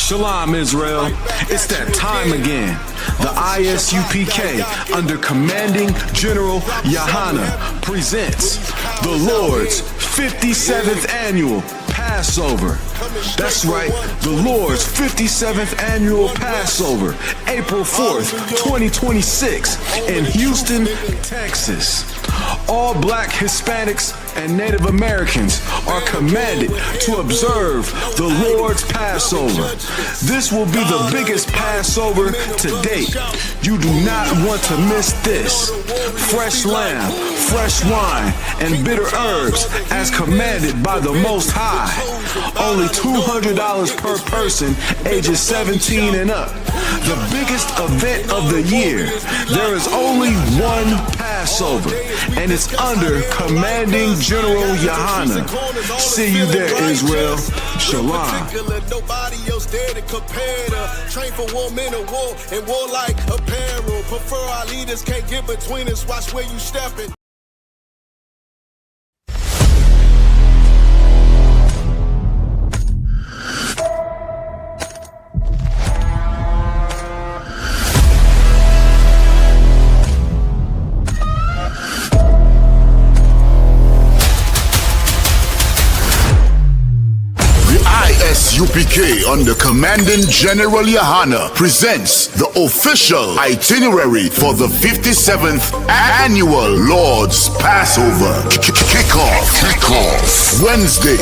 Shalom, Israel. It's that time again. The ISUPK, under Commanding General Yahana, presents the Lord's 57th Annual Passover. That's right, the Lord's 57th Annual Passover, April 4th, 2026, in Houston, Texas. All Black, Hispanics, and Native Americans are commanded to observe the Lord's Passover. This will be the biggest Passover to date. You do not want to miss this. Fresh lamb, fresh wine, and bitter herbs as commanded by the Most High. Only $200 per person, ages 17 and up. The biggest event of the year. There is only one Passover, and it's under Commanding General Yahana. See you there, Israel. Shalom. Nobody else there to compare to. Train for war, men of war, and war like apparel. Prefer our leaders, can't get between us. Watch where you stepping. ISUPK under Commanding General Yahana presents the official itinerary for the 57th Annual Lord's Passover. Kickoff. Wednesday,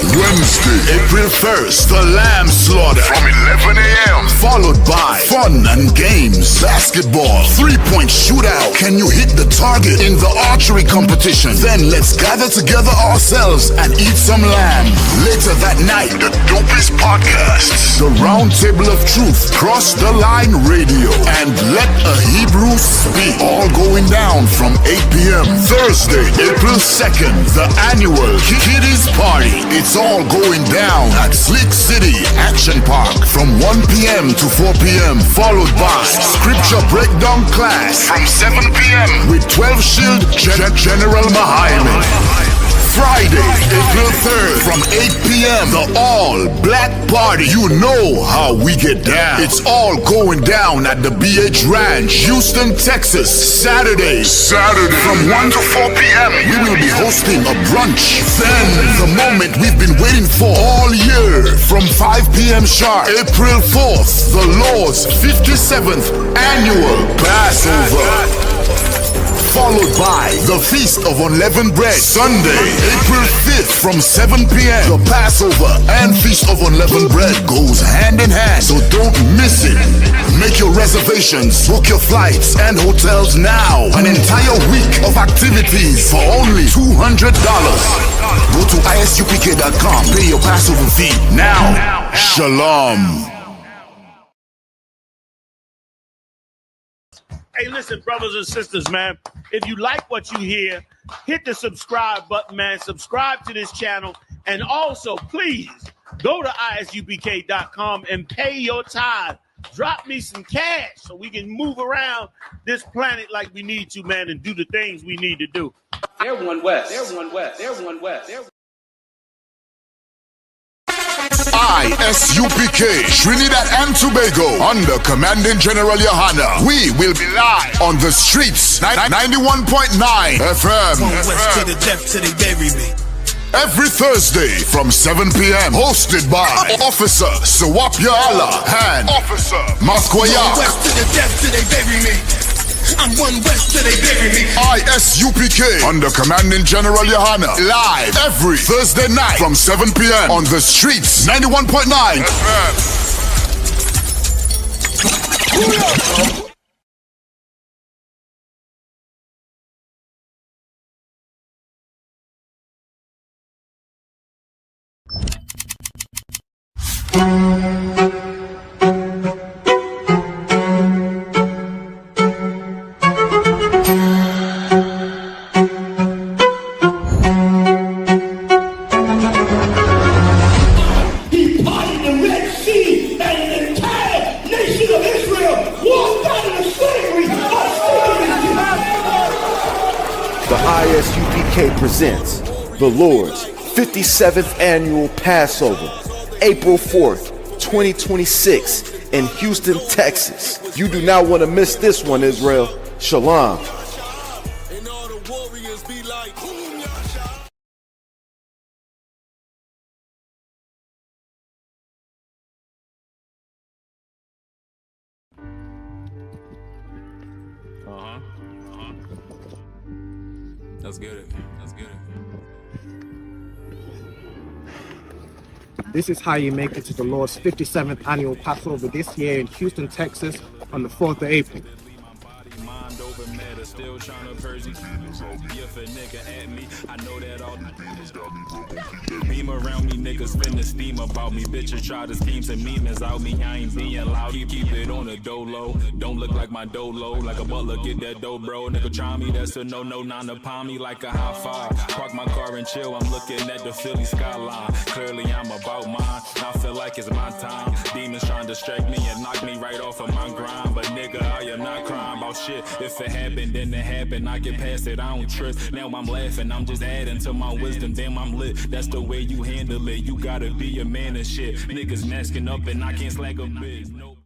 April 1st, the lamb slaughter from 11 a.m. Followed by fun and games, basketball, three-point shootout. Can you hit the target in the archery competition? Then let's gather together ourselves and eat some lamb. Later that night, the dopest podcasts, the Round Table of Truth, Cross the Line Radio, and Let a Hebrew Speak. All going down from 8 p.m. Thursday, April 2nd, the annual Kiddies Party. It's all going down at Slick City Action Park from 1 p.m. to 4 p.m. Followed by Scripture Breakdown Class from 7 p.m. with 12 Shield General Muhammad. Friday, April 3rd from 8 p.m. The all-black party. You know how we get down. It's all going down at the BH Ranch, Houston, Texas. Saturday from 1 to 4 p.m. we will be hosting a brunch. Then the moment we've been waiting for all year, from 5 p.m. sharp, April 4th, the Lord's 57th Annual Passover. Followed by the Feast of Unleavened Bread, Sunday, April 5th from 7 p.m. The Passover and Feast of Unleavened Bread goes hand in hand, so don't miss it. Make your reservations, book your flights and hotels now. An entire week of activities for only $200. Go to isupk.com, pay your Passover fee now. Shalom. Hey, listen, brothers and sisters, man, if you like what you hear, hit the subscribe button, man. Subscribe to this channel. And also, please, go to isupk.com and pay your tithe. Drop me some cash so we can move around this planet like we need to, man, and do the things we need to do. Everyone west. ISUPK, Trinidad and Tobago, under Commanding General Yahana. We will be live on the streets, 91.9 FM. From west to the depth till they bury me. Every Thursday from 7 p.m. Hosted by Officer Sawapya Allah and Officer Maskoya. West to the depth till they bury me. I'm one west till they bury me. ISUPK under Commanding General Yahana. Live every Thursday night from 7 p.m. on the streets, 91.9 FM. The ISUPK presents the Lord's 57th Annual Passover, April 4th, 2026 in Houston, Texas. You do not want to miss this one, Israel. Shalom. And all the warriors be like, boom, yasha. Let's get it. Let's get it. This is how you make it to the Lord's 57th annual Passover this year in Houston, Texas on the 4th of April. Mind over matter, still trying to purge these if a nigga at me, I know that all beam around me, niggas finna steam about me. Bitches try to scheme some memes out me. I ain't being loud, keep it on the dolo. Don't look like my dolo, like a butler, get that dough, bro. Nigga try me, that's a no-no, not to palm me like a high five. Park my car and chill, I'm looking at the Philly skyline. Clearly I'm about mine, I feel like it's my time. Demons trying to distract me and knock me right off of my grind. But nigga, I am not crying about shit. If it happened, then it happened. I get past it, I don't trip. Now I'm laughing, I'm just adding to my wisdom. Damn, I'm lit. That's the way you handle it. You gotta be a man and shit. Niggas masking up and I can't slack a bitch. Nope.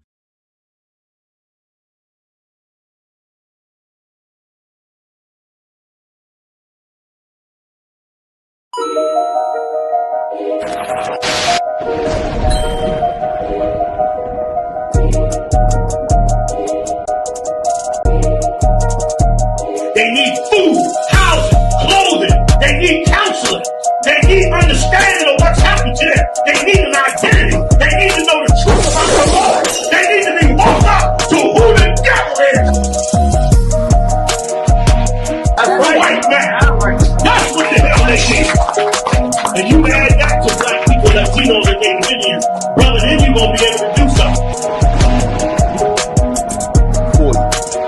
They need food, housing, clothing. They need counseling. They need understanding of what's happened to them. They need an identity. They need to know the truth about the Lord. They need to be woke up to who the devil is. That's a white man. That's what the hell they need. And you add that to black people, Latinos, and Native Indians, brother, then you're going to be able to do something.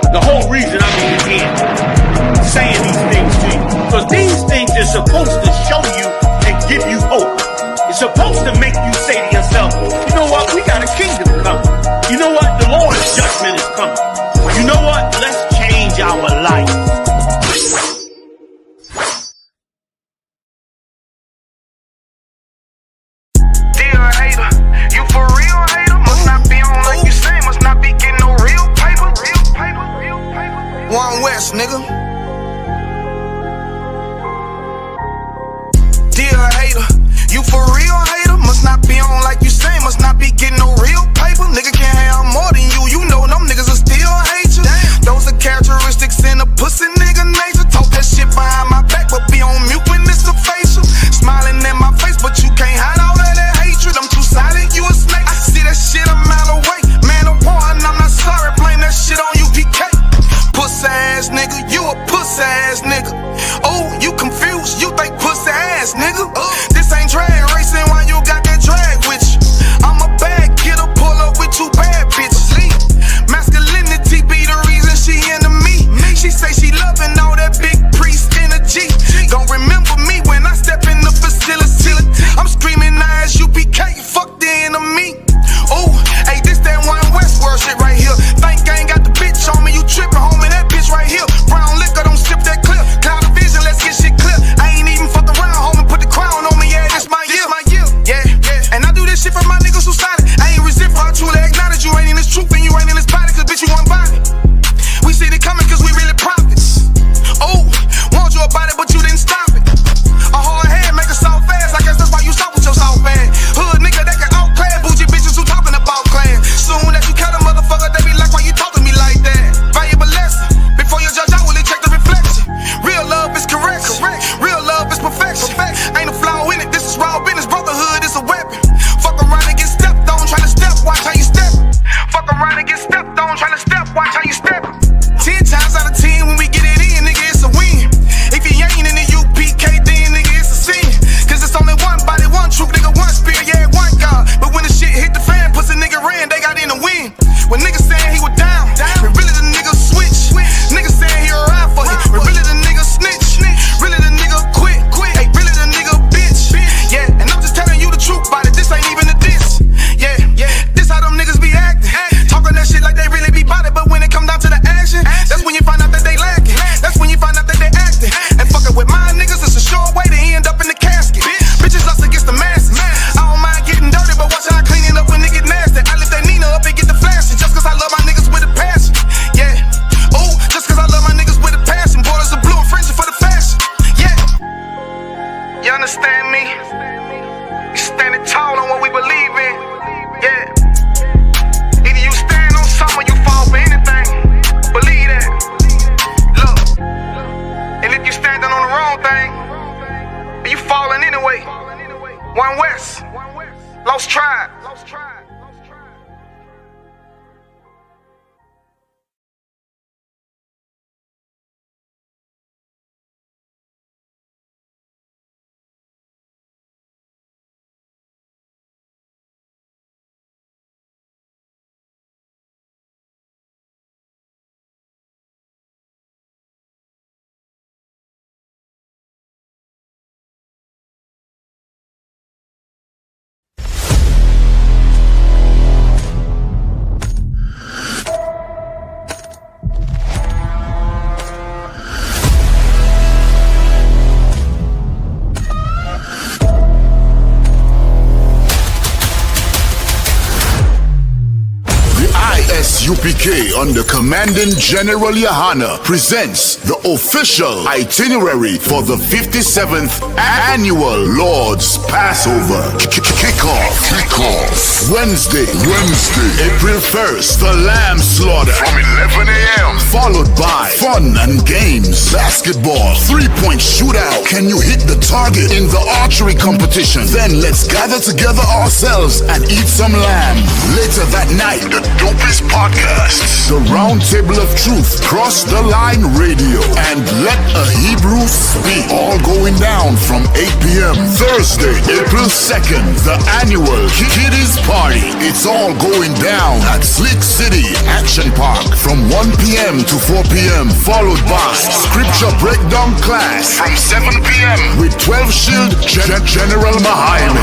The whole reason I'm even here saying these things to you, because these things are supposed to show you and give you hope. It's supposed to make you say to yourself, you know what, we got a kingdom coming. You know what, the Lord's judgment is coming. You know what, let's change our life. Dear hater, you for real hater? Must not be on like you say, must not be getting no real paper. One West, nigga. Dear hater, you for real hater? Must not be on like you say, must not be getting no real paper. Nigga can't have more than you, you know them niggas will still hate you. Damn. Those are characteristics in a pussy nigga nature. Talk that shit behind my back, but be on mute when it's a facial. Smiling in my face, but you can't hide all of that hatred. I'm too silent, you a snake. I see that shit a mile away. Man of war, and I'm not sorry, blame that shit on UPK. Pussy ass nigga, you a pussy ass nigga. Oh, you confused, you think pussy ass nigga. This ain't drag racing, why you got that drag with you? I'm a bad kidder, pull up with two bad bitches. Masculinity be the reason she into me. She say she loving all that big priest energy. Don't remember me when I step in the facility. I'm screaming ass UPK, fuck the enemy. Oh, hey, this that one West world shit right here. Think I ain't got the bitch on me, you trippin', homie, that bitch right here. Brown liquor, don't sip that clip. Cloud of vision, let's get shit clear. I ain't even fucked around, homie, put the crown on me, yeah, this my year. Yeah, yeah, and I do this shit for my niggas who solid. I ain't resent for I truly acknowledge you ain't in this truth and you ain't in this body, cause bitch, you one body. We see it coming cause we really prophets. Oh, warned you about it, but you didn't stop it. A hard head make a soft fast, I guess that's why you stop with your soft ass. Hood nigga that can outclass bougie bitches who talking about class. Soon as you cut a motherfucker, they be like, why you talk to me like that? Valuable lesson. Before you judge, I will check the reflection. Real love is correct. Real love is perfection. Ain't a flaw in it, this is raw business. Brotherhood is a weapon. Fuck around and get stepped on, try to step, watch how you step. Fuck around and get stepped on, try to step, watch how you step. 10 times out of 10 when we get it in, nigga, it's a win. If you ain't in the UPK, then nigga, it's a sin. Cause it's only one body, one truth, nigga, one spirit, yeah, one God. But when the shit hit the fan, pussy nigga ran, they got in the win. When niggas saying he was down, when really the nigga switch. Niggas saying he a ride for him, when really the nigga snitch. Really the nigga quit, hey, really the nigga bitch. Yeah, and I'm just telling you the truth about it, this ain't even a diss. Yeah, this how them niggas be acting. Talking that shit like they really be bout it. ISUPK under Commanding General Yahana presents the official itinerary for the 57th Annual Lord's Passover. Kickoff. Wednesday, April 1st, the lamb slaughter from 11 a.m. Followed by fun and games, basketball, 3-point shootout. Can you hit the target in the archery competition? Then let's gather together ourselves and eat some lamb. Later that night, the dopest podcast, the Round Table of Truth, Cross the Line Radio, and Let a Hebrew Speak. All going down from 8 p.m. Thursday, April 2nd, the annual Kiddies Party. It's all going down at Slick City Action Park from 1 p.m. to 4 p.m. Followed by Scripture Breakdown class from 7 p.m. with 12 Shield General Mahayim.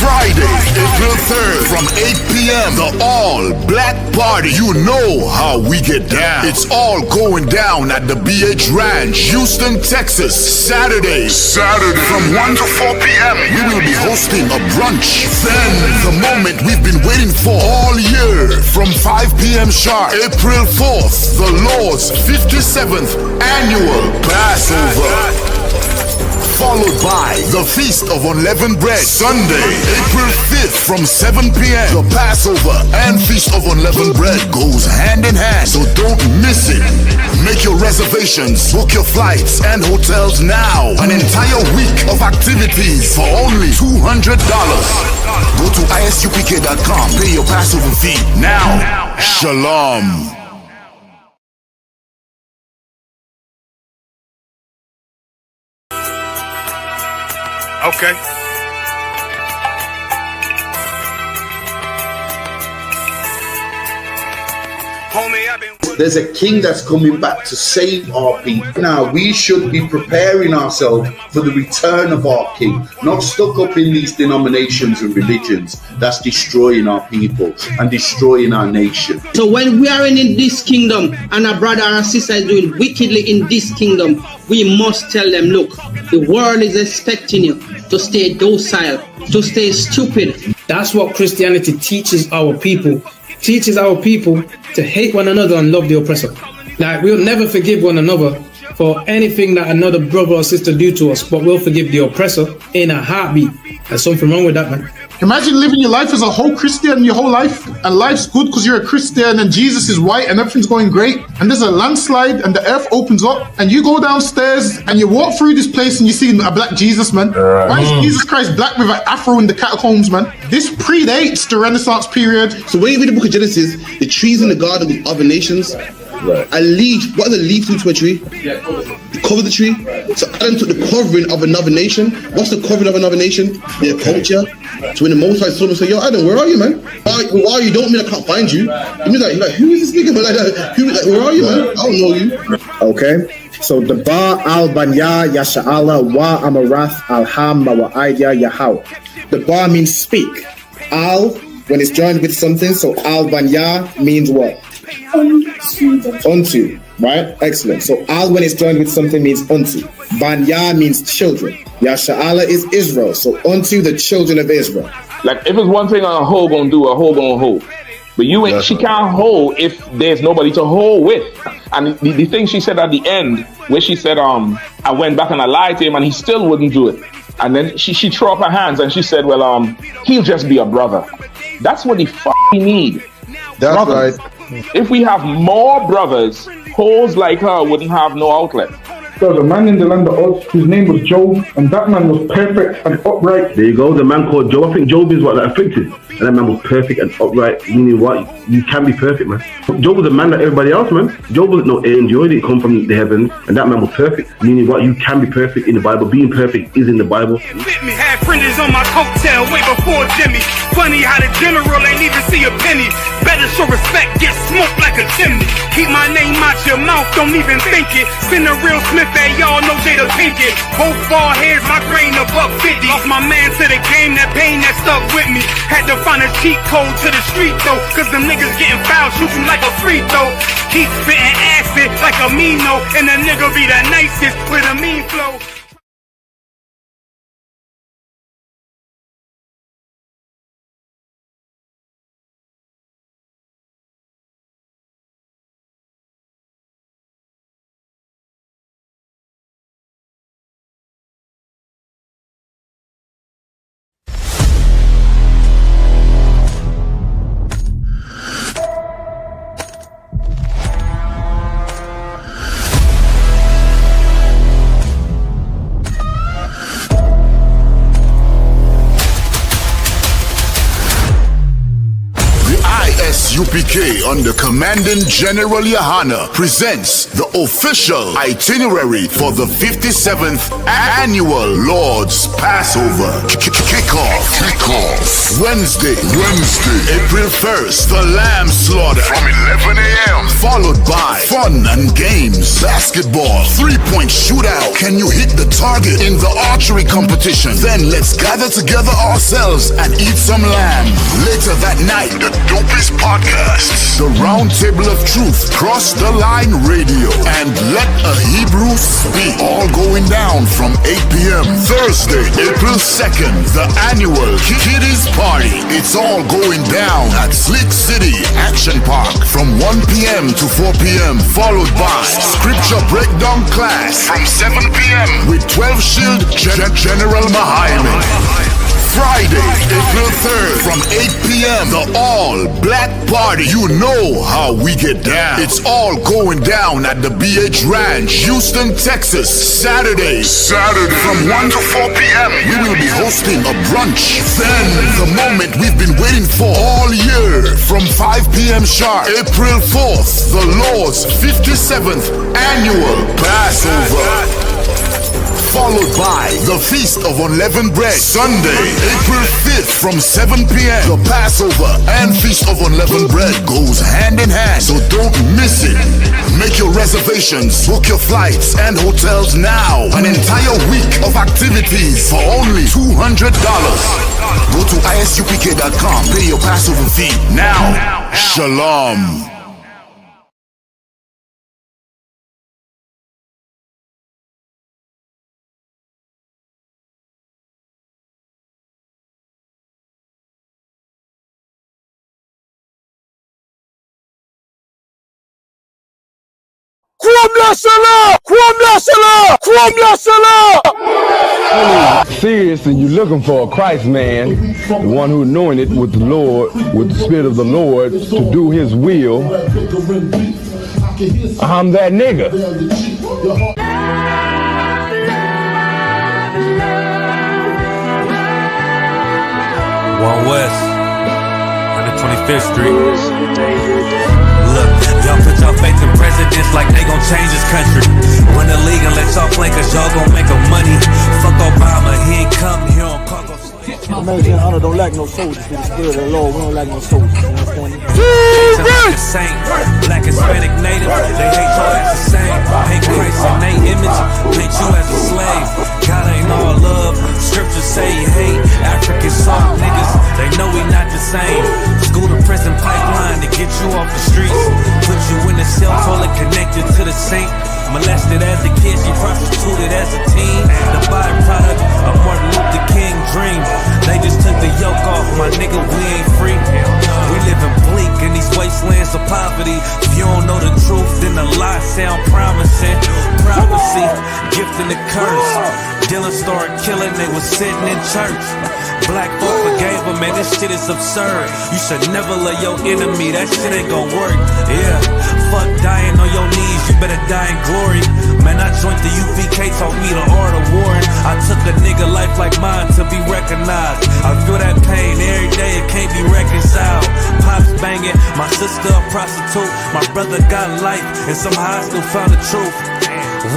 Friday, April 3rd from 8 p.m. The all-black party. You know how we get down. It's all going down at the BH Ranch, Houston, Texas. Saturday from 1 to 4 p.m. We will be hosting a brunch. Then the moment we've been waiting for all year from 5 p.m. sharp. April 4th, the Lord's 57th Annual Passover. Followed by the Feast of Unleavened Bread. Sunday, April 5th from 7 p.m. The Passover and Feast of Unleavened Bread goes hand in hand, so don't miss it. Make your reservations, book your flights and hotels now. An entire week of activities for only $200. Go to isupk.com, pay your Passover fee now. Shalom. Okay. Homie, I've been... There's a king that's coming back to save our people. Now, we should be preparing ourselves for the return of our king, not stuck up in these denominations and religions that's destroying our people and destroying our nation. So when we are in this kingdom and a brother or a sister is doing wickedly in this kingdom, we must tell them, look, the world is expecting you to stay docile, to stay stupid. That's what Christianity teaches our people. Teaches our people to hate one another and love the oppressor. Like, we'll never forgive one another for anything that another brother or sister do to us, but we'll forgive the oppressor in a heartbeat. There's something wrong with that, man. Imagine living your life as a whole Christian your whole life, and life's good because you're a Christian and Jesus is white and everything's going great, and there's a landslide and the earth opens up and you go downstairs and you walk through this place and you see a black Jesus, man. Why is Jesus Christ black with an afro in the catacombs, man? This predates the Renaissance period. So when you read the book of Genesis, the trees in the garden with other nations, a leaf, what are the leaf to a tree? Cover the tree. So Adam took the covering of another nation. What's the covering of another nation? Their culture. So when the Most High saw him, say, yo, Adam, where are you, man? Where are you? Don't mean I can't find you. He means like, who is this nigga, man? Like that. Where are you, man? I don't know you. Okay. So the Ba al Banya Yasha'ala wa Amarath al Ham wa Idea Yahweh. The Ba means speak. Al, when it's joined with something, so al Banya means what? Unto, right? Excellent. So al when it's joined with something means unto. Banya means children. Yasha'ala is Israel. So unto the children of Israel. Like if it's one thing a hoe gonna do, a hoe gonna hold. But you ain't, she can't hold if there's nobody to hold with. And the thing she said at the end, where she said, I went back and I lied to him and he still wouldn't do it. And then she threw up her hands and she said, well, he'll just be a brother. That's what he need. That's brothers. right. If we have more brothers, hoes like her wouldn't have no outlet. There was a man in the land of Oz whose name was Job, and that man was perfect and upright. There you go, the man called Job. I think Job is what, like, afflicted. And that man was perfect and upright, meaning what? You can be perfect, man. Job was a man like everybody else, man. Job wasn't no angel, he didn't come from the heavens, and that man was perfect, meaning what? You can be perfect in the Bible. Being perfect is in the Bible. Had fringes on my coattail way before Jimmy. Funny how the general ain't even see a penny. Better show respect, get smoked like a chimney. Keep my name out your mouth, don't even think it. Send a real Smith at y'all know Jada Pinkett. Both ball heads, my grain above 50. Lost my man to the game, that pain that stuck with me. Had to find a cheat code to the street though, cause them niggas getting fouled, shoot you like a free throw. Keep spitting acid like a Mino, and the nigga be the nicest with a mean flow. ISUPK under Commanding General Yohana presents the official itinerary for the 57th Annual Lord's Passover. Kickoff. Wednesday, April 1st, the Lamb Slaughter from 11 a.m. Followed by fun and games, basketball, 3-point shootout. Can you hit the target in the archery competition? Then let's gather together ourselves and eat some lamb. Later that night, the Dopest Podcasts, the Round Table of Truth, Cross the Line Radio, and Let a Hebrew Speak. All going down from 8 p.m. Thursday, April 2nd, the annual Kiddies Party. It's all going down at Slick City Action Park from 1 p.m. to 4 p.m. Followed by Scripture Breakdown Class from 7 p.m. with 12 Shield General Mahayman. Friday, April 3rd from 8 p.m. the all-black party. You know how we get down. It's all going down at the BH Ranch, Houston, Texas. Saturday from 1 to 4 p.m. we will be hosting a brunch. Then the moment we've been waiting for all year from 5 p.m. sharp, April 4th, the Lord's 57th Annual Passover. Followed by the Feast of Unleavened Bread. Sunday, April 5th from 7 p.m. The Passover and Feast of Unleavened Bread goes hand in hand, so don't miss it. Make your reservations, book your flights and hotels now. An entire week of activities for only $200. Go to isupk.com, pay your Passover fee now. Shalom. Serious, and you're looking for a Christ man, the one who anointed with the Lord, with the Spirit of the Lord, to do His will. I'm that nigga. One West, 125th Street. Look, y'all put your faith in presidents like they gon' change this country. Run the league and let y'all play, cause y'all gon' make them money. Fuck Obama, he ain't come here on cargo. American honor don't lack no soldiers. Through the Spirit of the Lord, we don't lack no soldiers. You understand me? Saint, black, Hispanic, native, they hate your ass the same. Hate Christ and they image, paint you as a slave. God ain't all love, scriptures say he hate African soft niggas, they know we not the same. School to prison pipeline to get you off the streets. Put you in the cell, toilet connected to the sink. Molested as a kid, she prostituted as a teen. The byproduct of Martin Luther King dream. They just took the yoke off, my nigga, we ain't free. We living bleak in these wastelands of poverty. If you don't know the truth, then the lie sound promising. Prophecy, gift and the curse. Dylan started killing, they was sitting in church. Black folk forgave him, man, this shit is absurd. You should never love your enemy, that shit ain't gon' work. Yeah, fuck dying on your knees, you better die in glory. Man, I joined the UPK, taught me the art of warring. I took a nigga life like mine to be recognized. I feel that pain every day, it can't be reconciled. Pops banging, my sister a prostitute. My brother got life, and somehow I still found the truth.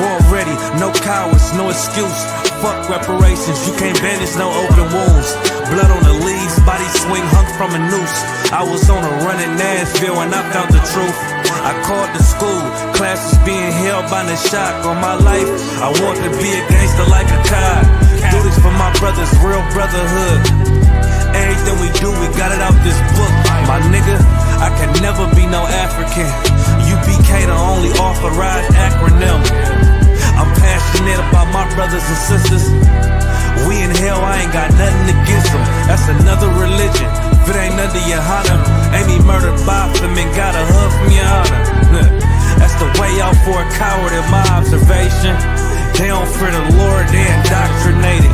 War ready, no cowards, no excuse. Fuck reparations, you can't bandage no open wounds. Blood on the leaves, body swing hung from a noose. I was on a run in Nashville and I found the truth. I called the school, classes being held by the shock on my life. I want to be a gangster like a cop. Do this for my brothers, real brotherhood. Everything we do, we got it out this book. My nigga, I can never be no African. UPK the only authorized acronym. I'm passionate about my brothers and sisters. We in hell, I ain't got nothing against them. That's another religion. If it ain't under your honor, Amy murdered Botham and got a hug from your honor. That's the way out for a coward in my observation. They don't fear the Lord, they indoctrinated.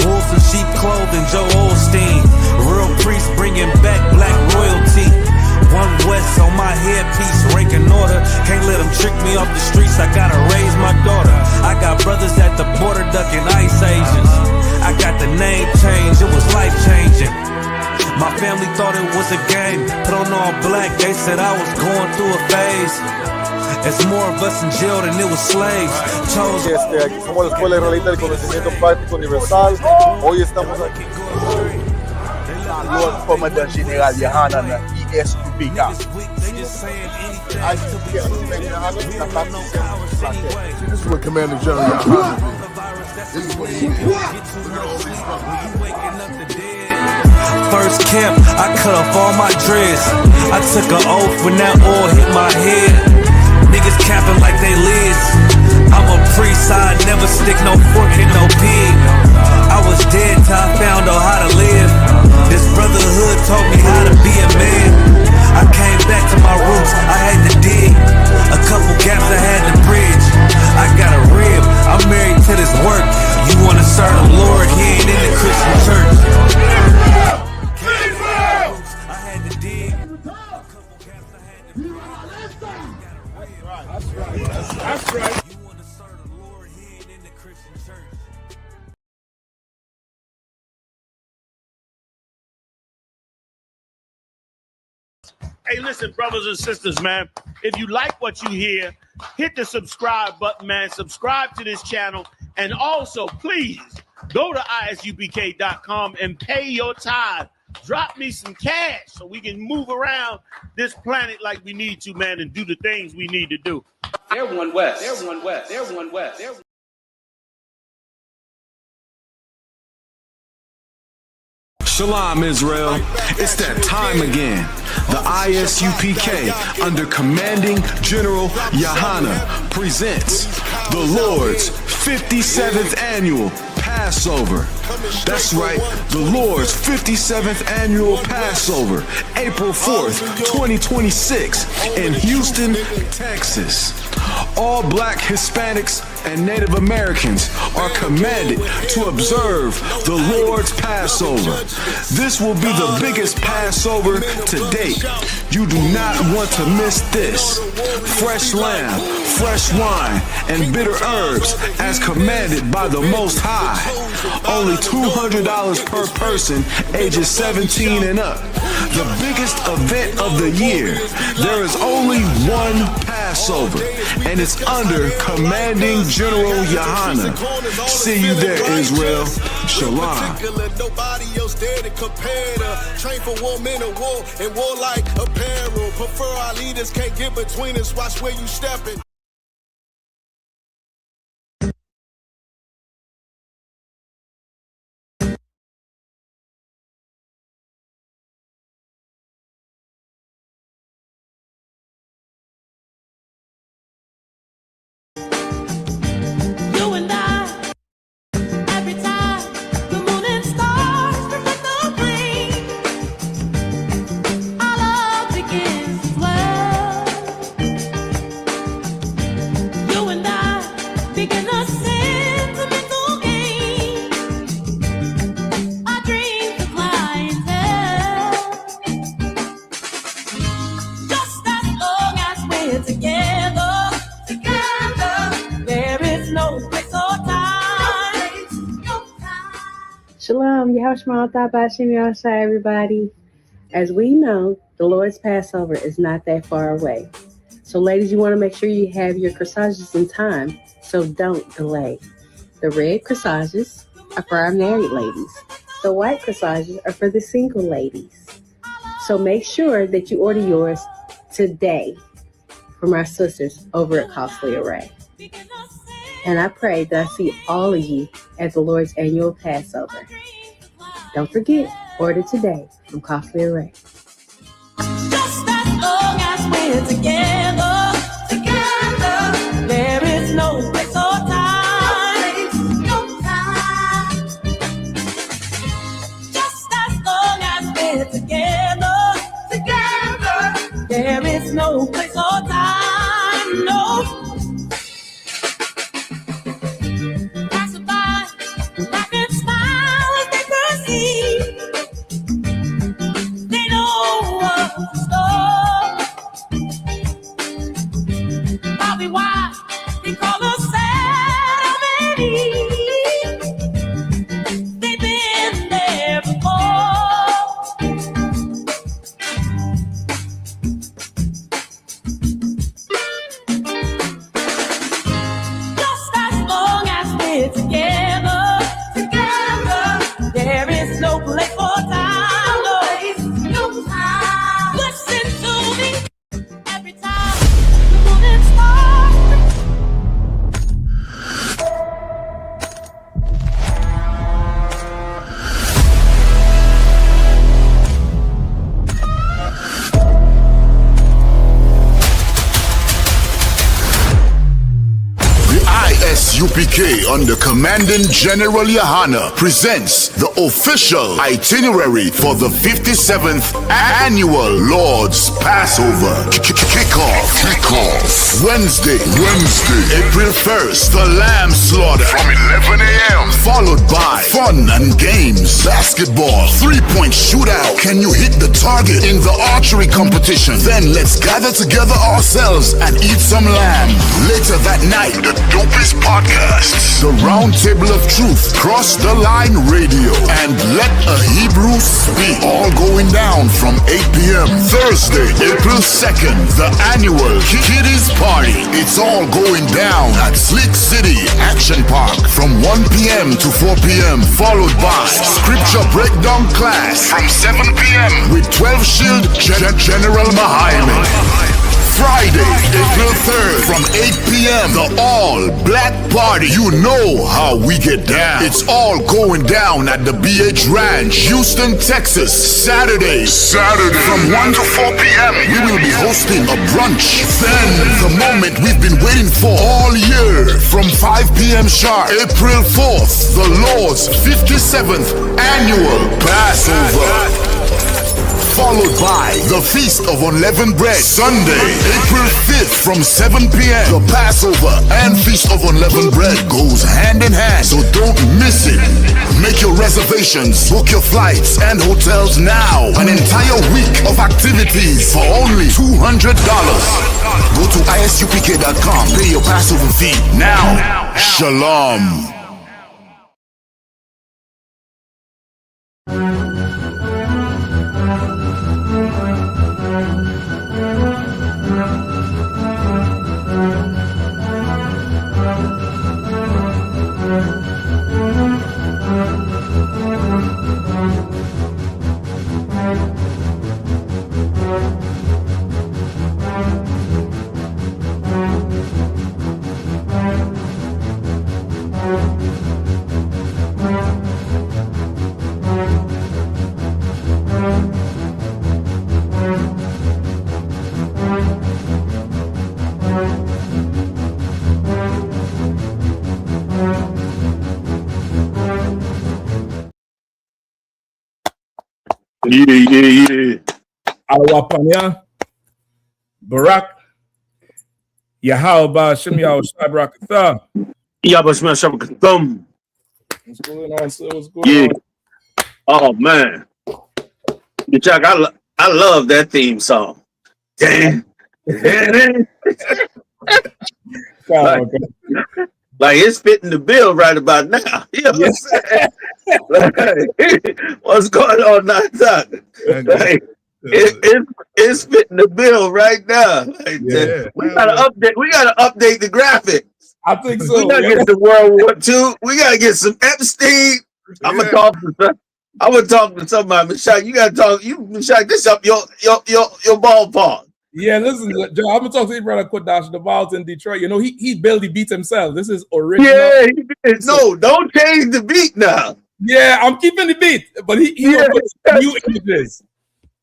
Wolves in sheep clothing, Joe Osteen. Real priests bringing back black royalty. One West on my headpiece, ranking order. Can't let them trick me off the streets, I gotta raise my daughter. I got brothers at the border ducking ice agents. I got the name change, it was life changing. My family thought it was a game. Put on all black, they said I was going through a phase. It's more of us in jail than it was slaves. Aquí somos la Escuela Israelita del Conocimiento Práctico Universal. Hoy estamos aquí. Lord Commander General Yohana na ESUP ka. This is what Commander General Yohana did. This is what he did. First camp, I cut off all my dreads. I took an oath when that oil hit my head. Niggas capping like they lids. I'm a priest, I never stick no fork in no pig. I was dead till I found out how to live. This brotherhood taught me how to be a man. I came back to my roots, I had to dig. A couple gaps I had to bridge. I got a rib, I'm married to this work. You wanna serve the Lord, he ain't in the Christian church. I had to dig. That's right. Hey, listen, brothers and sisters, man. If you like what you hear, hit the subscribe button, man. Subscribe to this channel. And also, please, go to isupk.com and pay your tithe. Drop me some cash so we can move around this planet like we need to, man, and do the things we need to do. They're one west. They're one west. They're one west. They're Shalom, Israel. It's that time again. The ISUPK, under Commanding General Yohana, presents the Lord's 57th Annual Passover. That's right, the Lord's 57th Annual Passover, April 4th, 2026, in Houston, Texas. All Black, Hispanics, and Native Americans are commanded to observe the Lord's Passover. This will be the biggest Passover to date. You do not want to miss this. Fresh lamb, fresh wine, and bitter herbs as commanded by the Most High. Only $200 per person, ages 17 and up. The biggest event of the year. There is only one Passover, and it's under Commanding General Yohana. See you there, Israel. Shalom. Nobody else there to compare to. Train for war, men of war, and war like apparel. Prefer our leaders, can't get between us. Watch where you stepping. Shalom, Yahushua, everybody. As we know, the Lord's Passover is not that far away. So ladies, you want to make sure you have your corsages in time, so don't delay. The red corsages are for our married ladies. The white corsages are for the single ladies. So make sure that you order yours today from our sisters over at Costly Array. And I pray that I see all of you at the Lord's annual Passover. Don't forget, order today from Costly Array. Just as long as we're together, there is no place or time. Just as long as we're together, there is no place or time. No. ISUPK under Commanding General Yohana presents the official itinerary for the 57th Annual Lord's Passover. Kickoff. Wednesday, April 1st, the Lamb Slaughter from 11 a.m. Followed by fun and games, basketball, 3-point shootout. Can you hit the target in the archery competition? Then let's gather together ourselves and eat some lamb. Later that night, the dopest podcast, the Round Table of Truth, Cross the Line Radio, and Let a Hebrew Speak. All going down from 8 p.m. Thursday, April 2nd, the annual Kiddies Party. It's all going down at Slick City Action Park from 1 p.m. to 4 p.m. Followed by Scripture Breakdown class from 7 p.m. with 12 Shield General Mahayim. Friday, April 3rd from 8 p.m. the all-black party. You know how we get down. It's all going down at the BH Ranch, Houston, Texas. Saturday from 1 to 4 p.m. we will be hosting a brunch. Then the moment we've been waiting for all year from 5 p.m. sharp, April 4th, the Lord's 57th Annual Passover. Followed by the Feast of Unleavened Bread, Sunday, April 5th from 7 p.m. The Passover and Feast of Unleavened Bread goes hand in hand, so don't miss it. Make your reservations, book your flights and hotels now. An entire week of activities for only $200. Go to isupk.com, pay your Passover fee now. Shalom. Yeah. Alawapanya, Barak, Yahawba, Shimya, Shabrakatha. Yabashma Shabakathum. What's going on, sir? What's going on? Oh, man. Chuck, I love that theme song. Damn. Like it's fitting the bill right about now. You know what I'm saying? What's going on now, Doc? Like, it's fitting the bill right now. Like, we gotta update the graphics. I think so. We gotta get some World War II. We gotta get some Epstein. I'm gonna talk to somebody. Mashak, you gotta talk. Mashak, this up your ballpark. Yeah, listen, Joe, I'm gonna talk to your brother Kodash, the Valls in Detroit. You know, he barely beats himself. This is original. Yeah, he did. No, don't change the beat now. Yeah, I'm keeping the beat, but he put new images.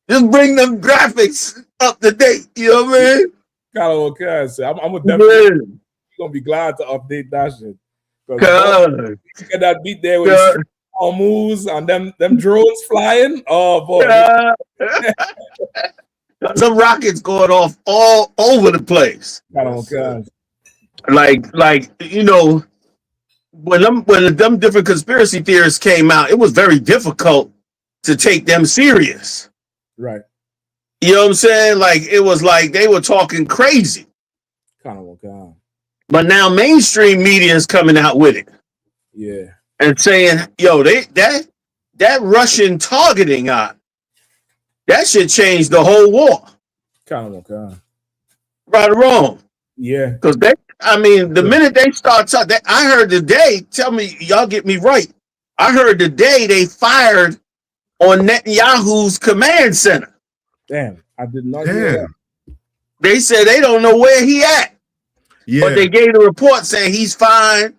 Just bring them graphics up to date. You know what I mean? Kind of okay. So I'm definitely gonna be glad to update that shit. Get that beat there with all moves and them drones flying. Oh boy. Some rockets going off all over the place. Oh God! Like you know, when them different conspiracy theorists came out, it was very difficult to take them serious. Right. You know what I'm saying? Like it was like they were talking crazy. God. But now mainstream media is coming out with it. Yeah. And saying, yo, that Russian targeting that should change the whole war. Right or wrong? Yeah. Because the minute they start talking, I heard today, tell me, y'all get me right. I heard today they fired on Netanyahu's command center. Damn, I did not hear that. They said they don't know where he at. Yeah. But they gave the report saying he's fine.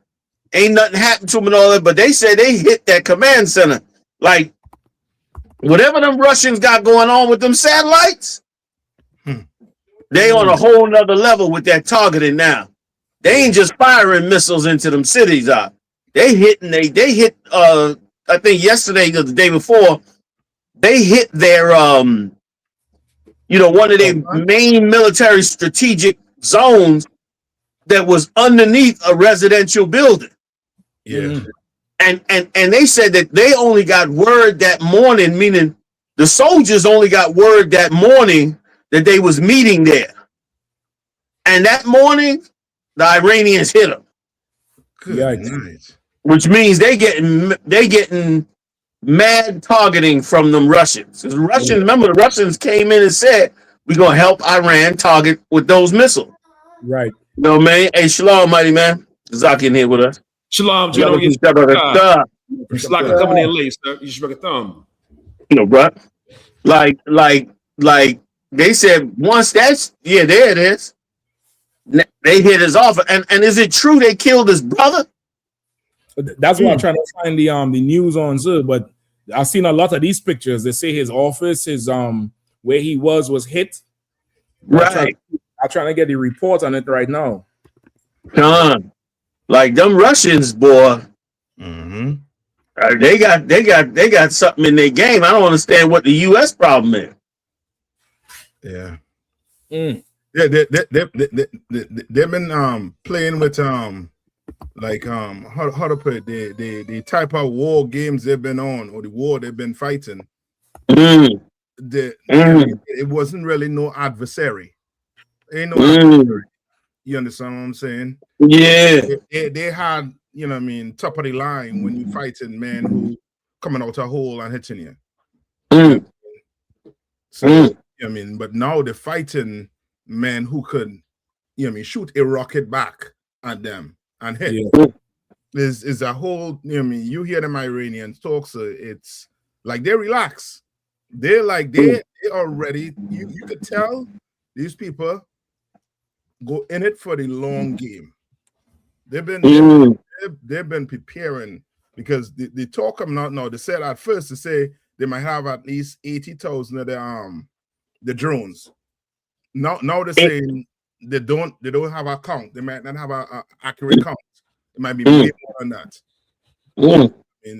Ain't nothing happened to him and all that. But they said they hit that command center. Like, whatever them Russians got going on with them satellites, they on a whole nother level with that targeting now. They ain't just firing missiles into them cities. They hit I think yesterday or the day before, they hit their one of their main military strategic zones that was underneath a residential building. Yeah. And they said that they only got word that morning, meaning the soldiers only got word that morning that they was meeting there. And that morning, the Iranians hit them. Good night. Which means they getting mad targeting from them Russians. Remember the Russians came in and said, we're gonna help Iran target with those missiles. Right. You know, man. Hey, shalom, mighty man. Zaki in here with us. Shalom, General. Like coming in late, sir. You should make a thumb. You know, bro. Like they said, once that's there it is. They hit his offer. And is it true they killed his brother? That's why I'm trying to find the news on Zoom. But I've seen a lot of these pictures. They say his office, his where he was hit. Right. I'm trying to get the report on it right now. Like them Russians, boy. Mm-hmm. They got something in their game. I don't understand what the U.S. problem is. Yeah. Yeah, they've been playing with how to put it, the type of war games they've been on, or the war they've been fighting. It wasn't really no adversary. Ain't no adversary. You understand what I'm saying? Yeah. They had, top of the line when you fighting men who coming out a hole and hitting you. So but now they're fighting men who could, shoot a rocket back at them and hit. Yeah. Is a whole, you hear them Iranians talk, so it's like they relax. They're like they already. You could tell these people go in it for the long game. They've been preparing, because they talk them now. They said at first to say they might have at least 80,000 of the drones. Now they're saying they don't have a count. They might not have a accurate count. It might be way more than that.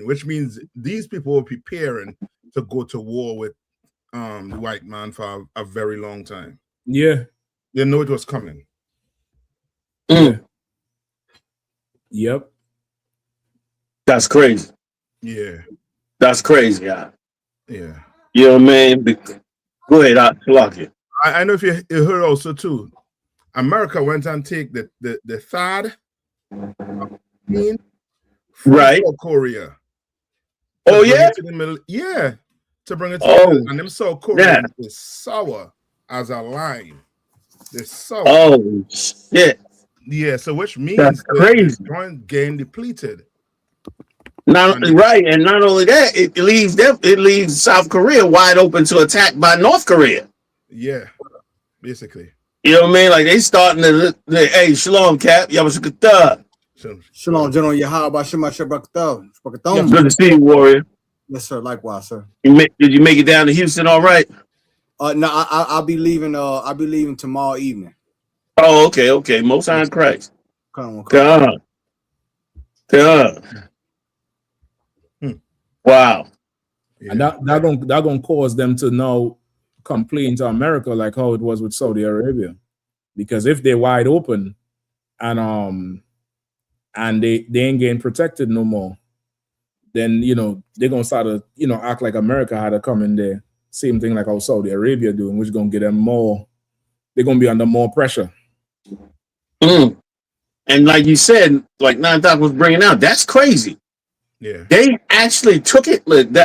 Which means these people are preparing to go to war with the white man for a very long time. Yeah. They know it was coming. Yep. That's crazy. Yeah. That's crazy. Yeah. Yeah. You know what I mean? Go ahead, I know if you heard also too, America went and take the THAAD right South Korea. Oh yeah, to the middle, to bring it to the middle. And them South Koreans is sour as a lime. They're sour. Oh shit. Yeah, so which means that's crazy. Joint game depleted. Not only that, it leaves South Korea wide open to attack by North Korea. Yeah, basically. You know what I mean? Like they starting to hey, shalom, Cap. Yabashakata. Shalom, General Yahweh. Shema Shabakataw. Good to see you, warrior. Yes, sir. Likewise, sir. Did you make it down to Houston all right? No, I'll be leaving. I'll be leaving tomorrow evening. Oh, okay. Most High Christ. Come on. Wow. And that gonna cause them to now complain to America like how it was with Saudi Arabia, because if they're wide open and they ain't getting protected no more, then they're gonna start to act like America had to come in there. Same thing like how Saudi Arabia doing, which is gonna get them more. They're gonna be under more pressure. And like you said, like Nine Doc was bringing out, that's crazy. Yeah, they actually took it.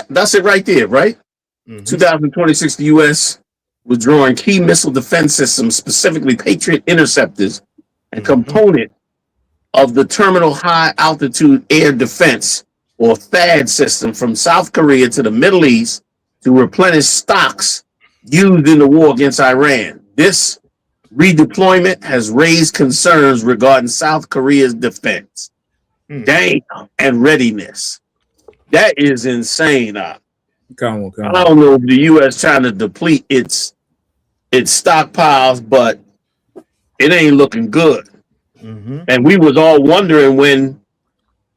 That's it right there, right? 2026, the U.S. withdrawing key missile defense systems, specifically Patriot interceptors, and component of the Terminal High Altitude Air Defense, or THAAD system, from South Korea to the Middle East to replenish stocks used in the war against Iran. This redeployment has raised concerns regarding South Korea's defense. Damn, and readiness. That is insane. I don't know if the U.S. trying to deplete its stockpiles, but it ain't looking good. And we was all wondering when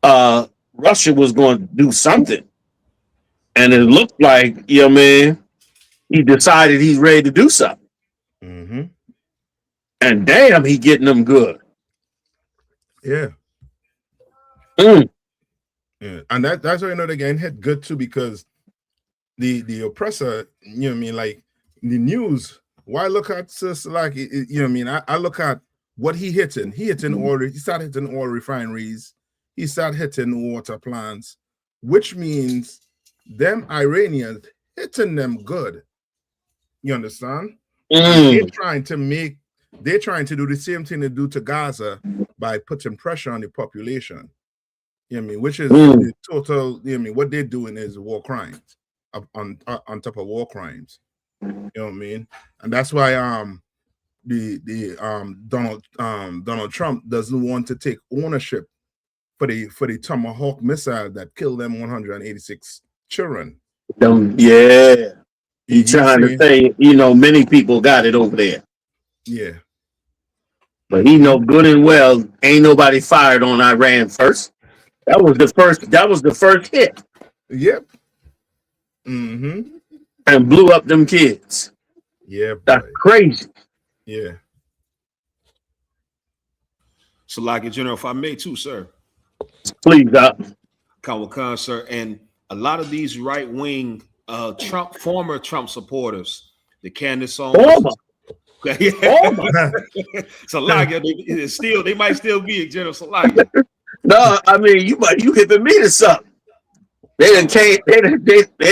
Russia was going to do something. And it looked like, you know, man, he decided he's ready to do something. And damn, he getting them good. Yeah. Yeah. And that's why, you know, they're getting hit good too, because the oppressor, you know what I mean, like the news, why look at this, like, you know what I mean, I look at what he hitting. He started hitting oil refineries. He started hitting water plants, which means them Iranians hitting them good. You understand? They're trying to do the same thing they do to Gaza by putting pressure on the population. You know what I mean? Which is the total, you know what I mean? What they're doing is war crimes on top of war crimes. You know what I mean? And that's why Donald Trump doesn't want to take ownership for the Tomahawk missile that killed them 186 children. Yeah. He's trying to say, you know, many people got it over there. Yeah. But he know good and well ain't nobody fired on Iran first. That was the first hit. Yep. And blew up them kids. Yeah. That's crazy. Yeah. So, like, General, if I may too, sir. Please, Khan, sir. And a lot of these right-wing former Trump supporters, the Candace Owens. Salakia, they might still be General Salakia. No, I mean you hipping me to something. They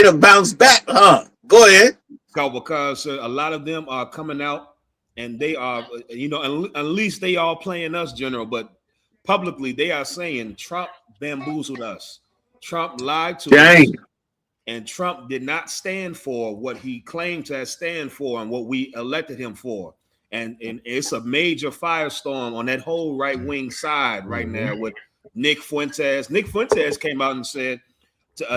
done bounced back, huh? Go ahead. Because a lot of them are coming out, and they are, you know, at least they are playing us, General, but publicly they are saying Trump bamboozled us. Trump lied to us. And Trump did not stand for what he claimed to stand for and what we elected him for. And it's a major firestorm on that whole right-wing side right now with Nick Fuentes. Nick Fuentes came out and said,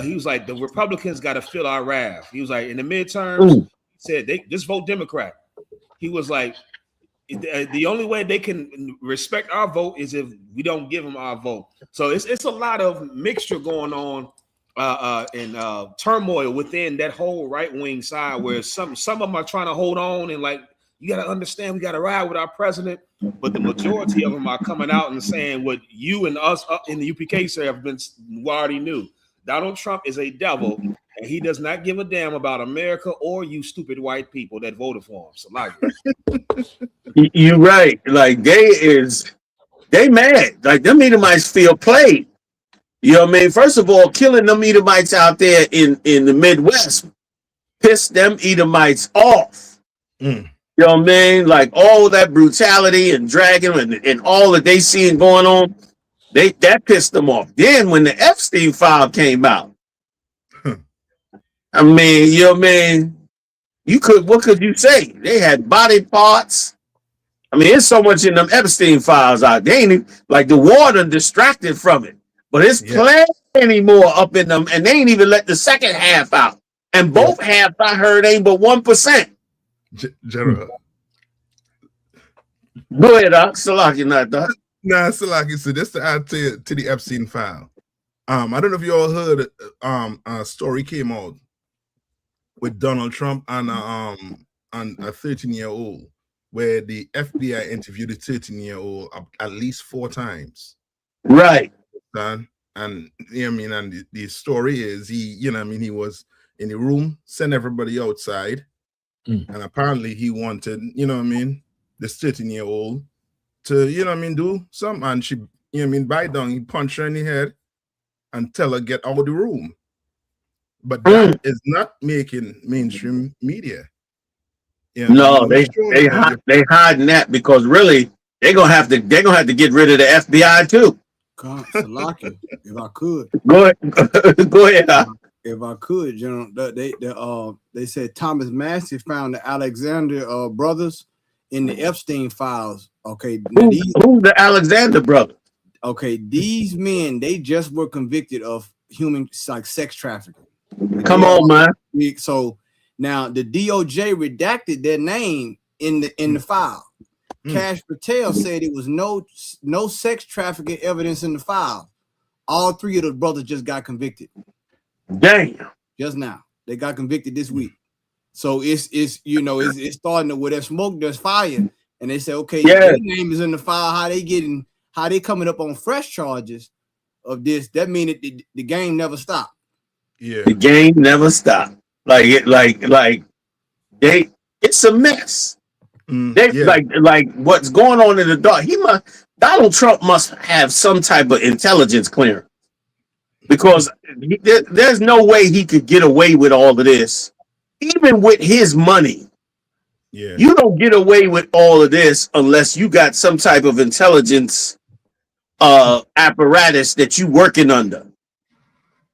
he was like, the Republicans got to fill our wrath. He was like, in the midterms, he said, they just vote Democrat. He was like, the only way they can respect our vote is if we don't give them our vote. So it's a lot of mixture going on and turmoil within that whole right-wing side, where some of them are trying to hold on and like, you got to understand, we got to ride with our president. But the majority of them are coming out and saying what you and us in the UPK say have been, we already knew. Donald Trump is a devil, and he does not give a damn about America or you stupid white people that voted for him. So like, you're right. Like they mad. Like them Edomites feel played. You know what I mean? First of all, killing them Edomites out there in the Midwest pissed them Edomites off. You know what I mean? Like all that brutality and dragging and all that they seen going on, that pissed them off. Then when the Epstein file came out, I mean, you know what I mean? What could you say? They had body parts. I mean, there's so much in them Epstein files out. They ain't even, like the war done distracted from it. But it's plenty more up in them, and they ain't even let the second half out. And both halves I heard ain't but 1%. General. Go ahead, Salaki, not that. Nah, Salaki. So just to add to the Epstein file, I don't know if you all heard a story came out with Donald Trump and a 13-year-old, where the FBI interviewed the 13-year-old at least 4 times. Right. And you know what I mean, and the story is he, you know what I mean, he was in the room, sent everybody outside, and apparently he wanted, you know what I mean, this 13-year-old to, you know what I mean, do something, and she, you know what I mean, bite down, he punched her in the head and tell her get out of the room. But that is not making mainstream media. You know, no, they hiding that because really they're gonna have to get rid of the FBI too. God, Salaki, if I could. Go ahead. If I could, General, they said Thomas Massey found the Alexander brothers in the Epstein files. Okay, who's the Alexander brother? Okay, these men, they just were convicted of sex trafficking. Come on, man. So now the DOJ redacted their name in the file. Cash Patel said it was no sex trafficking evidence in the file. All three of the brothers just got convicted. Damn. Just now. They got convicted this week. So it's starting to, where there's smoke, there's fire. And they say, okay, their name is in the file. How they coming up on fresh charges of this? That means the game never stopped. Yeah. The game never stopped. It's a mess. Like what's going on in the dark. Donald Trump must have some type of intelligence clearance, because there's no way he could get away with all of this, even with his money. Yeah, you don't get away with all of this unless you got some type of intelligence apparatus that you working under.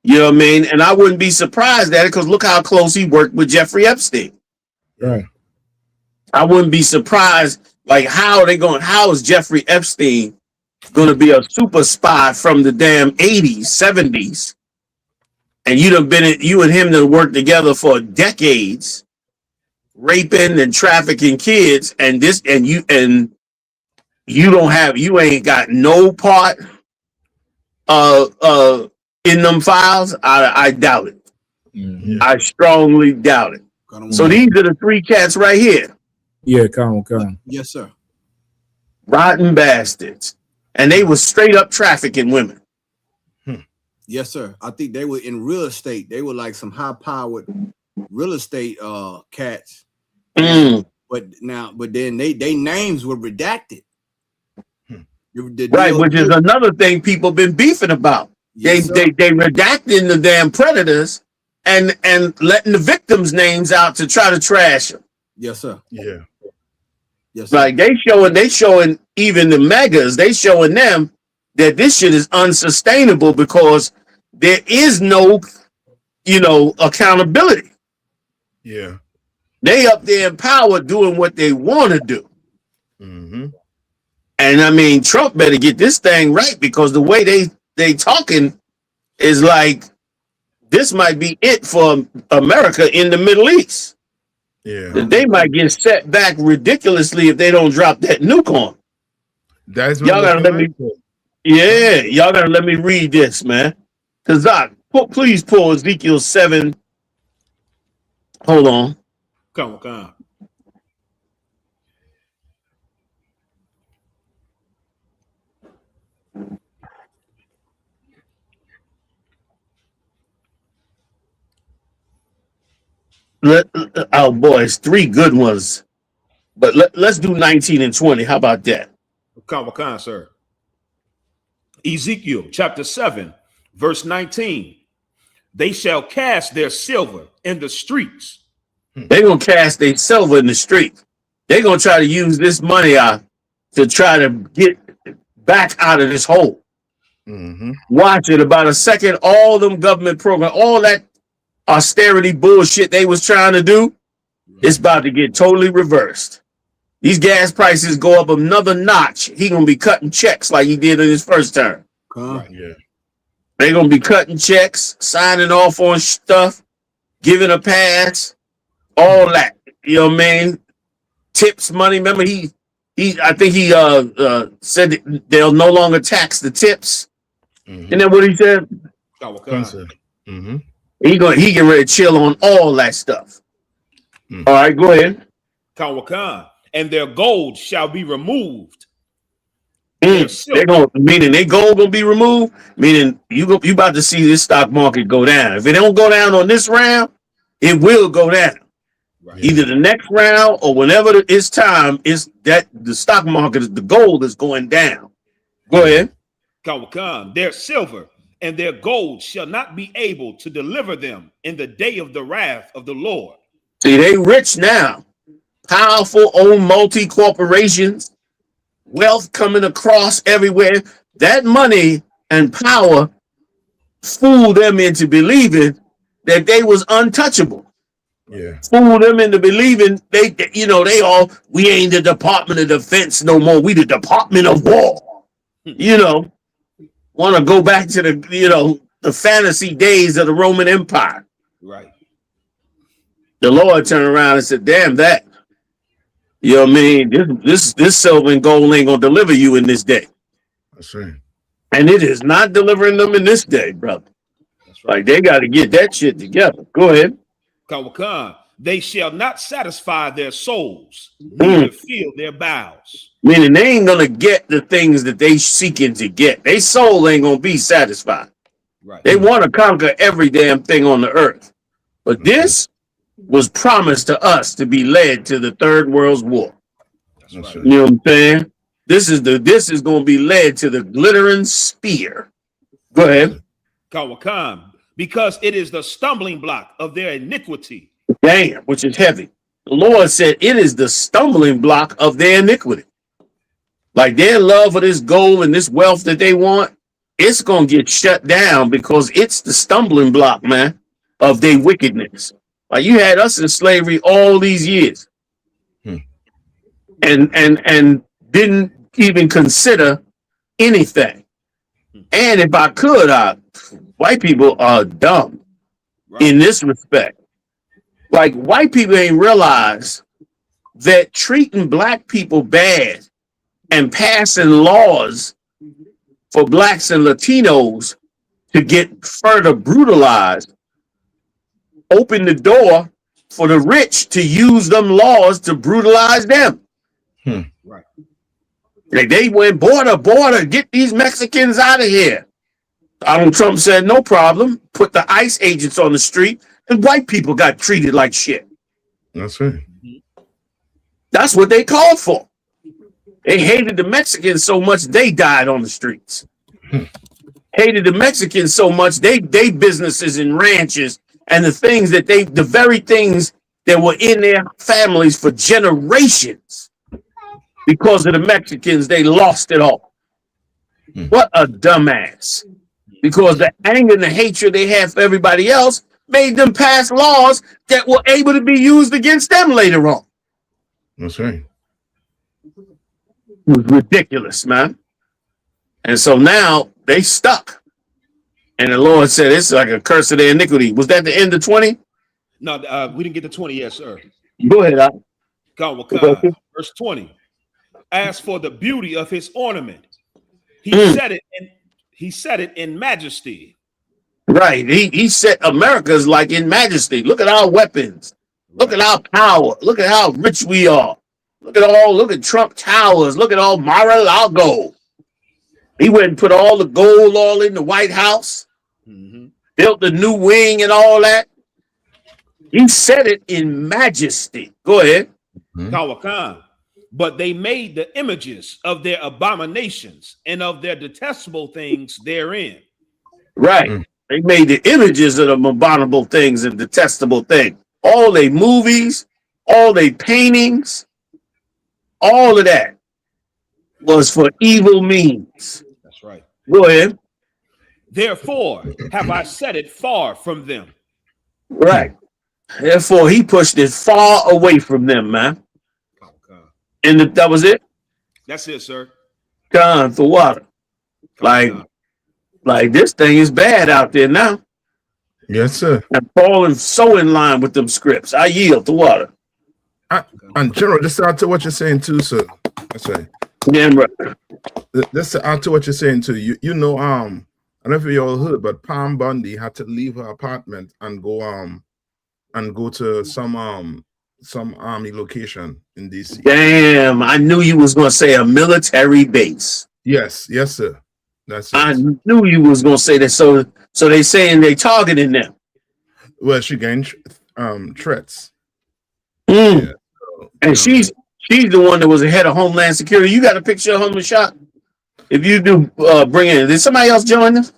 You know what I mean? And I wouldn't be surprised at it, because look how close he worked with Jeffrey Epstein. Right. I wouldn't be surprised. Like, how is Jeffrey Epstein going to be a super spy from the damn 80s, 70s? And you and him to work together for decades, raping and trafficking kids, and you ain't got no part in them files. I doubt it. Mm-hmm. I strongly doubt it. So these are the three cats right here. Yeah, come on. Yes, sir. Rotten bastards. And they were straight up trafficking women. Yes, sir. I think they were in real estate. They were like some high-powered real estate cats. But then they names were redacted. Right, which is another thing people been beefing about. Yes, they redacting the damn predators and letting the victims' names out to try to trash them. Yes, sir. Yeah. Yes, sir. Like they showing even the megas, they showing them that this shit is unsustainable, because there is no, accountability. Yeah. They up there in power doing what they want to do. Mm-hmm. And I mean, Trump better get this thing right, because the way they talking is like this might be it for America in the Middle East. Yeah. That they might get set back ridiculously if they don't drop that nuke on. That's y'all gotta let me. Yeah, y'all gotta let me read this, man. Kazak, please pull Ezekiel 7. Hold on. Come on. Oh boy, it's three good ones. But let's do 19 and 20. How about that? Come on, sir. Ezekiel chapter 7, verse 19. They shall cast their silver in the streets. They're going to cast their silver in the street. They're going to try to use this money out to try to get back out of this hole. Mm-hmm. Watch it. About a second, all them government programs, all that austerity bullshit they was trying to do, it's about to get totally reversed. These gas prices go up another notch. He going to be cutting checks like he did in his first term. Right. Yeah. They're going to be cutting checks, signing off on stuff, giving a pass, all that. You know what I mean? Tips money. Remember, I think he said that they'll no longer tax the tips. Mm-hmm. Isn't that what he said? Mm-hmm. He get ready to chill on all that stuff. All right, go ahead. Kawakan. And their gold shall be removed. They're meaning their gold gonna be removed. Meaning you about to see this stock market go down. If it don't go down on this round, it will go down. Right. Either the next round or whenever it's time. Is that the stock market? The gold is going down. Go ahead. Kawakan. Their silver and their gold shall not be able to deliver them in the day of the wrath of the Lord. See, they rich now. Powerful, own multi-corporations, wealth coming across everywhere. That money and power fooled them into believing that they was untouchable. Yeah. Fooled them into believing we ain't the Department of Defense no more. We the Department of War. Want to go back to the fantasy days of the Roman Empire. Right. The Lord turned around and said, damn that. You know what I mean? This silver and gold ain't gonna deliver you in this day. That's right. And it is not delivering them in this day, brother. That's right. Like they got to get that shit together. Go ahead. Kawakan, they shall not satisfy their souls, neither fill their bowels. Meaning they ain't gonna get the things that they seeking to get. Their soul ain't gonna be satisfied. Right. They want to conquer every damn thing on the earth. But this was promised to us to be led to the Third World War. That's right. You know what I'm saying? This is going to be led to the glittering spear. Go ahead. Kawakan, because it is the stumbling block of their iniquity. Damn, which is heavy. The Lord said it is the stumbling block of their iniquity. Like their love for this gold and this wealth that they want, it's going to get shut down because it's the stumbling block, man, of their wickedness. Like you had us in slavery all these years. And didn't even consider anything. And if I could, white people are dumb in this respect. Like white people ain't realize that treating black people bad and passing laws for blacks and Latinos to get further brutalized open the door for the rich to use them laws to brutalize them. Right. Like they went border, get these Mexicans out of here. Donald Trump said, no problem. Put the ICE agents on the street, and white people got treated like shit. That's right. That's what they called for. They hated the Mexicans so much they died on the streets. Hated the Mexicans so much they businesses and ranches and the very things that were in their families for generations. Because of the Mexicans, they lost it all. What a dumbass. Because the anger and the hatred they have for everybody else made them pass laws that were able to be used against them later on. That's right. It was ridiculous, man. And so now they stuck. And the Lord said, it's like a curse of their iniquity. Was that the end of 20? No, we didn't get to 20 yet, sir. Go ahead. Verse 20. As for the beauty of his ornament, he said it in majesty. Right. He said America's like in majesty. Look at our weapons. Look at our power. Look at how rich we are. Look at Trump Towers. Look at all Mar-a-Lago. He went and put all the gold all in the White House. Built the new wing and all that. He said it in majesty. Go ahead. Kawakan. But they made the images of their abominations and of their detestable things therein. Right. They made the images of the abominable things and detestable things. All their movies, all their paintings, all of that was for evil means. That's right. Go ahead. Therefore have I set it far from them. Right. Therefore he pushed it far away from them, man. And that was it? That's it, sir. Gone for water. Like this thing is bad out there now. Yes, sir. And falling so in line with them scripts. I yield to water. And General, just add to what you're saying too, sir. That's right. Yeah, bro. Let's add to what you're saying too. You know, I don't know if you all heard, but Pam Bundy had to leave her apartment and go to some army location in DC. Damn, I knew you was gonna say a military base. Yes, sir. That's it. I knew you was gonna say that. So they saying they targeting them. Well, she gained threats. Yeah, and she's the one that was the head of Homeland Security. You got a picture of her, shot? If you do, bring in. Did somebody else join us?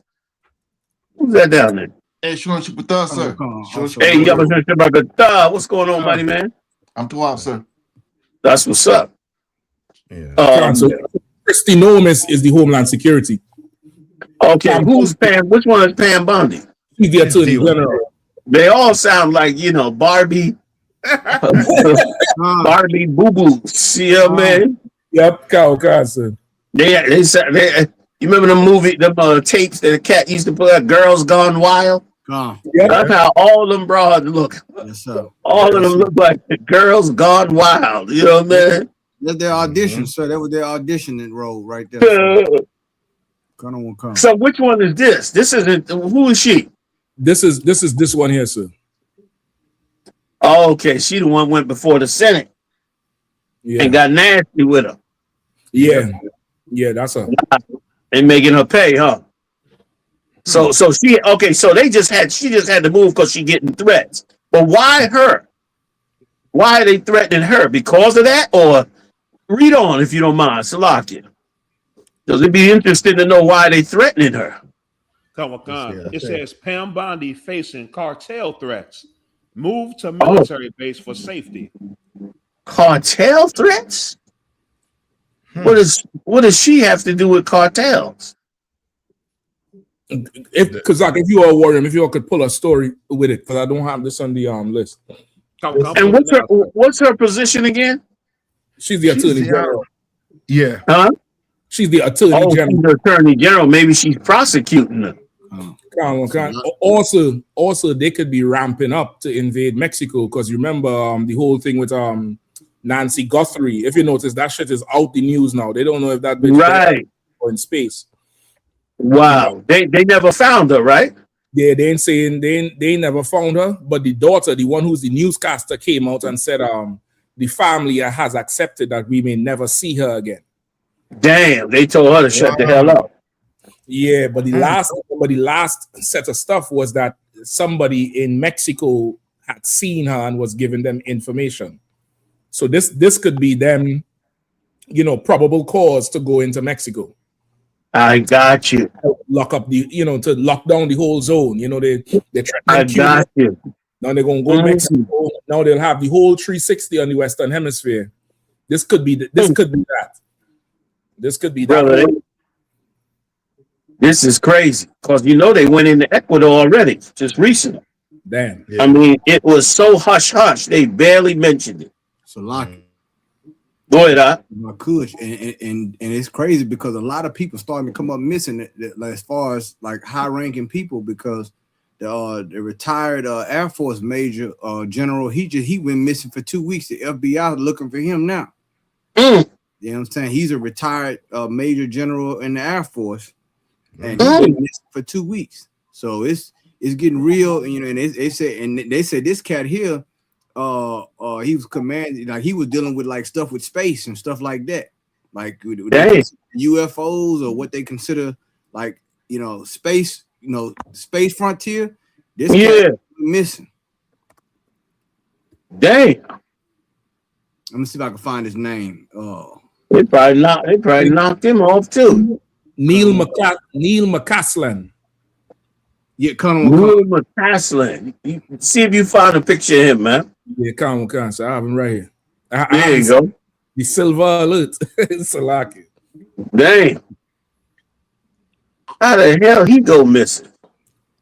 Who's that down there? Hey, Sean Chupata, sir. Hey, what's going on, mighty man? I'm too out, sir. That's what's up. So Christy Nomis is the Homeland Security. Okay, who's Pam? Which one is Pam Bondi? He's the Attorney General. They all sound like, Barbie. Barbie Boo Boo. See ya, man. Yep, Carson. They said, you remember the movie, the tapes that the cat used to put out, Girls Gone Wild? That's how all them broads look. Yes, sir. All of them look like the girls gone wild. You know what I mean? That's their audition, sir. That was their auditioning role right there. So. So which one is this? This isn't. Who is she? This is this one here, sir. Oh, okay, she the one went before the Senate and got nasty with her. Yeah, that's her. They making her pay, huh? So she okay. So she just had to move because she getting threats. But why her? Why are they threatening her? Because of that, or read on if you don't mind, Salakia. Because it'd be interesting to know why they threatening her. It says Pam Bondi facing cartel threats. Move to military base for safety. Cartel threats? What does she have to do with cartels? Because like if you are worrying, if you all could pull a story with it, because I don't have this on the list. And what's her position again? She's the attorney general. Yeah. Huh? She's the attorney general. She's the attorney general. Maybe she's prosecuting her. Also, they could be ramping up to invade Mexico because you remember the whole thing with Nancy Guthrie. If you notice, that shit is out the news now. They don't know if that bitch right or in space. Wow, they never found her, right? Yeah, they ain't saying they never found her, but the daughter, the one who's the newscaster, came out and said the family has accepted that we may never see her again. Damn, they told her to shut the hell up. Yeah, but the last set of stuff was that somebody in Mexico had seen her and was giving them information. So this could be them, probable cause to go into Mexico. I got you. Lock up to lock down the whole zone. They I got you. Now they're gonna go Mexico. Now they'll have the whole 360 on the Western Hemisphere. This could be that. This could be Brother, that. This is crazy because they went into Ecuador already just recently. Damn. Yeah. I mean, it was so hush hush. They barely mentioned it. So lock it. Go ahead, Kush, and it's crazy because a lot of people starting to come up missing as far as like high ranking people because the retired Air Force Major General he went missing for 2 weeks. The FBI is looking for him now. You know what I'm saying? He's a retired Major General in the Air Force, and he went missing for 2 weeks. So it's getting real, and they said this cat here. He was commanding, like he was dealing with like stuff with space and stuff like that, like UFOs or what they consider like space, space frontier. This cat missing. Dang. Let me see if I can find his name. They probably knocked him off too. Neil McCaslin. Yeah, Neil McCaslin. See if you find a picture of him, man. Yeah, come on. So I have him right here. There you go. The silver alert. Salaki. Dang. How the hell he go missing?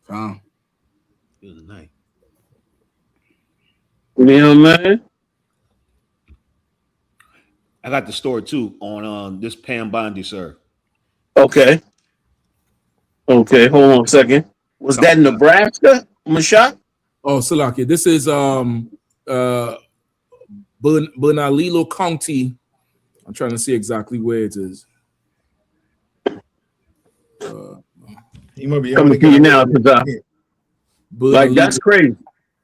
Good night. You know what I mean? I got the story too on this Pam Bondi, sir. Okay, hold on a second. Was that Nebraska, Mashak? Oh, Salaki. This is Bernalillo County. I'm trying to see exactly where it is. He might be coming to you now, like that's crazy.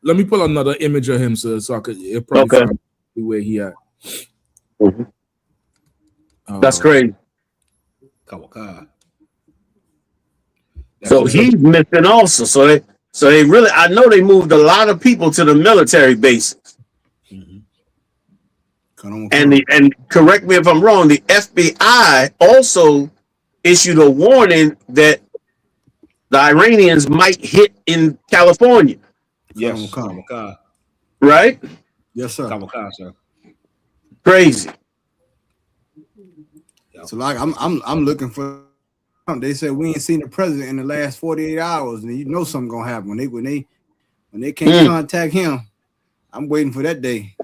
Let me pull another image of him, so I could probably find where he at. That's crazy. So That's he's missing also. So they really, I know they moved a lot of people to the military bases. And correct me if I'm wrong, the FBI also issued a warning that the Iranians might hit in California. Yes. Right? Yes, sir. Sir. Crazy. So like I'm looking for. They said we ain't seen the president in the last 48 hours, and you know something gonna happen when they can't contact him. I'm waiting for that day.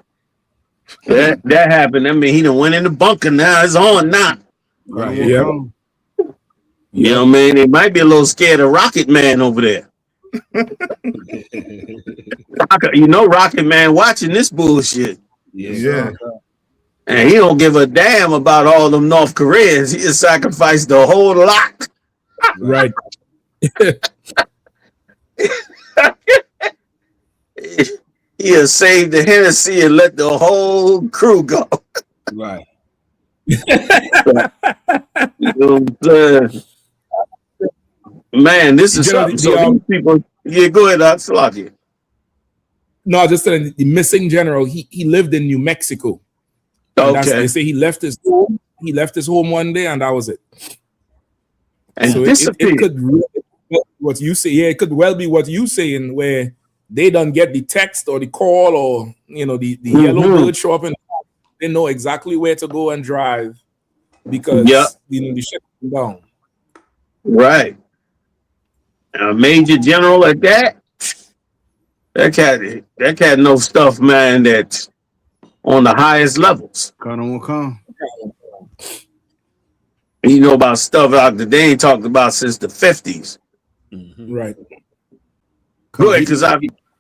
That happened. I mean, he done went in the bunker. Now it's on now. Right. You know what I mean? They might be a little scared of Rocket Man over there. Rocket Man watching this bullshit. Yeah. And he don't give a damn about all them North Koreans. He just sacrificed the whole lot. Right. He has saved the Hennessy and let the whole crew go. Right. You know what I'm saying? Man, this is something. So these people, yeah, go ahead, Slaki. No, just saying the missing general. He lived in New Mexico. Okay. They say he left his home. He left his home one day, and that was it. And so it could really, what you say. Yeah, it could well be what you saying, where they don't get the text or the call or the yellow bird show up and they know exactly where to go and drive because the ship is down. Right. A major general like that cat knows stuff, man, that's on the highest levels. You know about stuff out that they ain't talked about since the 50s. Right. Go ahead, because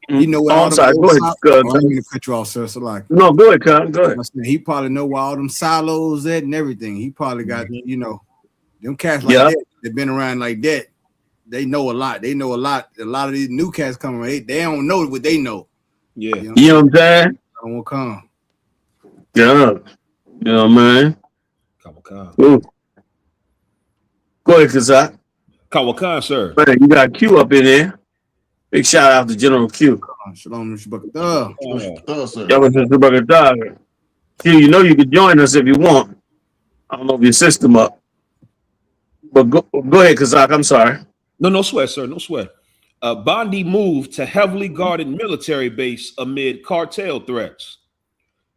you know what? I'm sorry. Go ahead. I don't mean to cut you off, sir. So like, no, go ahead, Con. Go ahead. He probably know where all them silos at and everything. He probably got them cats like that. They've been around like that. They know a lot. They know a lot. A lot of these new cats coming. They don't know what they know. Yeah. You know what I'm saying? I don't want to come. Yeah. You know what I mean? Ooh. Go ahead, Kazak. Kawakan, sir. Man, you got Q up in there. Big shout out to General Q. Shalom, Mr. Q, you know you can join us if you want. I don't know if your system up. But go ahead, Kazak. I'm sorry. No sweat, sir. No sweat. Bondi moved to heavily guarded military base amid cartel threats.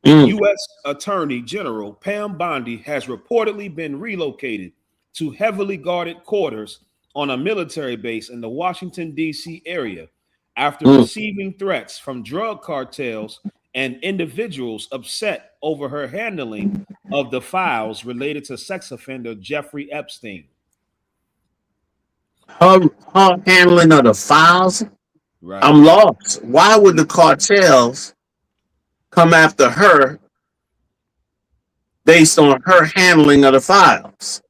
U.S. Attorney General Pam Bondi has reportedly been relocated to heavily guarded quarters on a military base in the Washington, D.C. area after receiving threats from drug cartels and individuals upset over her handling of the files related to sex offender Jeffrey Epstein. Her handling of the files? Right. I'm lost. Why would the cartels come after her based on her handling of the files?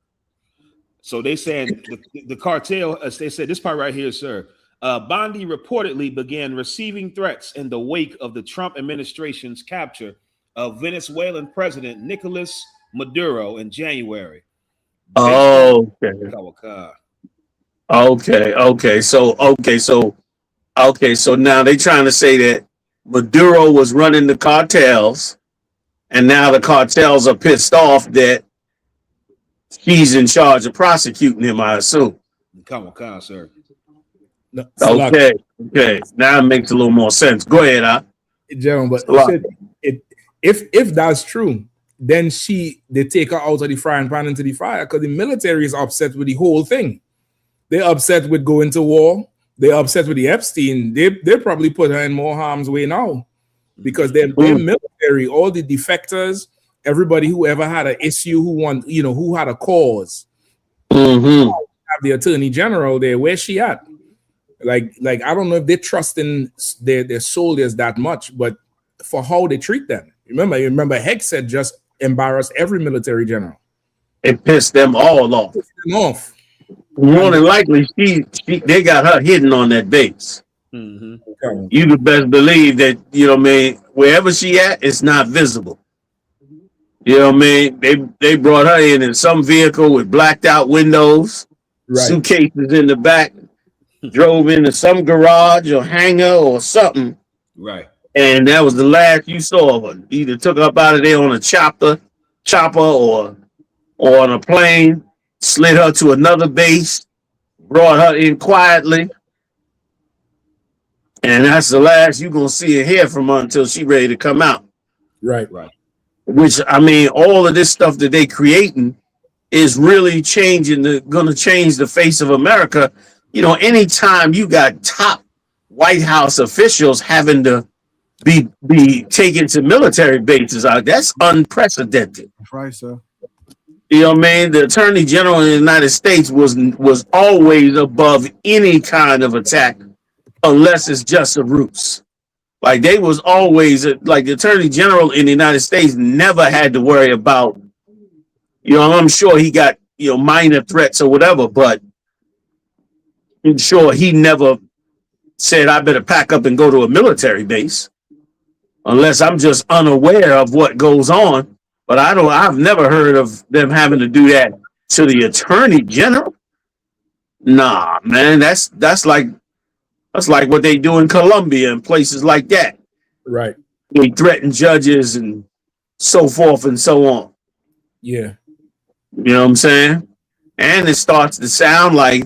So they said the cartel, as they said, this part right here, sir. Bondi reportedly began receiving threats in the wake of the Trump administration's capture of Venezuelan President Nicolas Maduro in January. Oh, okay. So now they're trying to say that Maduro was running the cartels, and now the cartels are pissed off that she's in charge of prosecuting him, I assume. Come on, sir. No, okay. Now it makes a little more sense. Go ahead, General, but if that's true, then they take her out of the frying pan into the fire because the military is upset with the whole thing. They're upset with going to war. They're upset with the Epstein. They probably put her in more harm's way now because they're military, all the defectors, everybody who ever had an issue, who had a cause. Have the Attorney General there. Where's she at? Like I don't know if they trust in their soldiers that much, but for how they treat them. Remember, Heck said just embarrass every military general. It pissed them all off. More than likely, they got her hidden on that base. You could best believe that, wherever she at, it's not visible. You know what I mean? They brought her in some vehicle with blacked out windows, suitcases in the back, drove into some garage or hangar or something. Right. And that was the last you saw of her. Either took her up out of there on a chopper or on a plane, slid her to another base, brought her in quietly. And that's the last you're going to see and hear from her until she's ready to come out. Right. Which, all of this stuff that they creating is really going to change the face of America. Anytime you got top White House officials having to be taken to military bases, that's unprecedented. That's right, sir. You know what I mean? The Attorney General in the United States was always above any kind of attack unless it's just a ruse. Like they was always like the Attorney General in the United States never had to worry about, I'm sure he got, minor threats or whatever, but I'm sure he never said I better pack up and go to a military base unless I'm just unaware of what goes on. But I've never heard of them having to do that to the Attorney General. Nah, man, that's like what they do in Colombia and places like that. Right. They threaten judges and so forth and so on. Yeah. You know what I'm saying? And it starts to sound like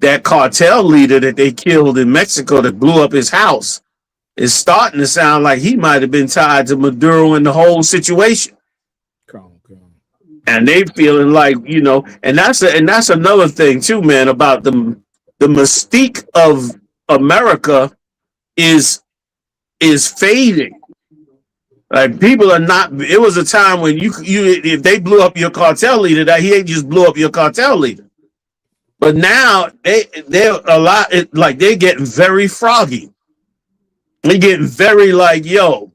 that cartel leader that they killed in Mexico that blew up his house is starting to sound like he might have been tied to Maduro in the whole situation. And they feeling like, and that's another thing too, man, about the mystique of America is fading. Like people are not. It was a time when you if they blew up your cartel leader, that he ain't just blew up your cartel leader. But now they're a lot like they're getting very froggy. They're getting very like, yo,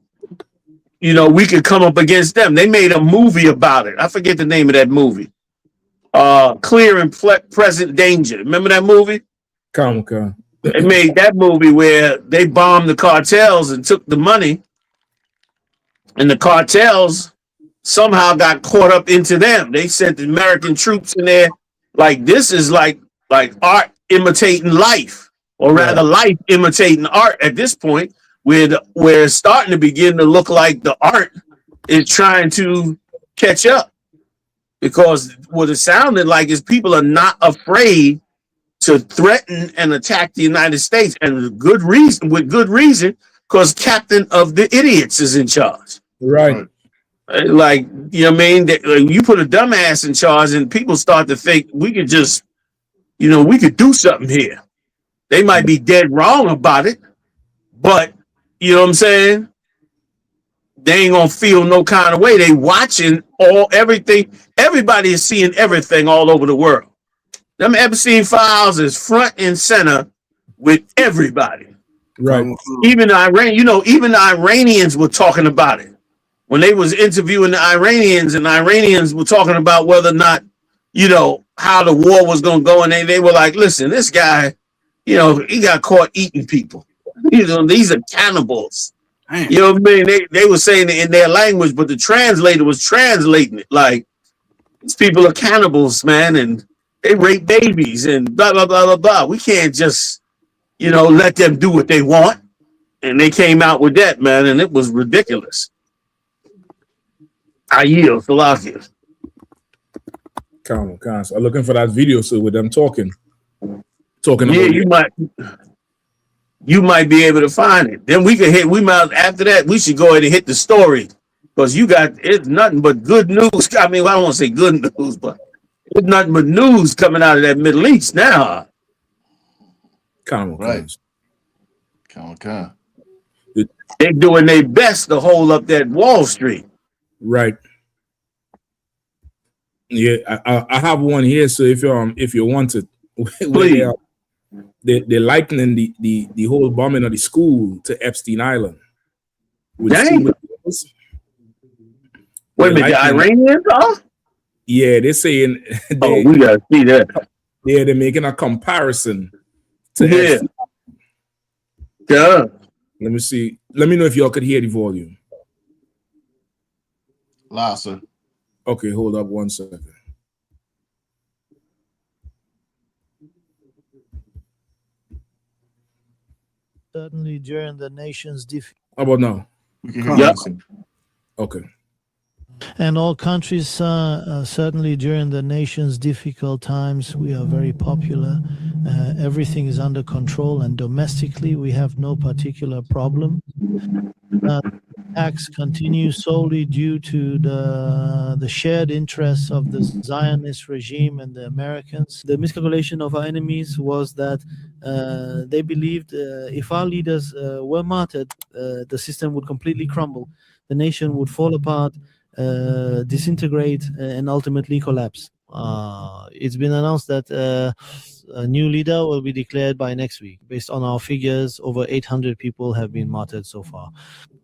we could come up against them. They made a movie about it. I forget the name of that movie. Clear and Present Danger. Remember that movie? Come. They made that movie where they bombed the cartels and took the money, and the cartels somehow got caught up into them. They sent the American troops in there. Like this is like art imitating life, or rather life imitating art at this point, where it's starting to begin to look like the art is trying to catch up. Because what it sounded like is people are not afraid to threaten and attack the United States, and with good reason, because Captain of the Idiots is in charge. Right. Like, you know what I mean? You put a dumbass in charge and people start to think we could just, we could do something here. They might be dead wrong about it, but you know what I'm saying? They ain't gonna feel no kind of way. They watching everything. Everybody is seeing everything all over the world. Them Epstein files is front and center with everybody. Right. Even Iran, even the Iranians were talking about it. When they was interviewing the Iranians, and the Iranians were talking about whether or not, how the war was going to go. And they were like, listen, this guy, he got caught eating people. These are cannibals. Damn. You know what I mean? They were saying it in their language, but the translator was translating it like, these people are cannibals, man, and they rape babies and blah, blah, blah, blah, blah. We can't just, let them do what they want. And they came out with that, man, and it was ridiculous. I yield, Salakia. Come. I'm looking for that video with them talking. Yeah, about you might be able to find it. Then after that, we should go ahead and hit the story. Because it's nothing but good news. I mean, I don't want to say good news, but it's nothing but news coming out of that Middle East now. Right. They're doing their best to hold up that Wall Street. Right. Yeah, I have one here. So if you want it, they're likening the whole bombing of the school to Epstein Island. Dang. Wait a minute, the Iranians are? Yeah, they're saying. We gotta see that. Yeah, they're making a comparison to Epstein. Yeah. Let me see. Let me know if y'all could hear the volume. Loud, sir. Okay, hold up 1 second. Certainly during the nation's How about now? Yep. Okay. And all countries, certainly during the nation's difficult times, we are very popular. Everything is under control, and domestically, we have no particular problem. Attacks continue solely due to the shared interests of the Zionist regime and the Americans. The miscalculation of our enemies was that they believed if our leaders were martyred, the system would completely crumble, the nation would fall apart, disintegrate, and ultimately collapse. It's been announced that a new leader will be declared by next week. Based on our figures, over 800 people have been martyred so far.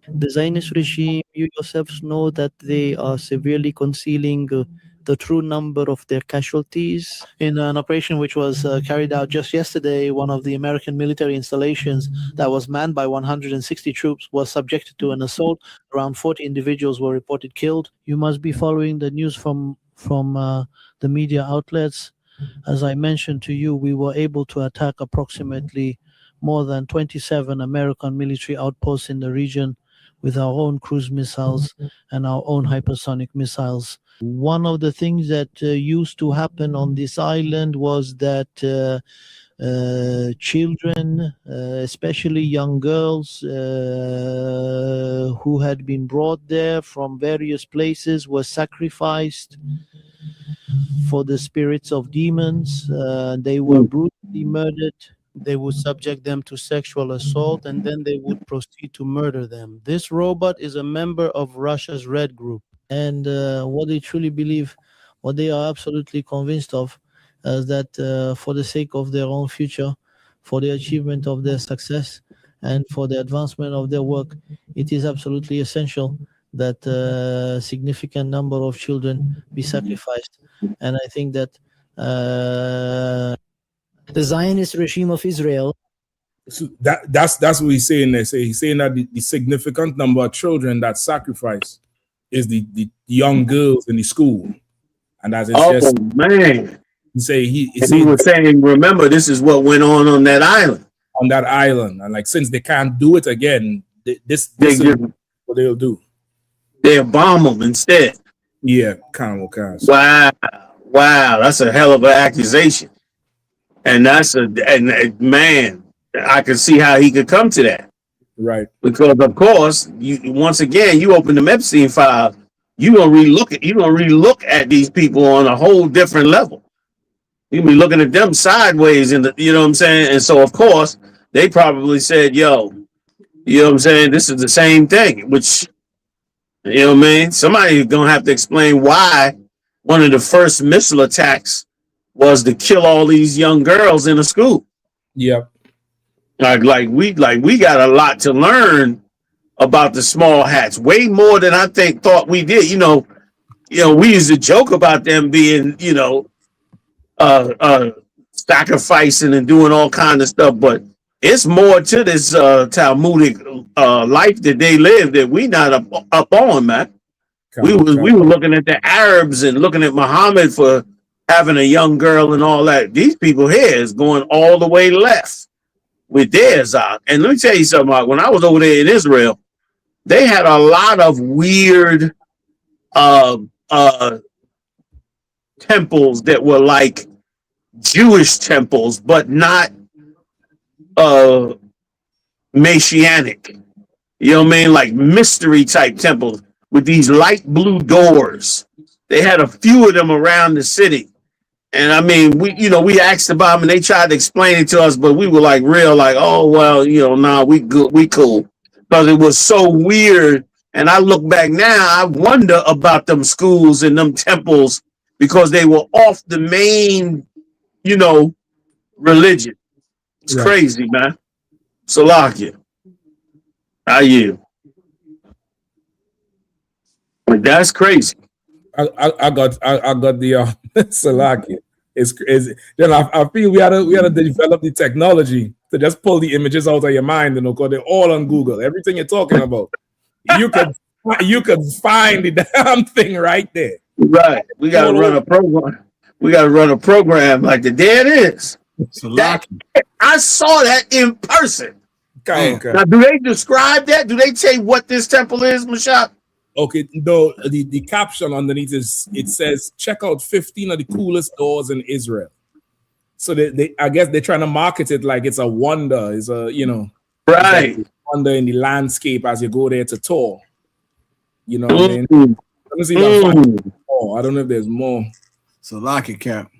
The Zionist regime, you yourselves know that they are severely concealing the true number of their casualties. In an operation which was carried out just yesterday, one of the American military installations that was manned by 160 troops was subjected to an assault. Around 40 individuals were reported killed. You must be following the news from the media outlets. As I mentioned to you, we were able to attack approximately more than 27 American military outposts in the region with our own cruise missiles and our own hypersonic missiles. One of the things that used to happen on this island was that children, especially young girls who had been brought there from various places, were sacrificed for the spirits of demons. They were brutally murdered. They would subject them to sexual assault, and then they would proceed to murder them. This robot is a member of Russia's Red Group. And what they truly believe, what they are absolutely convinced of, is that for the sake of their own future, for the achievement of their success, and for the advancement of their work, it is absolutely essential that a significant number of children be sacrificed. And I think that the Zionist regime of Israel. So that's what he's saying there. He's saying that the significant number of children that sacrifice is the young girls in the school, and as it's just man. He was saying, remember, this is what went on that island. On that island, and like since they can't do it again, this is what they'll do. They'll bomb them instead. Yeah, kind of. Wow, that's a hell of an accusation. And man, I can see how he could come to that. Right. Because of course, once again, you open the Epstein file, you're gonna relook at these people on a whole different level. You can be looking at them sideways you know what I'm saying? And so of course, they probably said, yo, you know what I'm saying, this is the same thing, which, you know what I mean? Somebody's gonna have to explain why one of the first missile attacks was to kill all these young girls in a school. Yep. Like we got a lot to learn about the small hats, way more than I thought we did. You know, we used to joke about them being, sacrificing and doing all kinds of stuff, but it's more to this Talmudic life that they live that we not up on, man. We were looking at the Arabs and looking at Muhammad for having a young girl and all that. These people here is going all the way left with theirs out. And let me tell you something, Mark. When I was over there in Israel, they had a lot of weird temples that were like Jewish temples, but not Messianic. You know what I mean? Like mystery type temples with these light blue doors. They had a few of them around the city. And I mean, we asked about them and they tried to explain it to us, but we were like oh, well, nah, we good, we cool. Because it was so weird. And I look back now, I wonder about them schools and them temples because they were off the main, religion. It's crazy, man. Salakia. How you? That's crazy. I got the Salakia. It's then I feel we had to develop the technology to just pull the images out of your mind, because they're all on Google. Everything you're talking about, you could find the damn thing right there. Right. We gotta run a program. We gotta run a program like there it is. I saw that in person. Okay. Now, do they describe that? Do they say what this temple is, Mashak? Okay, no, the caption underneath it says, check out 15 of the coolest doors in Israel. So they I guess they're trying to market it like it's a wonder. It's a, right. Wonder in the landscape as you go there to tour. You know what I mean? Let me see if I find more. I don't know if there's more. So lock it, Cap.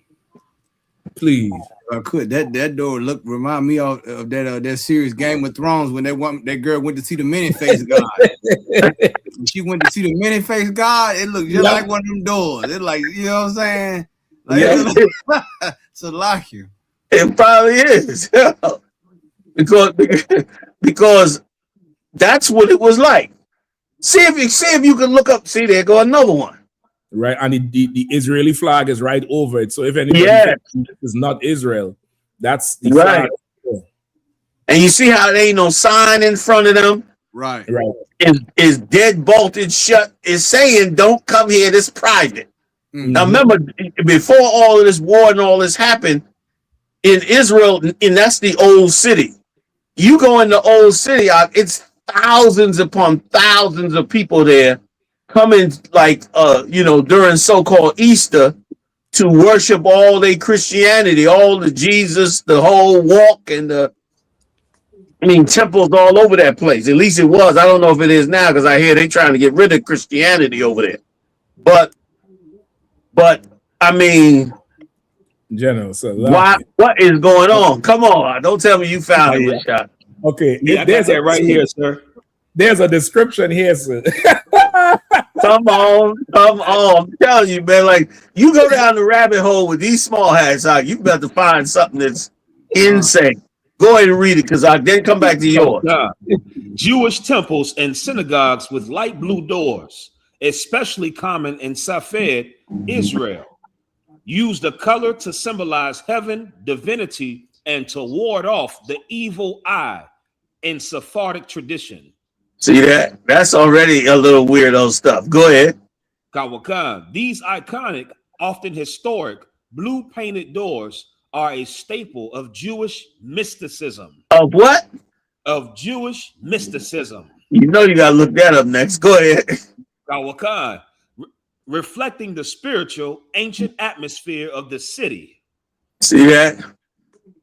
Please. I could. That door remind me of that series Game of Thrones when that girl went to see the many-faced God. When she went to see the many-faced God, it looked just like one of them doors. It's like, you know what I'm saying? Salakia. It probably is. because that's what it was like. See if you can look up. See, there go another one. Right, and the Israeli flag is right over it. So if anybody thinks this is not Israel, that's the flag. And you see how there ain't no sign in front of them. Right. Is dead bolted shut. Is saying don't come here. This private. Now remember, before all of this war and all this happened in Israel, and that's the old city. You go in the old city, it's thousands upon thousands of people there coming, like during so-called Easter to worship all their Christianity, all the Jesus, the whole walk, and temples all over that place. At least it was. I don't know if it is now because I hear they trying to get rid of Christianity over there. But I mean, General, so what is going on? Come on, don't tell me you found it, shot. Okay, I got that right here, sir. There's a description here, sir. Come on. I'm telling you, man. Like you go down the rabbit hole with these small hats, you got to find something that's insane. Go ahead and read it, because I then come back to yours. Jewish temples and synagogues with light blue doors, especially common in Safed, Israel, use the color to symbolize heaven, divinity, and to ward off the evil eye in Sephardic tradition. See that? That's already a little weirdo stuff. Go ahead. Kawakan. These iconic, often historic, blue painted doors are a staple of Jewish mysticism. Of what? Of Jewish mysticism. You know you gotta look that up next. Go ahead. Kawakan. Reflecting the spiritual, ancient atmosphere of the city. See that?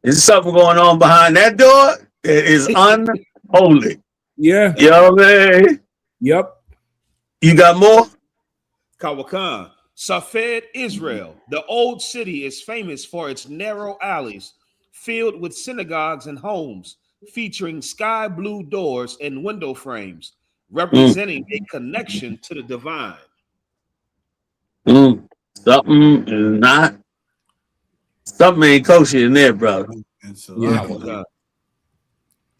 There's something going on behind that door that is unholy. Yeah. You know what I mean? Yep. You got more? Kawakan. Safed, Israel. The old city is famous for its narrow alleys filled with synagogues and homes featuring sky blue doors and window frames representing a connection to the divine. Something ain't kosher in there, brother. Yeah.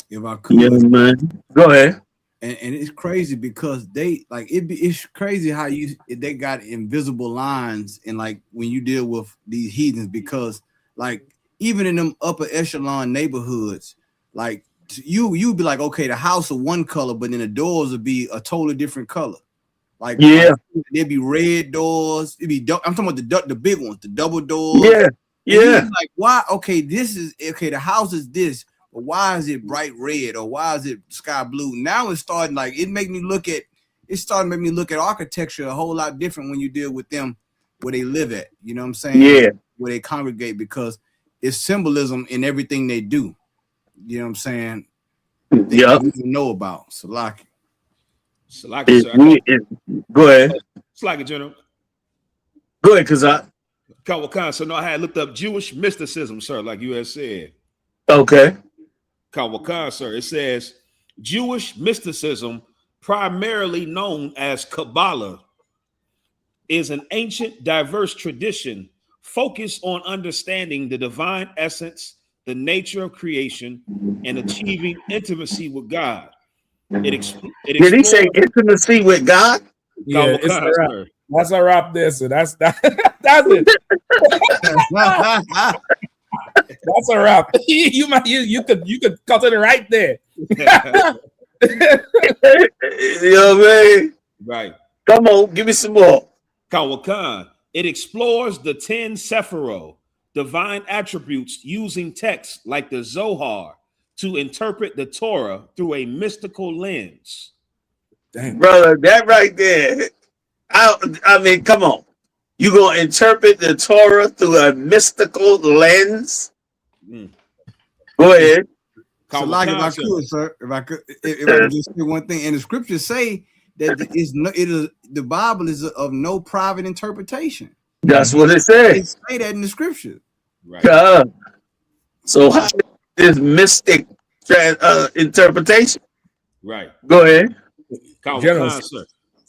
If I could, yes, man. Go ahead. And it's crazy because it's crazy how they got invisible lines and like when you deal with these heathens, because like even in them upper echelon neighborhoods, like you'd be like, okay, the house of one color, but then the doors would be a totally different color. Like there'd be red doors. It'd be I'm talking about the big ones, the double doors. Yeah. Like why? Okay, the house is this. But why is it bright red or why is it sky blue? Now it's starting like it started to make me look at architecture a whole lot different when you deal with them where they live at. You know what I'm saying? Yeah. Where they congregate, because it's symbolism in everything they do. You know what I'm saying? Yeah. You know about Salaki. Go ahead. Salaki, General. Go ahead, Kazak. Kawakan. So no, I had looked up Jewish mysticism, sir, like you had said. Okay. Kawakan, sir. It says Jewish mysticism, primarily known as Kabbalah, is an ancient, diverse tradition focused on understanding the divine essence, the nature of creation, and achieving intimacy with God. Did he say intimacy with God? Yeah, that's a wrap there. So that's it. That's a wrap. You could cut it right there. You know what I mean? Right. Come on, give me some more. Kawakan. It explores the 10 Sephiro, divine attributes, using texts like the Zohar to interpret the Torah through a mystical lens. Damn. Brother, that right there. I mean, come on. You gonna interpret the Torah through a mystical lens? Go ahead. So like if I could just say one thing, and the scriptures say that the Bible is of no private interpretation. That's what it says. They say that in the scripture. Right. So how is mystic interpretation? Right. Go ahead. General,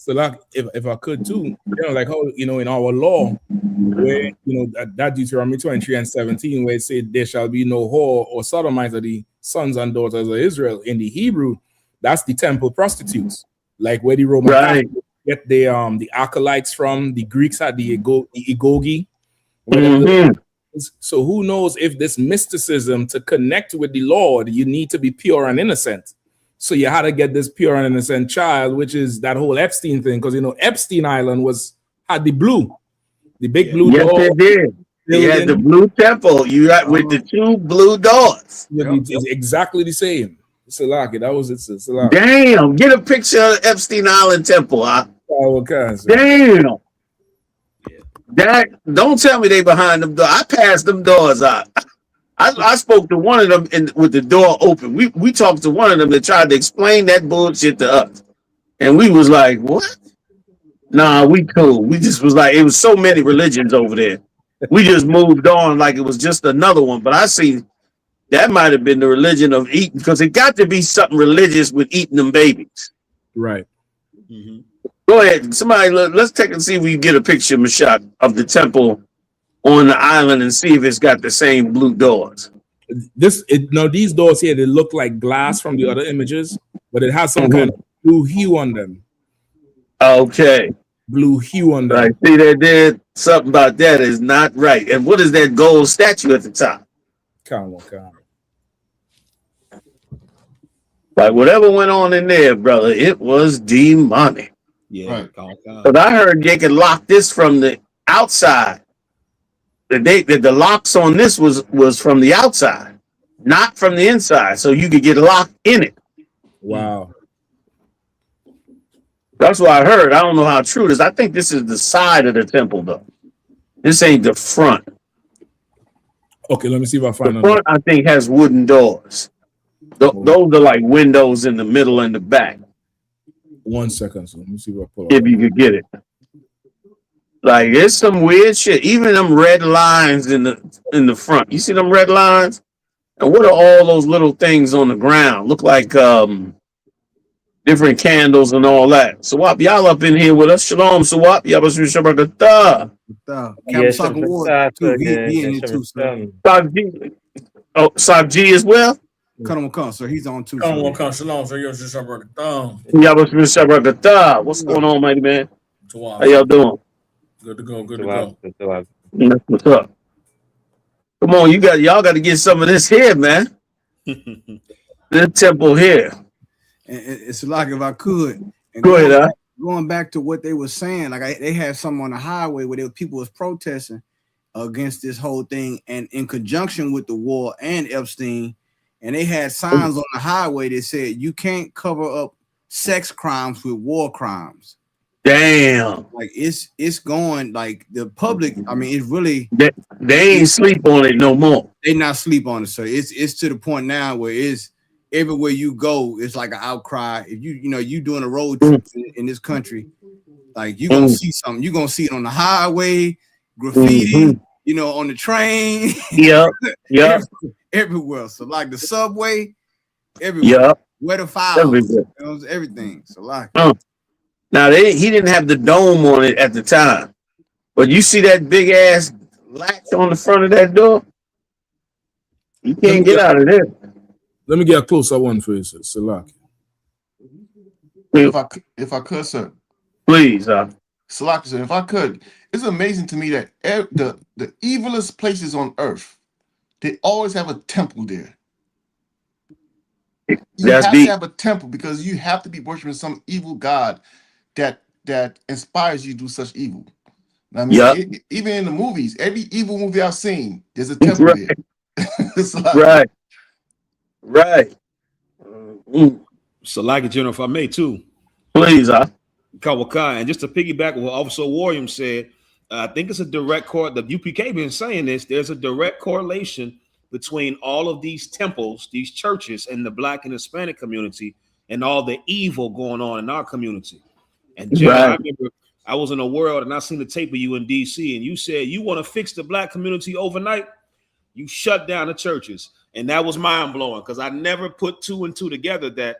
So like if I could too, like how in our law, where that Deuteronomy 23:17, where it said there shall be no whore or sodomites of the sons and daughters of Israel. In the Hebrew, that's the temple prostitutes, like where the Roman Catholics get the acolytes from. The Greeks had the igogi. So who knows if this mysticism to connect with the Lord, you need to be pure and innocent. So you had to get this pure and innocent child, which is that whole Epstein thing, because Epstein Island had the big blue yes, door. It did. They had the blue temple. You got with the 2 blue doors. It's exactly the same. Salaki, that was it. Salaki. Damn, get a picture of Epstein Island temple, huh? Damn. That don't tell me they behind them doors. I passed them doors out. I spoke to one of them with the door open. We talked to one of them that tried to explain that bullshit to us, and we was like, "What? Nah, we cool." We just was like, it was so many religions over there. We just moved on like it was just another one. But I see that might have been the religion of eating, because it got to be something religious with eating them babies. Right. Mm-hmm. Go ahead. Somebody, let's take and see if we can get a picture, Mashak, of the temple on the island and see if it's got the same blue doors. These doors here, they look like glass from the other images, but it has some kind of blue hue on them. Okay. Blue hue on them. I see that there. Something about that is not right. And what is that gold statue at the top? Come on. Like whatever went on in there, brother, it was demonic. Yeah. But I heard they could lock this from the outside. The locks on this was from the outside, not from the inside. So you could get locked in it. Wow. That's what I heard. I don't know how true it is. I think this is the side of the temple, though. This ain't the front. Okay, let me see if I find the front. I think has wooden doors. Those are like windows in the middle and the back. 1 second, so let me see if I pull up. If you could get it. Like it's some weird shit. Even them red lines in the front. You see them red lines? And what are all those little things on the ground? Look like different candles and all that. Sawap, y'all up in here with us. Shalom, Sawap. Yabashu Shabakata. Yes, he in here too, sir. Sab G as well? Come, sir. He's on too. Come, shalom, sir. Yabashu Yabashu Shabakata. What's going on, mighty man? How y'all doing? Good to go. That's what's up. Come on, y'all got to get some of this here, man. This temple here. And it's like if I could. Go ahead. Going back to what they were saying, like they had some on the highway where people was protesting against this whole thing, and in conjunction with the war and Epstein, and they had signs on the highway that said you can't cover up sex crimes with war crimes. Damn. Like it's going like the public. I mean, it's really they ain't sleep on it no more. They not sleep on it, sir. It's to the point now where it's everywhere you go, it's like an outcry. If you doing a road trip in this country, like you gonna see something. You gonna see it on the highway, graffiti, on the train. Yep. Everywhere. So like the subway, everywhere. Yep. Where the files, everything. So like. Now he didn't have the dome on it at the time, but you see that big ass latch on the front of that door? You can't get out of there. Let me get a closer one for you, sir. Salaki. If I could, sir. Please, Salaki, sir, if I could. It's amazing to me that the evilest places on earth, they always have a temple there. You have to have a temple because you have to be worshiping some evil god that inspires you to do such evil. I mean, even in the movies, every evil movie I've seen, there's a temple there. Right. So, like it, General, if I may, too. Please, Kawaka, and just to piggyback on what Officer Williams said, I think it's a direct the UPK been saying this. There's a direct correlation between all of these temples, these churches, and the Black and Hispanic community, and all the evil going on in our community. And General, I remember I was in a world and I seen the tape of you in DC, and you said you want to fix the Black community overnight. You shut down the churches. And that was mind blowing because I never put 2 and 2 together that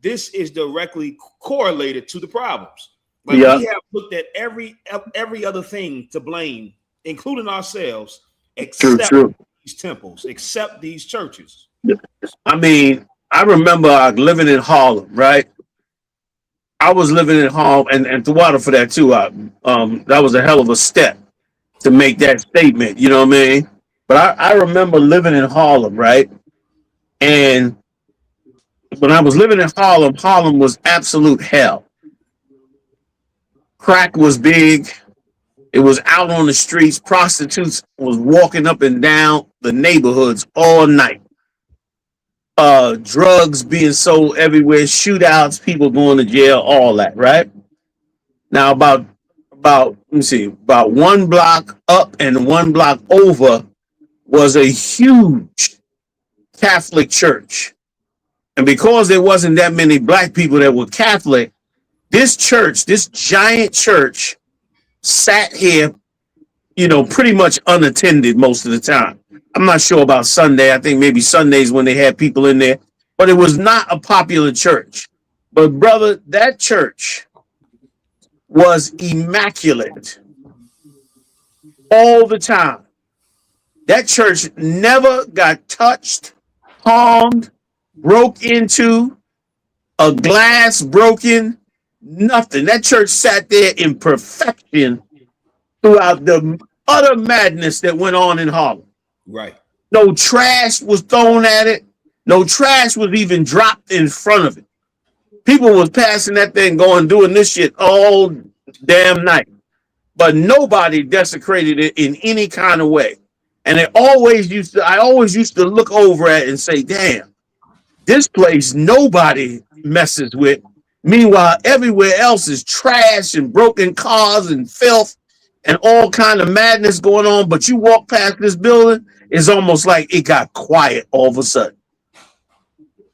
this is directly correlated to the problems. Like we have looked at every other thing to blame, including ourselves, except these temples, except these churches. I mean, I remember living in Harlem, right? I was living in Harlem, and Tawada for that too. That was a hell of a step to make that statement. You know what I mean? But I remember living in Harlem, right? And when I was living in Harlem, Harlem was absolute hell. Crack was big. It was out on the streets. Prostitutes was walking up and down the neighborhoods all night. Drugs being sold everywhere, shootouts, people going to jail, all that, right? Now about let me see, about one block up and one block over was a huge Catholic church. And because there wasn't that many black people that were Catholic, this church, this giant church, sat here, you know, pretty much unattended most of the time. I'm not sure about Sunday. I think maybe Sundays when they had people in there, but it was not a popular church. But brother, that church was immaculate all the time. That church never got touched, harmed, broke into, a glass broken, nothing. That church sat there in perfection throughout the utter madness that went on in Harlem. Right. No trash was thrown at it. No trash was even dropped in front of it. People was passing that thing, going, doing this shit all damn night. But nobody desecrated it in any kind of way. And I always used to look over at it and say, damn, this place nobody messes with. Meanwhile, everywhere else is trash and broken cars and filth and all kind of madness going on. But you walk past this building, it's almost like it got quiet all of a sudden.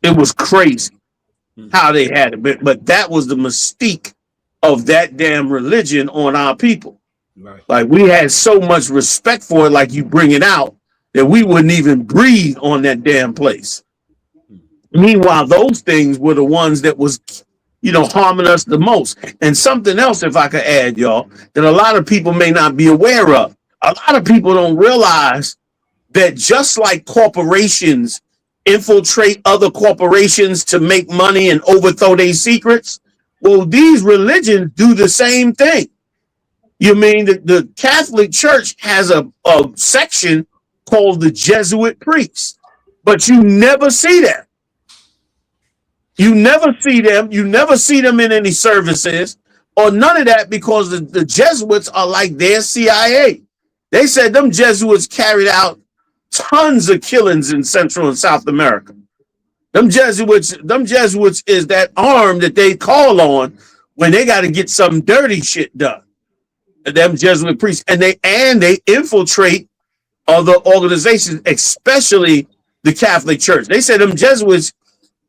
It was crazy how they had it. But that was the mystique of that damn religion on our people. Right. Like we had so much respect for it, like you bring it out, that we wouldn't even breathe on that damn place. Meanwhile, those things were the ones that was, you know, harming us the most. And something else, if I could add, y'all, that a lot of people may not be aware of. A lot of people don't realize that just like corporations infiltrate other corporations to make money and overthrow their secrets, well, these religions do the same thing. You mean that the Catholic Church has a section called the Jesuit priests, but you never see them. You never see them. You never see them in any services or none of that, because the Jesuits are like their CIA. They said them Jesuits carried out tons of killings in Central and South America. Them Jesuits is that arm that they call on when they got to get some dirty shit done. Them Jesuit priests, and they infiltrate other organizations, especially the Catholic Church. They said them Jesuits,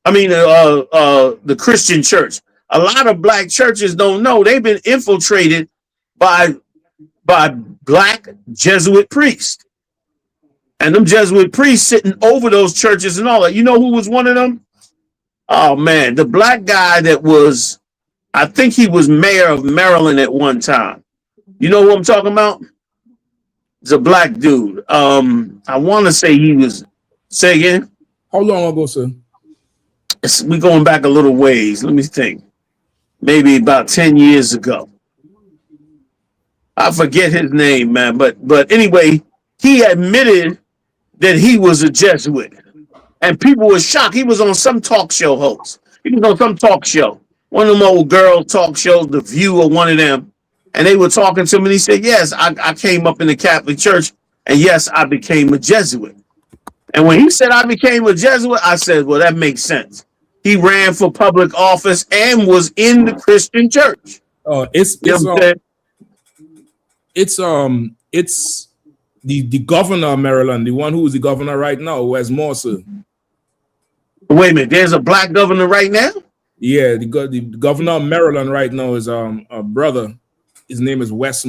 the Christian church. A lot of black churches don't know they've been infiltrated by black Jesuit priests. And them Jesuit priests sitting over those churches and all that. You know who was one of them? Oh man, the black guy that was, I think he was mayor of Maryland at one time. You know who I'm talking about? It's a black dude. I want to say he was, say again? How long ago, sir? We going back a little ways. Let me think. Maybe about 10 years ago. I forget his name, man. But anyway, he admitted that he was a Jesuit. And people were shocked. He was on some talk show host. He was on some talk show. One of them old girl talk shows, The View or one of them. And they were talking to him, and he said, yes, I came up in the Catholic Church, and yes, I became a Jesuit. And when he said I became a Jesuit, I said, well, that makes sense. He ran for public office and was in the Christian church. It's the governor of Maryland, the one who is the governor right now, Wes Morrison. Wait a minute, there's a black governor right now? Yeah, the governor of Maryland right now is a brother. His name is Wes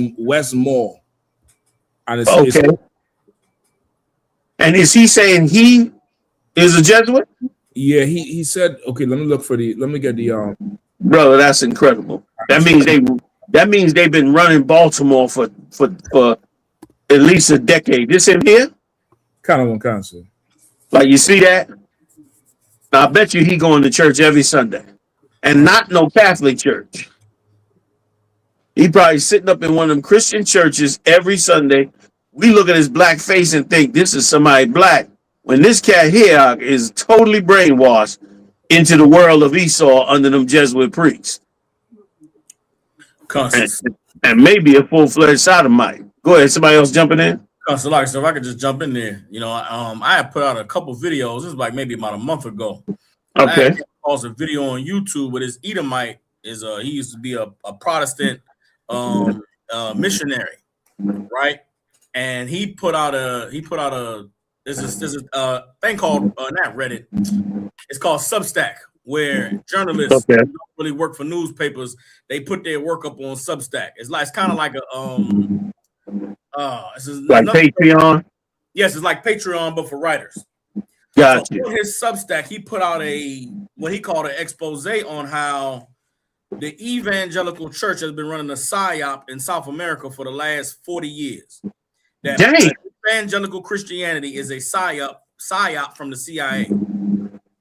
Moore. And okay. And is he saying he is a Jesuit? Yeah, he said, okay, let me get the Brother, that's incredible. That means they've been running Baltimore for at least a decade. This in here? Kind of one concert. Like you see that? Now, I bet you he going to church every Sunday. And not no Catholic church. He probably sitting up in one of them Christian churches every Sunday. We look at his black face and think this is somebody black. When this cat here is totally brainwashed into the world of Esau under them Jesuit priests. And maybe a full-fledged sodomite. Go ahead, somebody else jumping in? So if I could just jump in there, I had put out a couple videos. This was like maybe about a month ago. Okay. I came across a video on YouTube with this Edomite. He used to be a Protestant missionary, right? And he put out a there's a thing called not Reddit. It's called Substack, where journalists who don't really work for newspapers, they put their work up on Substack. It's kind of like a like Patreon. Yes, it's like Patreon, but for writers. Gotcha. So on his Substack, he put out what he called an expose on how the evangelical church has been running a psyop in South America for the last 40 years. That evangelical Christianity is a psyop from the CIA.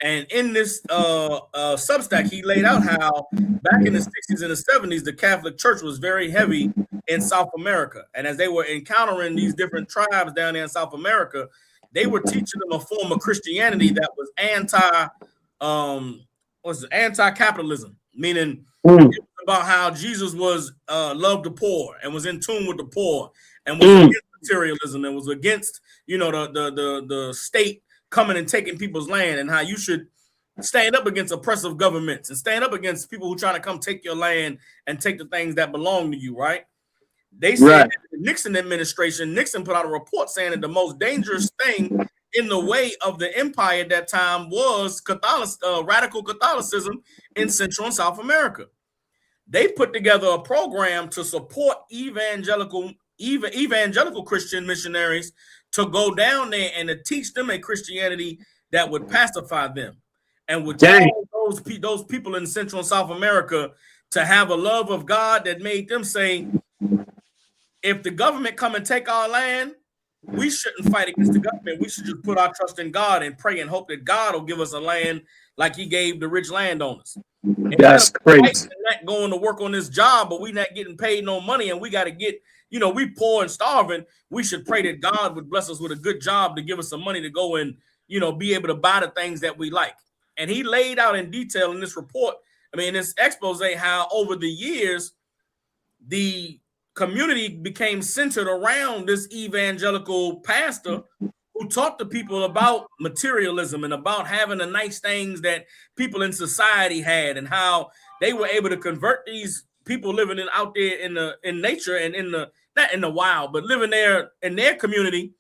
And in this Substack, he laid out how back in the 60s and the 70s, the Catholic Church was very heavy in South America. And as they were encountering these different tribes down there in South America, they were teaching them a form of Christianity that was anti-capitalism, meaning it was about how Jesus was loved the poor and was in tune with the poor and was against materialism and was against, the state coming and taking people's land, and how you should stand up against oppressive governments and stand up against people who try to come take your land and take the things that belong to you, right? They said that the Nixon administration, Nixon put out a report saying that the most dangerous thing in the way of the empire at that time was radical Catholicism in Central and South America. They put together a program to support evangelical Christian missionaries to go down there and to teach them a Christianity that would pacify them and would tell those people in Central and South America to have a love of God that made them say, if the government come and take our land, we shouldn't fight against the government. We should just put our trust in God and pray and hope that God will give us a land like he gave the rich landowners. That's crazy. Not going to work on this job, but we not getting paid no money, and we got to get, we poor and starving. We should pray that God would bless us with a good job to give us some money to go and, be able to buy the things that we like. And he laid out in detail in this report, this expose, how over the years, the community became centered around this evangelical pastor who taught the people about materialism and about having the nice things that people in society had, and how they were able to convert these people living out there in nature and not in the wild, but living there in their community,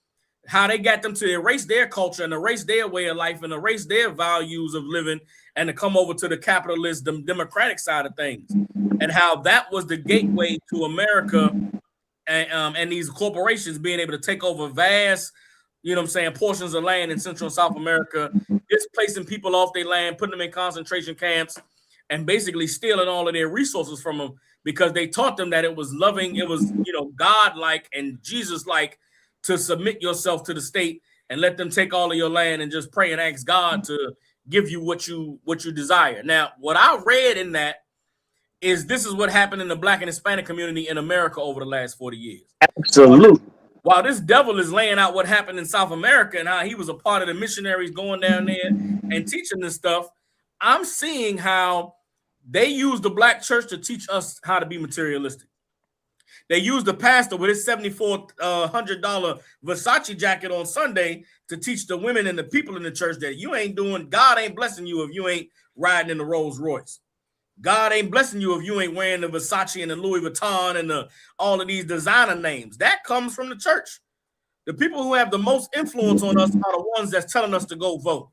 how they got them to erase their culture and erase their way of life and erase their values of living and to come over to the capitalist, democratic side of things, and how that was the gateway to America and these corporations being able to take over vast, portions of land in Central and South America, displacing people off their land, putting them in concentration camps, and basically stealing all of their resources from them because they taught them that it was loving, it was, God-like and Jesus-like to submit yourself to the state and let them take all of your land and just pray and ask God to give you what you desire. Now, what I read in that is this is what happened in the Black and Hispanic community in America over the last 40 years. Absolutely. While this devil is laying out what happened in South America and how he was a part of the missionaries going down there and teaching this stuff, I'm seeing how they use the Black church to teach us how to be materialistic. They use the pastor with his $7,400 Versace jacket on Sunday to teach the women and the people in the church that God ain't blessing you if you ain't riding in the Rolls Royce. God ain't blessing you if you ain't wearing the Versace and the Louis Vuitton and all of these designer names. That comes from the church. The people who have the most influence on us are the ones that's telling us to go vote.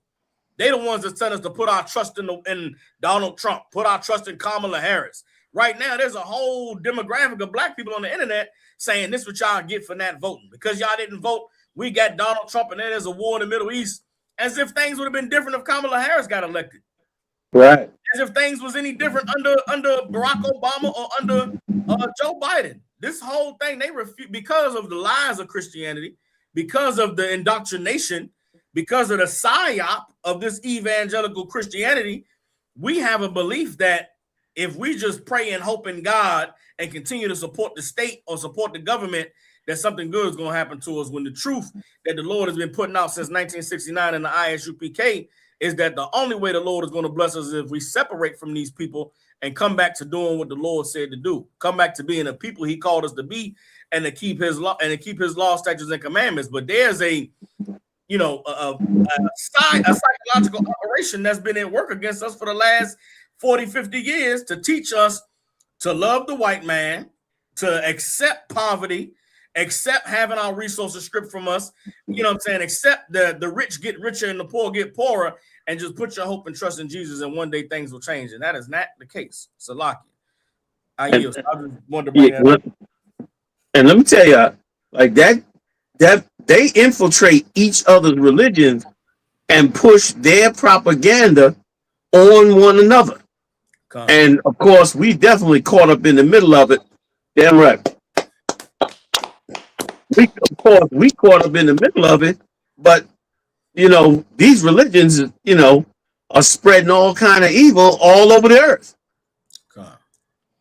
They're the ones that's telling us to put our trust in Donald Trump, put our trust in Kamala Harris. Right now, there's a whole demographic of Black people on the internet saying this is what y'all get for not voting. Because y'all didn't vote, we got Donald Trump, and then there's a war in the Middle East, as if things would have been different if Kamala Harris got elected. Right. as if things was any different under Barack Obama or under Joe Biden. This whole thing, they refuse because of the lies of Christianity, because of the indoctrination, because of the psyop of this evangelical Christianity. We have a belief that if we just pray and hope in God and continue to support the state or support the government, that something good is going to happen to us, when the truth that the Lord has been putting out since 1969 in the ISUPK is that the only way the Lord is going to bless us is if we separate from these people and come back to doing what the Lord said to do. Come back to being a people he called us to be, and to keep his law and to keep his law, statutes, and commandments. But there's a psychological operation that's been at work against us for the last 40, 50 years to teach us to love the white man, to accept poverty, accept having our resources stripped from us, you know what I'm saying, accept the rich get richer and the poor get poorer, and just put your hope and trust in Jesus, and one day things will change. And that is not the case. Salaki. I yield. So I just wanted to bring that up. And let me tell you, like that they infiltrate each other's religions and push their propaganda on one another. And of course, we definitely caught up in the middle of it. Damn right. We caught up in the middle of it, but these religions, are spreading all kind of evil all over the earth.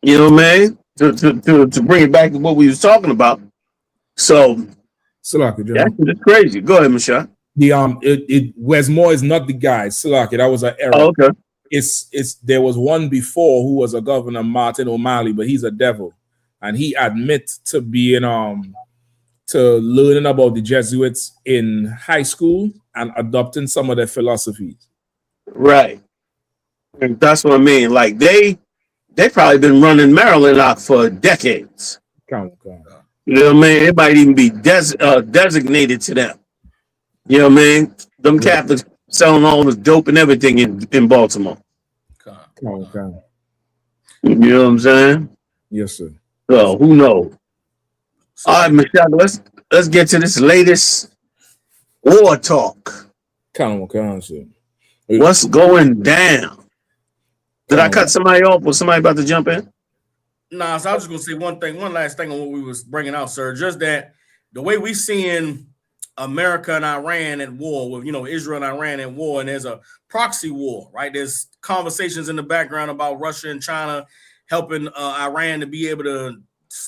You know what I mean? To bring it back to what we was talking about. So that's crazy. Go ahead, Michelle. Wesmore is not the guy. Salaki, that was an error. Oh, okay. There was one before who was a governor, Martin O'Malley, but he's a devil, and he admits to being to learning about the Jesuits in high school and adopting some of their philosophies. Right. And that's what I mean. Like they probably been running Maryland out for decades. Come. You know what I mean? It might even be designated to them. You know what I mean? Them Catholics selling all this dope and everything in Baltimore. Come. You know what I'm saying? Yes, sir. So who knows? All right, Michelle, let's get to this latest war talk. Come, sir. What's going down? Did I cut somebody off? Was somebody about to jump in? Nah, so I was just gonna say one last thing on what we was bringing out, sir. Just that the way we seeing America and Iran at war, with Israel and Iran at war, and there's a proxy war, right? There's conversations in the background about Russia and China helping Iran to be able to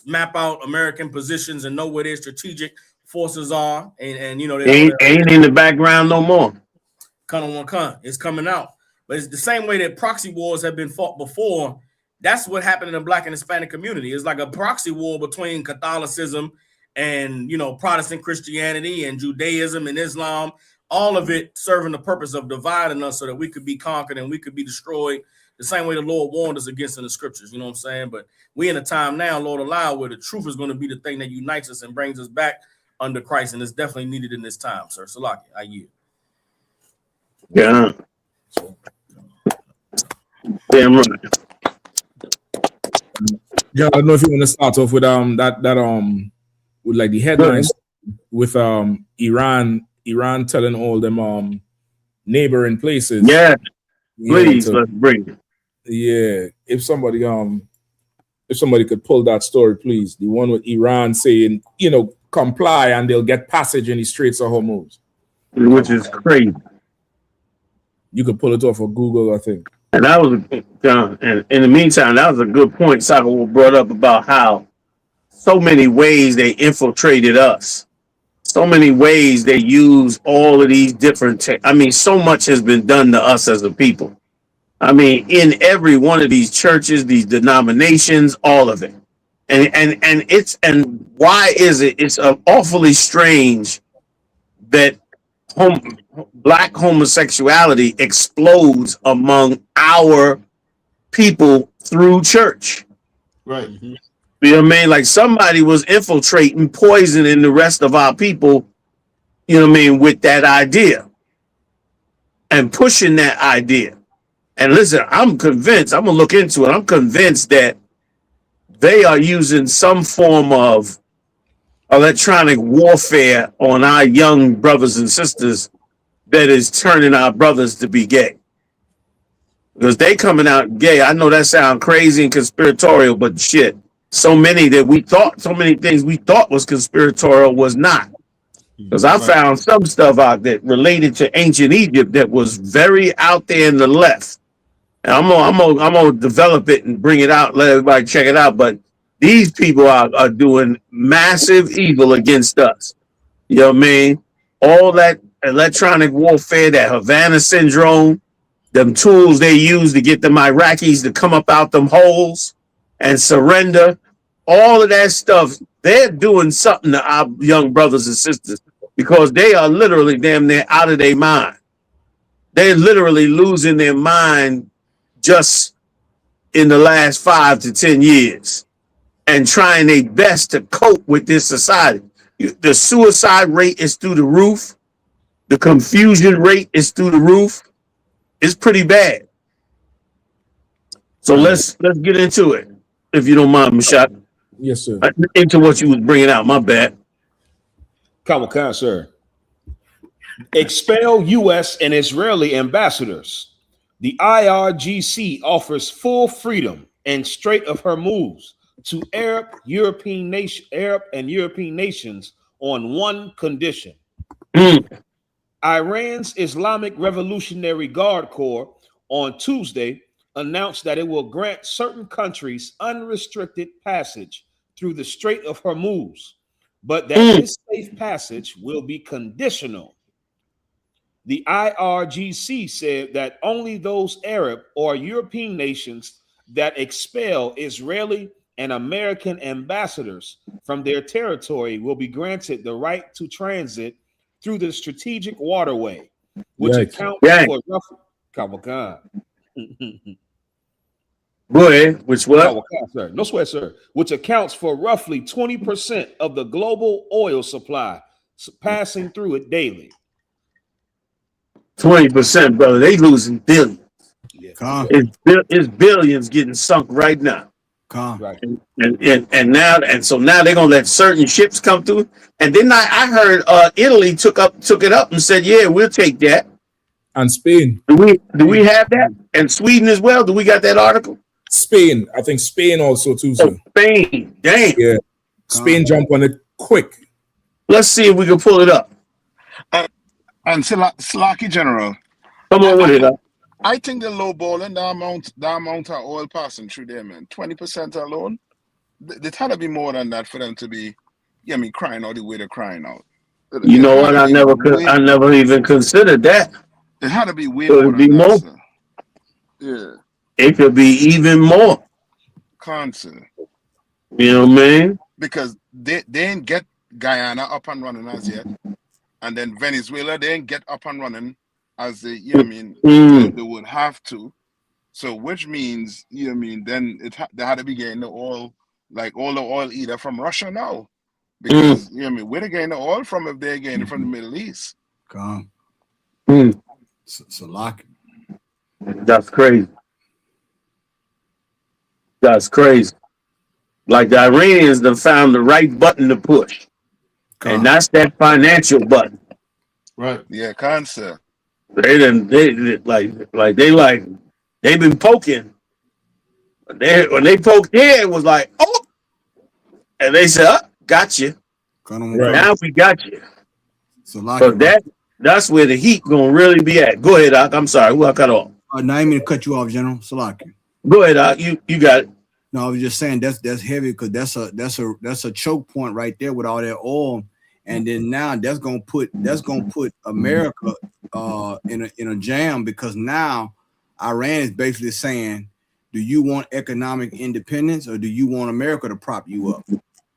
map out American positions and know where their strategic forces are, and ain't in the background no more. It's coming out, but it's the same way that proxy wars have been fought before. That's what happened in the Black and Hispanic community. It's like a proxy war between Catholicism and Protestant Christianity and Judaism and Islam, all of it serving the purpose of dividing us so that we could be conquered and we could be destroyed, the same way the Lord warned us against in the scriptures. You know what I'm saying? But we in a time now, Lord allow, where the truth is going to be the thing that unites us and brings us back under Christ, and it's definitely needed in this time, sir. Salaki, I yield. Yeah. Damn right. Yeah, I don't know if you want to start off with with like the headlines with Iran telling all them neighboring places. Yeah, please let's bring it. Yeah, if somebody could pull that story, please. The one with Iran saying, comply and they'll get passage in the Straits of Hormuz, which is crazy. You could pull it off of Google, I think. And that was and in the meantime, that was a good point Saka brought up about how so many ways they infiltrated us. So many ways they use all of these different so much has been done to us as a people. In every one of these churches, these denominations, all of it. And why is it? It's awfully strange that Black homosexuality explodes among our people through church. Right. You know what I mean? Like somebody was infiltrating, poisoning the rest of our people, with that idea and pushing that idea. And listen, I'm convinced, I'm going to look into it. I'm convinced that they are using some form of electronic warfare on our young brothers and sisters that is turning our brothers to be gay. because they coming out gay. I know that sounds crazy and conspiratorial, but shit, so many things we thought was conspiratorial was not. Because I found some stuff out that related to ancient Egypt that was very out there in the left. And I'm gonna develop it and bring it out, let everybody check it out. But these people are doing massive evil against us. You know what I mean? All that electronic warfare, that Havana syndrome, them tools they use to get them Iraqis to come up out them holes and surrender, all of that stuff, they're doing something to our young brothers and sisters because they are literally damn near out of their mind. They're literally losing their mind just in the last 5 to 10 years and trying their best to cope with this society. The suicide rate is through the roof. The confusion rate is through the roof. It's pretty bad. So let's get into it, if you don't mind, Mashak. Yes, sir. Into what you was bringing out. My bad. Kawakar, sir. Expel U.S. and Israeli ambassadors. The IRGC offers full freedom and Strait of Hormuz to Arab and European nations on one condition. Iran's Islamic Revolutionary Guard Corps on Tuesday announced that it will grant certain countries unrestricted passage through the Strait of Hormuz, but that this safe passage will be conditional. The IRGC said that only those Arab or European nations that expel Israeli and American ambassadors from their territory will be granted the right to transit through the strategic waterway, which accounts for roughly. Go ahead. Which what? Sir. No sweat, sir. Which accounts for roughly 20% of the global oil supply passing through it daily. 20%, brother. They losing billions. Yeah. It's billions getting sunk right now. Right. And now they're gonna let certain ships come through. And then I heard Italy took it up and said, yeah, we'll take that. And Spain. Do we have that? And Sweden as well? Do we got that article? Spain. I think Spain also too, sir. Spain. Damn. Yeah. Spain jump on it quick. Let's see if we can pull it up. And Slaki General. Come on with it. I think the low ball and the amount of oil passing through there, man. 20% alone. There had to be more than that for them to be, crying out the way they're crying out. You know what? I never even considered that. It had to be way more. That, sir. Yeah. It could be even more. Concert. You know what I mean? Because they didn't get Guyana up and running as yet. And then Venezuela, they didn't get up and running as they, they would have to. So, which means, then they had to be getting the oil, like all the oil either from Russia now. Because, where they getting the oil from if they're getting it from the Middle East? That's crazy. That's crazy. Like the Iranians have found the right button to push. And that's that financial button. Right. Yeah, concept. They've been poking. When they poked here, it was like, oh, and they said, got you. Right. Now we got you. So that's where the heat gonna really be at. Go ahead, Doc. I'm sorry, who I cut off? Now I mean to cut you off, General Salaki. Go ahead, Doc. You got it. No, I was just saying that's heavy because that's a choke point right there with all that oil. And then now that's gonna put America in a jam because now Iran is basically saying, do you want economic independence or do you want America to prop you up?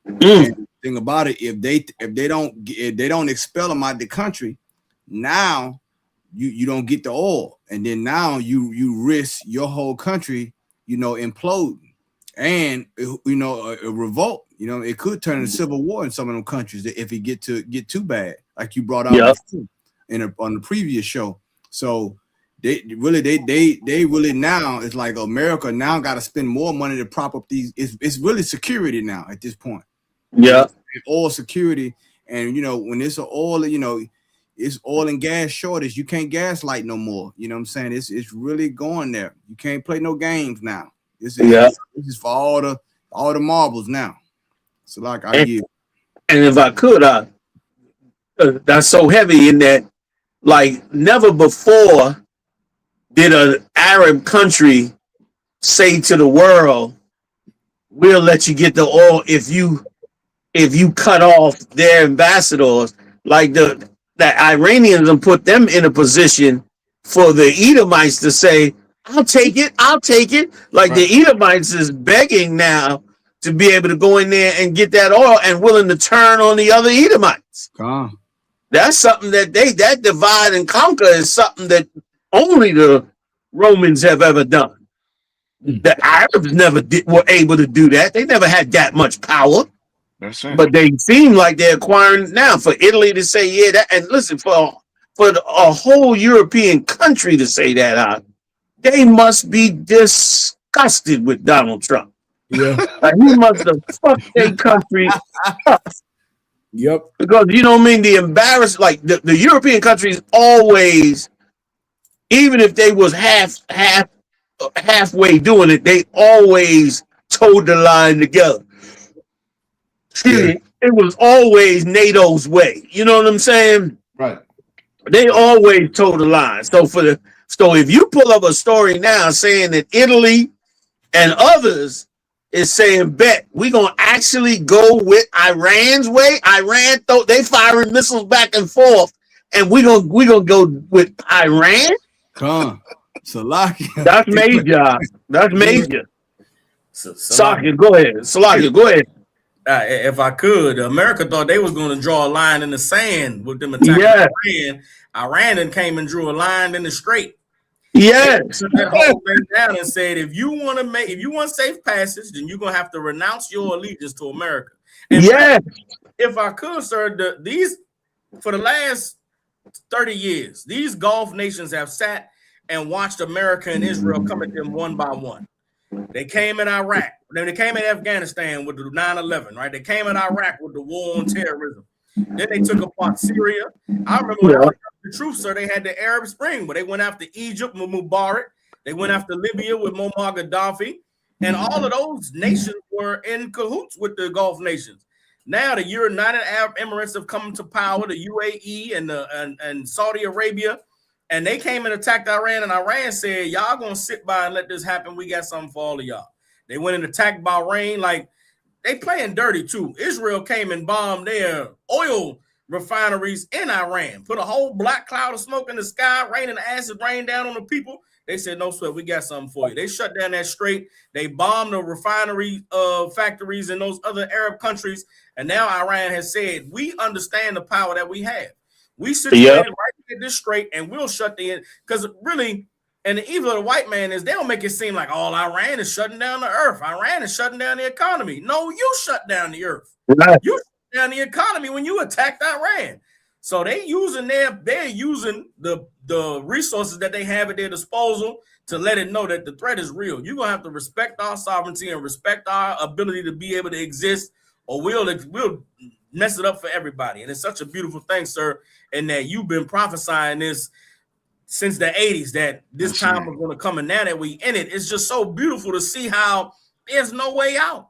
And the thing about it, if they don't expel them out of the country, now you don't get the oil, and then now you risk your whole country, imploding, and a revolt. It could turn into civil war in some of them countries if it get too bad, like you brought out on the previous show. So they really now it's like America now got to spend more money to prop up these. It's really security now at this point. Yeah, oil security, and when it's oil, it's oil and gas shortage. You can't gaslight no more. You know what I'm saying? It's really going there. You can't play no games now. This is for all the marbles now. So like I give. And if I could, that's so heavy in that, like never before did an Arab country say to the world, "We'll let you get the oil if you cut off their ambassadors." Like the Iranians and put them in a position for the Edomites to say, I'll take it. Like the Edomites is begging now to be able to go in there and get that oil and willing to turn on the other Edomites. That's something that divide and conquer is something that only the Romans have ever done. The Arabs never were able to do that. They never had that much power. That's it. But they seem like they're acquiring now. For Italy to say, yeah, that, and listen, for a whole European country to say that out, they must be disgusted with Donald Trump. Yeah. Like he must have fucked their country up. Yep. Because you know what I mean? The embarrassed, like the European countries always, even if they was halfway doing it, they always towed the line together. It was always NATO's way. You know what I'm saying? Right. They always towed the line. So if you pull up a story now saying that Italy and others is saying, bet we're gonna actually go with Iran's way. Iran they firing missiles back and forth, and we're gonna go with Iran. Salakia. That's major. That's major. Salakia, go ahead. Salakia, go ahead. If I could, America thought they was going to draw a line in the sand with them attacking Iran. Iran then came and drew a line in the Strait. Yes. Took that whole thing down and said, if you want safe passage, then you're gonna have to renounce your allegiance to America. And if I could, sir, for the last 30 years, these Gulf nations have sat and watched America and Israel come at them one by one. They came at Iraq. Then they came at Afghanistan with the 9/11, right? They came at Iraq with the war on terrorism. Then they took apart Syria. I remember when I was the truth, sir, they had the Arab Spring, but they went after Egypt with Mubarak. They went after Libya with Muammar Gaddafi. And all of those nations were in cahoots with the Gulf nations. Now the United Arab Emirates have come to power, the UAE and Saudi Arabia. And they came and attacked Iran, and Iran said, y'all gonna sit by and let this happen. We got something for all of y'all. They went and attacked Bahrain. Like, they playing dirty too. Israel came and bombed their oil refineries in Iran, put a whole black cloud of smoke in the sky, raining acid rain down on the people. They said, no sweat, we got something for you. They shut down that strait. They bombed the refinery factories in those other Arab countries. And now Iran has said, we understand the power that we have. We situated right at this strait, and we'll shut the end. Because really, and the evil of the white man is they don't make it seem like all Iran is shutting down the earth. Iran is shutting down the economy. No, you shut down the earth. Right. You shut down the economy when you attacked Iran. So they're using the resources that they have at their disposal to let it know that the threat is real. You're gonna have to respect our sovereignty and respect our ability to be able to exist, or we'll mess it up for everybody. And it's such a beautiful thing, sir, and that you've been prophesying this since the 80s, that this time was going to come, and now that we in it, it's just so beautiful to see how there's no way out.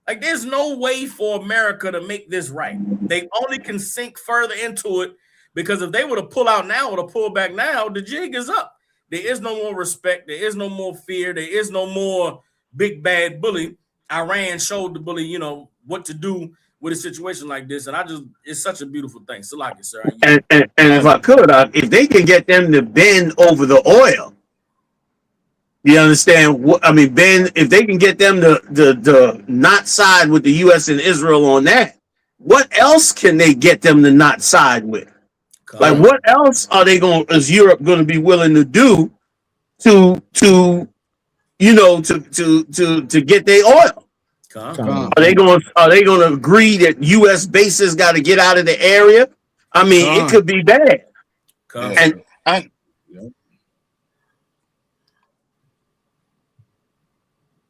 Like, there's no way for America to make this right. They only can sink further into it, because if they were to pull out now or to pull back now, the jig is up. There is no more respect. There is no more fear. There is no more big bad bully. Iran showed the bully, what to do with a situation like this, and it's such a beautiful thing. So, like it, sir. And if I could, if they can get them to bend over the oil, you understand? Bend. If they can get them to not side with the U.S. and Israel on that, what else can they get them to not side with? Like, what else is Europe going to be willing to do to get their oil? Are they going to agree that U.S. bases got to get out of the area? It could be bad. And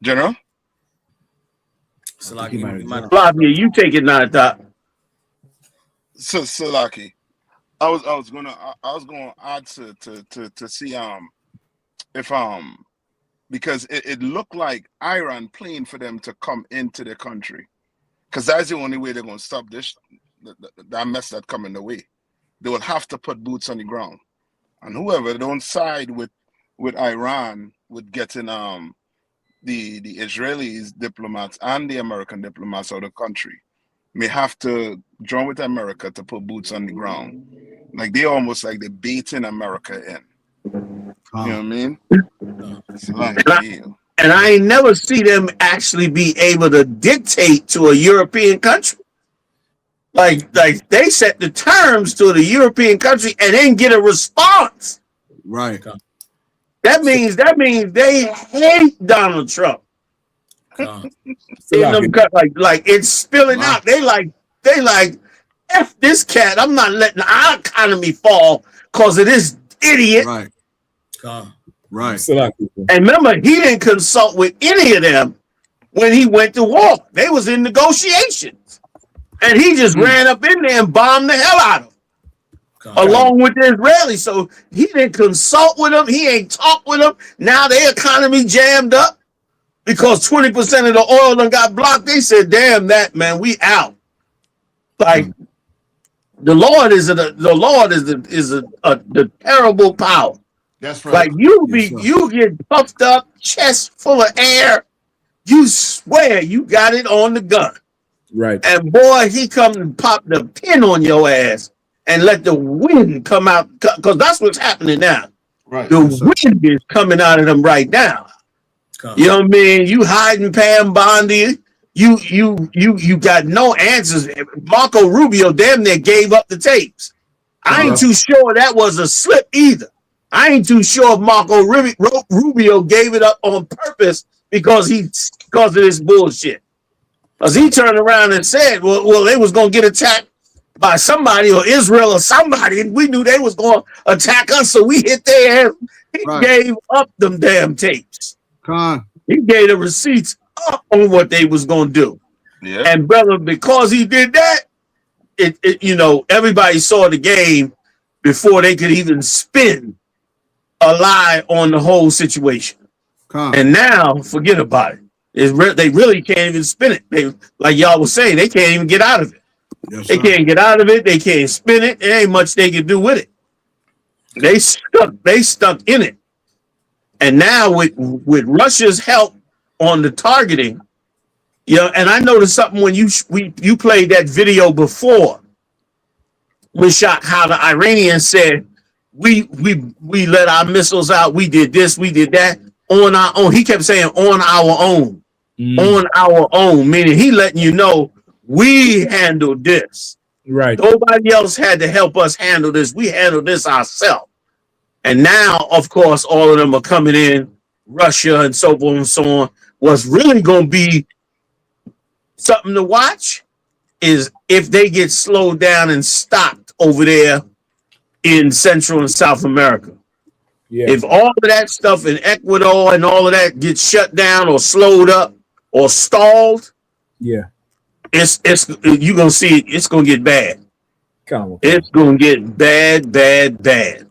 General, Salaki, you take it now, Doc. Salaki, I was gonna add to see if because it looked like Iran playing for them to come into the country, because that's the only way they're gonna stop this that mess that coming the way. They will have to put boots on the ground, and whoever don't side with Iran with getting the Israelis diplomats and the American diplomats out of the country may have to join with America to put boots on the ground. Like they almost like they're baiting America in. You know what I mean? It's like, and I ain't never see them actually be able to dictate to a European country. Like they set the terms to the European country and then get a response. Right. That means they hate Donald Trump. In them, like it's spilling out. They like F this cat. I'm not letting our economy fall because of this idiot. Right. Right. And remember, he didn't consult with any of them when he went to war. They was in negotiations. And he just ran up in there and bombed the hell out of them. Along with the Israelis. So he didn't consult with them. He ain't talked with them. Now their economy jammed up because 20% of the oil done got blocked. They said, damn that, man, we out. Like the Lord is the terrible power. That's right. Like you get puffed up, chest full of air. You swear you got it on the gun. Right. And boy, he come and pop the pin on your ass and let the wind come out, because that's what's happening now. Right. The wind is coming out of them right now. You know what I mean? You hiding Pam Bondi. You got no answers. Marco Rubio damn near gave up the tapes. I ain't too sure that was a slip either. I ain't too sure if Marco Rubio gave it up on purpose because of this bullshit. Because he turned around and said, well, they was going to get attacked by somebody or Israel or somebody, and we knew they was going to attack us, so we hit their ass. He gave up them damn tapes. He gave the receipts up on what they was going to do. Yeah. And brother, because he did that, it everybody saw the game before they could even spin a lie on the whole situation. And now, forget about it. They really can't even spin it. They, like y'all was saying, they can't even get out of it. Yes, they can't get out of it. They can't spin it. There ain't much they can do with it. They stuck in it. And now with Russia's help on the targeting, and I noticed something when you played that video before, how the Iranians said we let our missiles out, we did this, we did that on our own. He kept saying on our own. On our own, meaning he letting you know we handled this. Right. Nobody else had to help us handle this. We handled this ourselves. And now, of course, all of them are coming in, Russia and so forth and so on. What's really going to be something to watch is if they get slowed down and stopped over there in Central and South America. Yeah. If all of that stuff in Ecuador and all of that gets shut down or slowed up or stalled, yeah, it's you're gonna see it's gonna get bad. It's gonna get bad.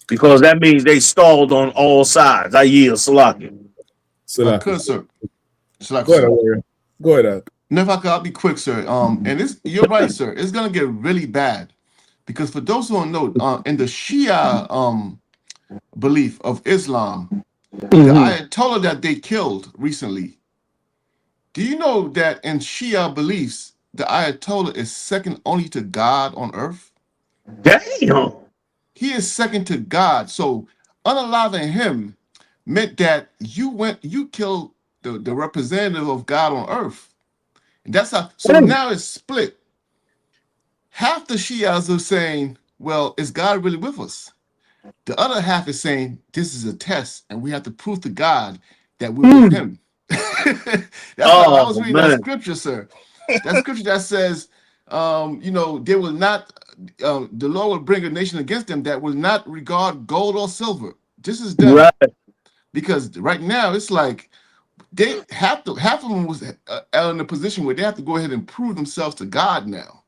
Because that means they stalled on all sides. I yield, Salaki. Good, sir. Go ahead. No, if I'll be quick, sir. And you're right, sir. It's gonna get really bad because for those who don't know, in the Shia belief of Islam, the Ayatollah that they killed recently. Do you know that in Shia beliefs, the Ayatollah is second only to God on earth? Damn. He is second to God. So unaliving him meant that you killed the representative of God on earth. And that's how. So now it's split. Half the Shias are saying, well, is God really with us? The other half is saying this is a test and we have to prove to God that we're with him. That's how I was reading that scripture, sir. That scripture that says, they will not, the Lord will bring a nation against them that will not regard gold or silver. This is them. Right. Because right now it's like they half of them was in a position where they have to go ahead and prove themselves to God now.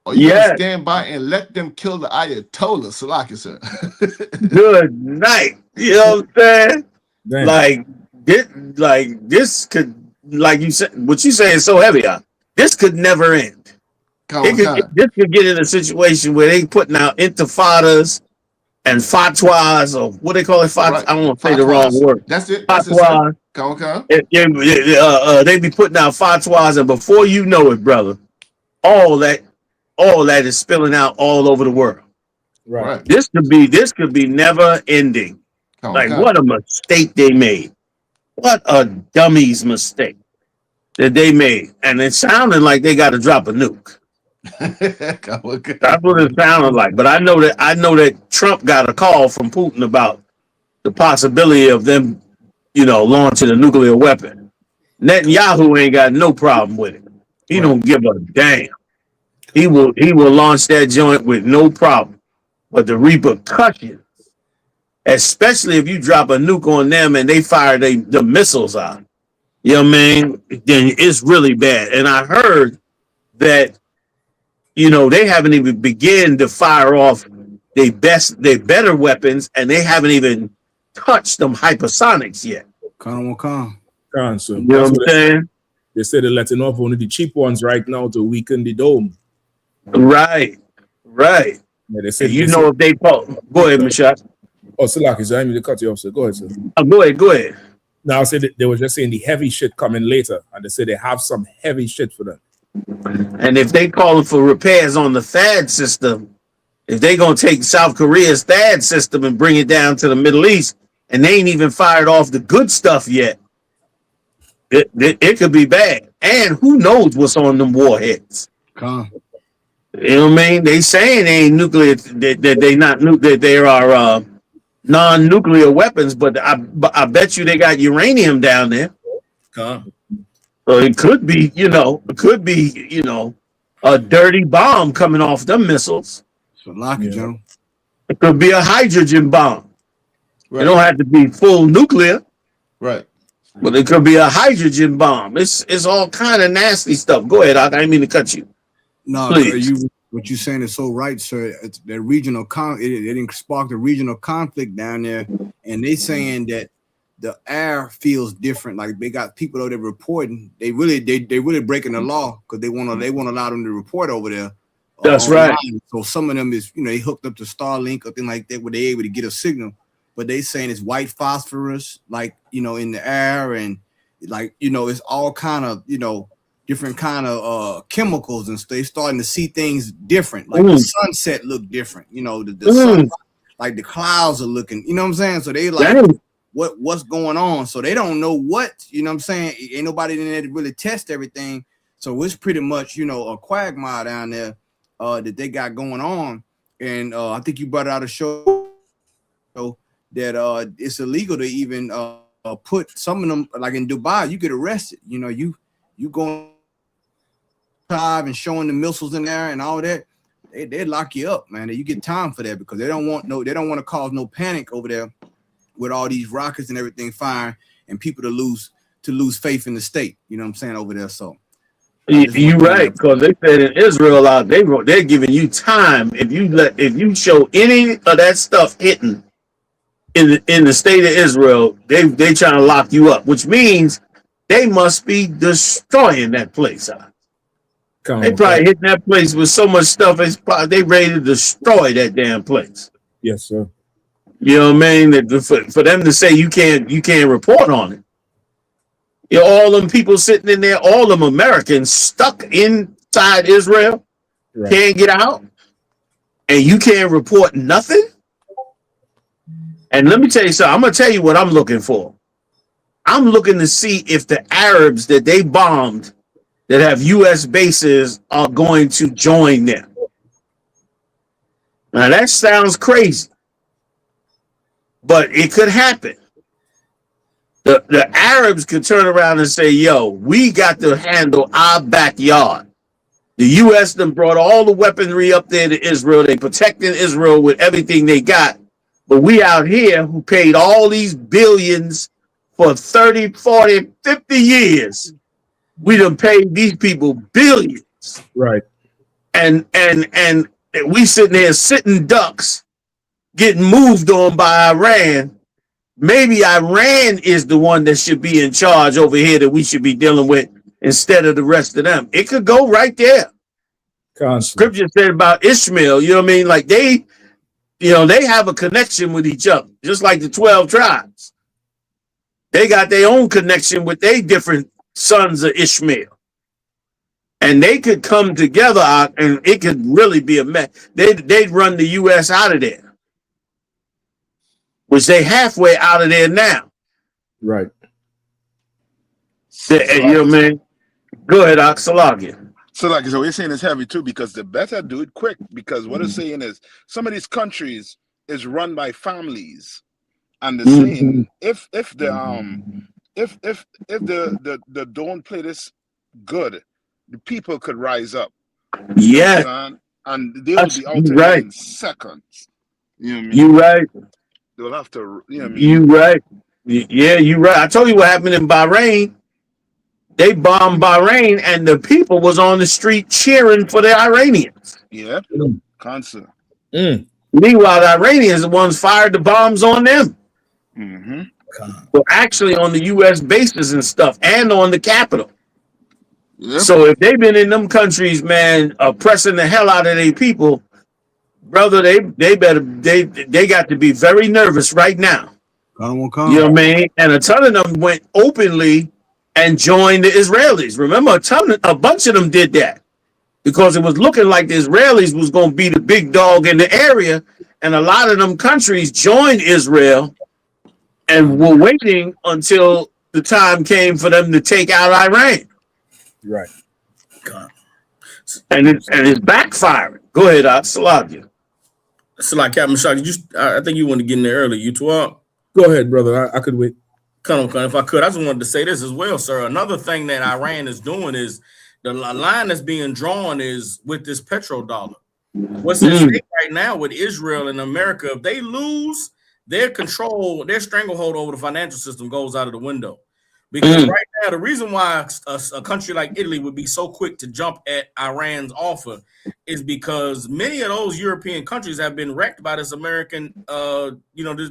Or you gonna stand by and let them kill the Ayatollah, Salaki, sir? Yeah. Stand by and let them kill the Ayatollah, Salaki, sir. Good night. You know what I'm saying? This could, like you said, what you say is so heavy. This could never end. This could get in a situation where they putting out intifadas and fatwas, or what they call it, Right. I don't want to say the wrong word. That's it. That's it, Fatwas. sir. They be putting out fatwas, and before you know it, brother, all that is spilling out all over the world. Right. This could be never ending. What a mistake they made. What a dummy's mistake that they made. And it sounded like they got to drop a nuke. That's what it sounded like. But I know that Trump got a call from Putin about the possibility of them, launching a nuclear weapon. Netanyahu ain't got no problem with it. He don't give a damn. He will launch that joint with no problem. But the repercussions, especially if you drop a nuke on them and they fire the missiles out, you know what I mean? Then it's really bad. And I heard that, they haven't even begun to fire off their better weapons, and they haven't even touched them hypersonics yet. So You know that's what I'm what saying? they say they're letting off only the cheap ones right now to weaken the dome. Right. Yeah, they said, if they go ahead, Michelle. Oh, Salaki, so I need to cut you off, sir. Go ahead, sir. Go ahead. Now, I said they were just saying the heavy shit coming later, and they said they have some heavy shit for them. And if they calling for repairs on the THAAD system, if they gonna take South Korea's THAAD system and bring it down to the Middle East, and they ain't even fired off the good stuff yet, it could be bad. And who knows what's on them warheads? You know what I mean? They saying they ain't nuclear, that they not that there are non-nuclear weapons, but I bet you they got uranium down there. So it could be, a dirty bomb coming off them missiles. It could be a hydrogen bomb. It don't have to be full nuclear. Right. But it could be a hydrogen bomb. It's all kind of nasty stuff. Go ahead, I didn't mean to cut you. No, please. What you're saying is so right, sir. It's the regional it sparked a regional conflict down there, and they saying that the air feels different. Like they got people over there reporting. They really breaking the law because they want to allow them to report over there. That's right. So some of them is they hooked up to Starlink or thing like that where they able to get a signal. But they saying it's white phosphorus, like in the air, and like it's all kind of different kind of chemicals, and they starting to see things different. Like the sunset look different. The sun, like the clouds are looking. You know what I'm saying? So they like what's going on. So they don't know what. You know what I'm saying? Ain't nobody in there to really test everything. So it's pretty much a quagmire down there that they got going on. And I think you brought out a show that it's illegal to even put some of them, like in Dubai, you get arrested. You going and showing the missiles in there and all that, they lock you up, man. You get time for that because they don't want to cause no panic over there with all these rockets and everything firing and people to lose faith in the state. You know what I'm saying over there. So you're right, because they said in Israel they're giving you time if you show any of that stuff hitting in the state of Israel, they trying to lock you up, which means they must be destroying that place. They probably hitting that place with so much stuff. They ready to destroy that damn place. Yes, sir. You know what I mean? For them to say you can't report on it. All them people sitting in there, all them Americans stuck inside Israel, can't get out, and you can't report nothing. And let me tell you something. I'm gonna tell you what I'm looking for. I'm looking to see if the Arabs that they bombed that have U.S. bases are going to join them. Now that sounds crazy, but it could happen. The Arabs could turn around and say, yo, we got to handle our backyard. The U.S. done brought all the weaponry up there to Israel. They protecting Israel with everything they got. But we out here who paid all these billions for 30, 40, 50 years, we done paid these people billions. Right. and we sitting there sitting ducks, getting moved on by Iran. Maybe Iran is the one that should be in charge over here that we should be dealing with instead of the rest of them. It could go right there. Scripture said about Ishmael, you know what I mean? Like they have a connection with each other, just like the 12 tribes. They got their own connection with their different sons of Ishmael. And they could come together and it could really be a mess. They'd run the U.S. out of there, which they halfway out of there now. Right. You know what I mean? Go ahead, Oxalagia. So like so we're saying it's heavy too, because the better do it quick, because what it's saying is some of these countries is run by families. And the saying if the don't play this good, the people could rise up. Yeah. And they'll be out in seconds. You know what I mean? You right. They'll have to, you know what I mean? You right. Yeah, you right. I told you what happened in Bahrain. They bombed Bahrain and the people was on the street cheering for the Iranians. Yeah. Constant. Meanwhile, the Iranians the ones fired the bombs on them. Well, actually on the U.S. bases and stuff, and on the Capitol. Yep. So if they've been in them countries, man, oppressing the hell out of their people, brother, they got to be very nervous right now. You know what I mean? And a ton of them went openly and joined the Israelis. Remember, a bunch of them did that because it was looking like the Israelis was going to be the big dog in the area, and a lot of them countries joined Israel and were waiting until the time came for them to take out Iran. Right. And it's backfiring. Go ahead, Saladia. So like Captain Shock, I think you want to get in there early. You two up? Go ahead, brother. I could wait. Come on, if I could, I just wanted to say this as well, sir. Another thing that Iran is doing is the line that's being drawn is with this petrodollar. What's at stake right now with Israel and America, if they lose their control, their stranglehold over the financial system goes out of the window. Because right now, the reason why a country like Italy would be so quick to jump at Iran's offer is because many of those European countries have been wrecked by this American,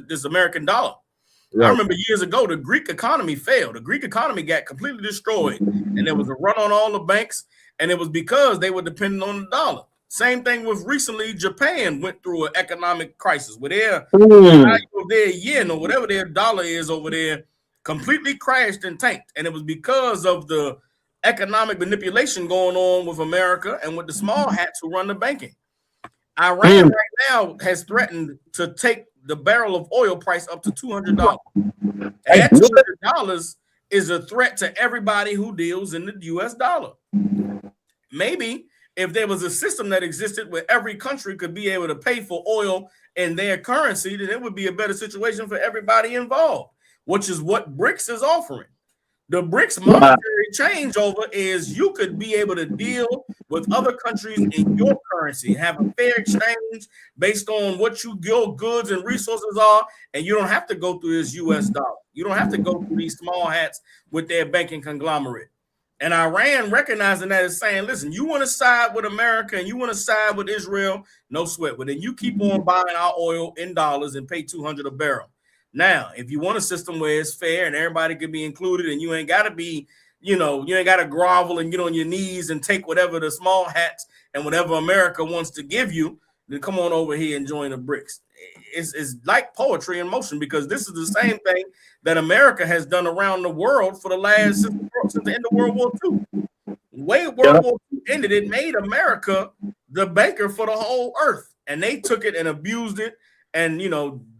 this American dollar. Right. I remember years ago, the Greek economy failed. The Greek economy got completely destroyed, and there was a run on all the banks, and it was because they were dependent on the dollar. Same thing with recently, Japan went through an economic crisis where their value of their yen or whatever their dollar is over there completely crashed and tanked. And it was because of the economic manipulation going on with America and with the small hats who run the banking. Iran right now has threatened to take the barrel of oil price up to $200. And that $200 is a threat to everybody who deals in the US dollar. Maybe if there was a system that existed where every country could be able to pay for oil in their currency, then it would be a better situation for everybody involved, which is what BRICS is offering. The BRICS monetary changeover is you could be able to deal with other countries in your currency, have a fair exchange based on what your goods and resources are, and you don't have to go through this US dollar. You don't have to go through these small hats with their banking conglomerate. And Iran recognizing that is saying, listen, you want to side with America and you want to side with Israel, no sweat. But then you keep on buying our oil in dollars and pay $200 a barrel. Now, if you want a system where it's fair and everybody can be included and you ain't got to be, you ain't got to grovel and get on your knees and take whatever the small hats and whatever America wants to give you, then come on over here and join the BRICS. It's like poetry in motion, because this is the same thing that America has done around the world for the last since the end of World War II. Way World War II ended, it made America the banker for the whole earth, and they took it and abused it, and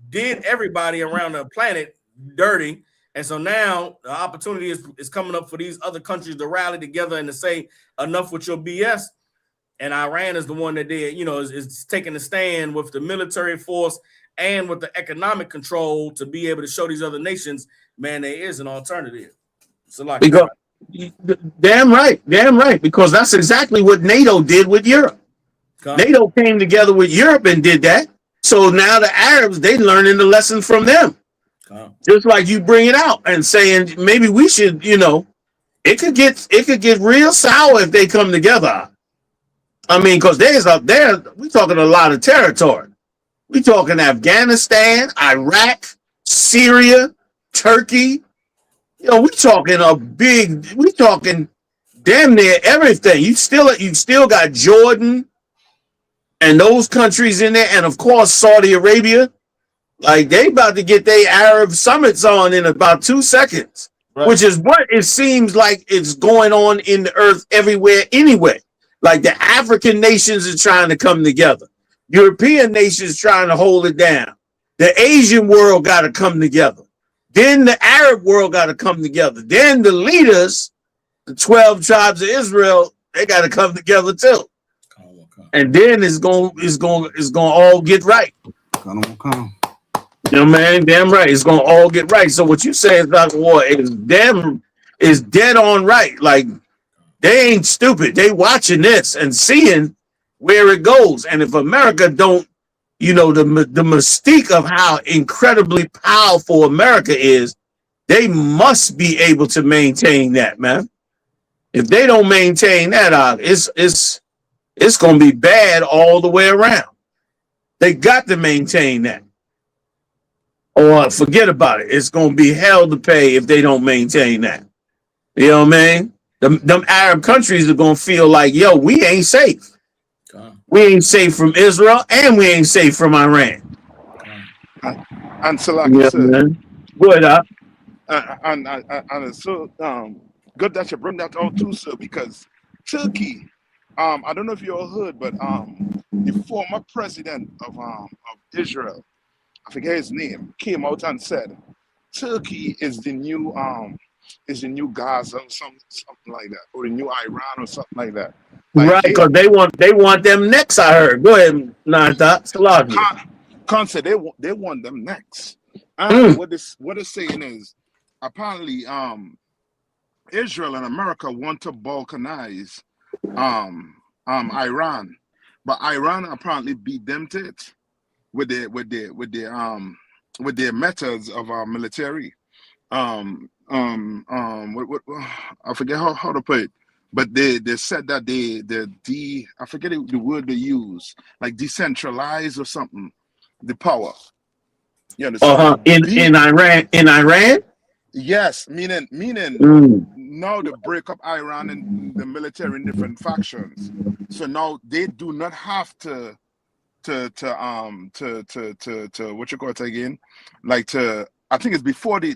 did everybody around the planet dirty. And so now the opportunity is coming up for these other countries to rally together and to say enough with your BS. And Iran is the one that did, is taking a stand with the military force and with the economic control to be able to show these other nations, man, there is an alternative. So like, damn right, because that's exactly what NATO did with Europe. NATO came together with Europe and did that. So now the Arabs, they learning the lesson from them. Just like you bring it out and saying maybe we should, it could get real sour if they come together. I mean, because there's up there, we talking a lot of territory. We talking Afghanistan, Iraq, Syria, Turkey. You know, we talking damn near everything. You still got Jordan and those countries in there, and of course Saudi Arabia. Like they about to get their Arab summits on in about 2 seconds, which is what it seems like it's going on in the earth everywhere anyway. Like the African nations are trying to come together. European nations trying to hold it down. The Asian world got to come together. Then the Arab world got to come together. Then the leaders, the 12 tribes of Israel, they got to come together too. And then it's going to all get right. You know, man, damn right. It's going to all get right. So what you say about war is dead on right. Like they ain't stupid. They watching this and seeing where it goes. And if America don't, you know, the mystique of how incredibly powerful America is, they must be able to maintain that, man. If they don't maintain that, it's going to be bad all the way around. They got to maintain that. Or forget about it. It's going to be hell to pay if they don't maintain that. You know what I mean? Them Arab countries are going to feel like, yo, we ain't safe. We ain't safe from Israel, and we ain't safe from Iran. And so, like you said, good, and it's so good that you bring that out too, sir, because Turkey, I don't know if you all heard, but the former president of Israel, I forget his name, came out and said Turkey is the new Gaza or something like that, or the new Iran or something like that. Like right, because they want them next. I heard. Go ahead, Nata. Khan said they want them next. And what it's saying is apparently Israel and America want to balkanize Iran, but Iran apparently beat them to it with their methods of military. What I forget how to put it, but they said that I forget the word they use, like decentralize or something, the power. You understand? In Iran. Yes, meaning now they break up Iran and the military in different factions. So now they do not have to what you call it again, like to. I think it's before they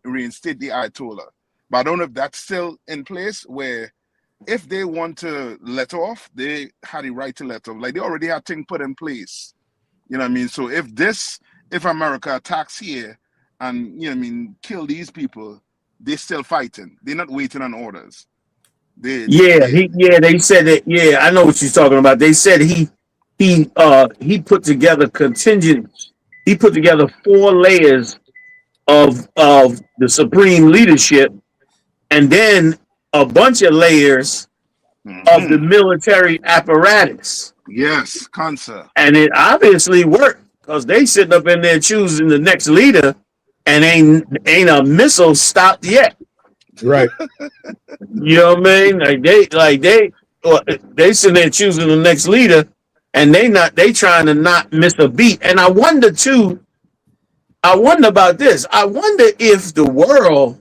reinstate the Ayatollah, but I don't know if that's still in place. Where if they want to let off, they had the right to let off. Like they already had things put in place. You know what I mean? So if America attacks here and you know what I mean, kill these people, they're still fighting. They're not waiting on orders. They said that. Yeah, I know what you're talking about. They said he put together contingent. He put together 4 layers of the supreme leadership, and then a bunch of layers of the military apparatus. Yes, concert. And it obviously worked because they sitting up in there choosing the next leader, and ain't a missile stopped yet. Right. You know what I mean? They sitting there choosing the next leader, and they trying to not miss a beat. And I wonder about this. I wonder if the world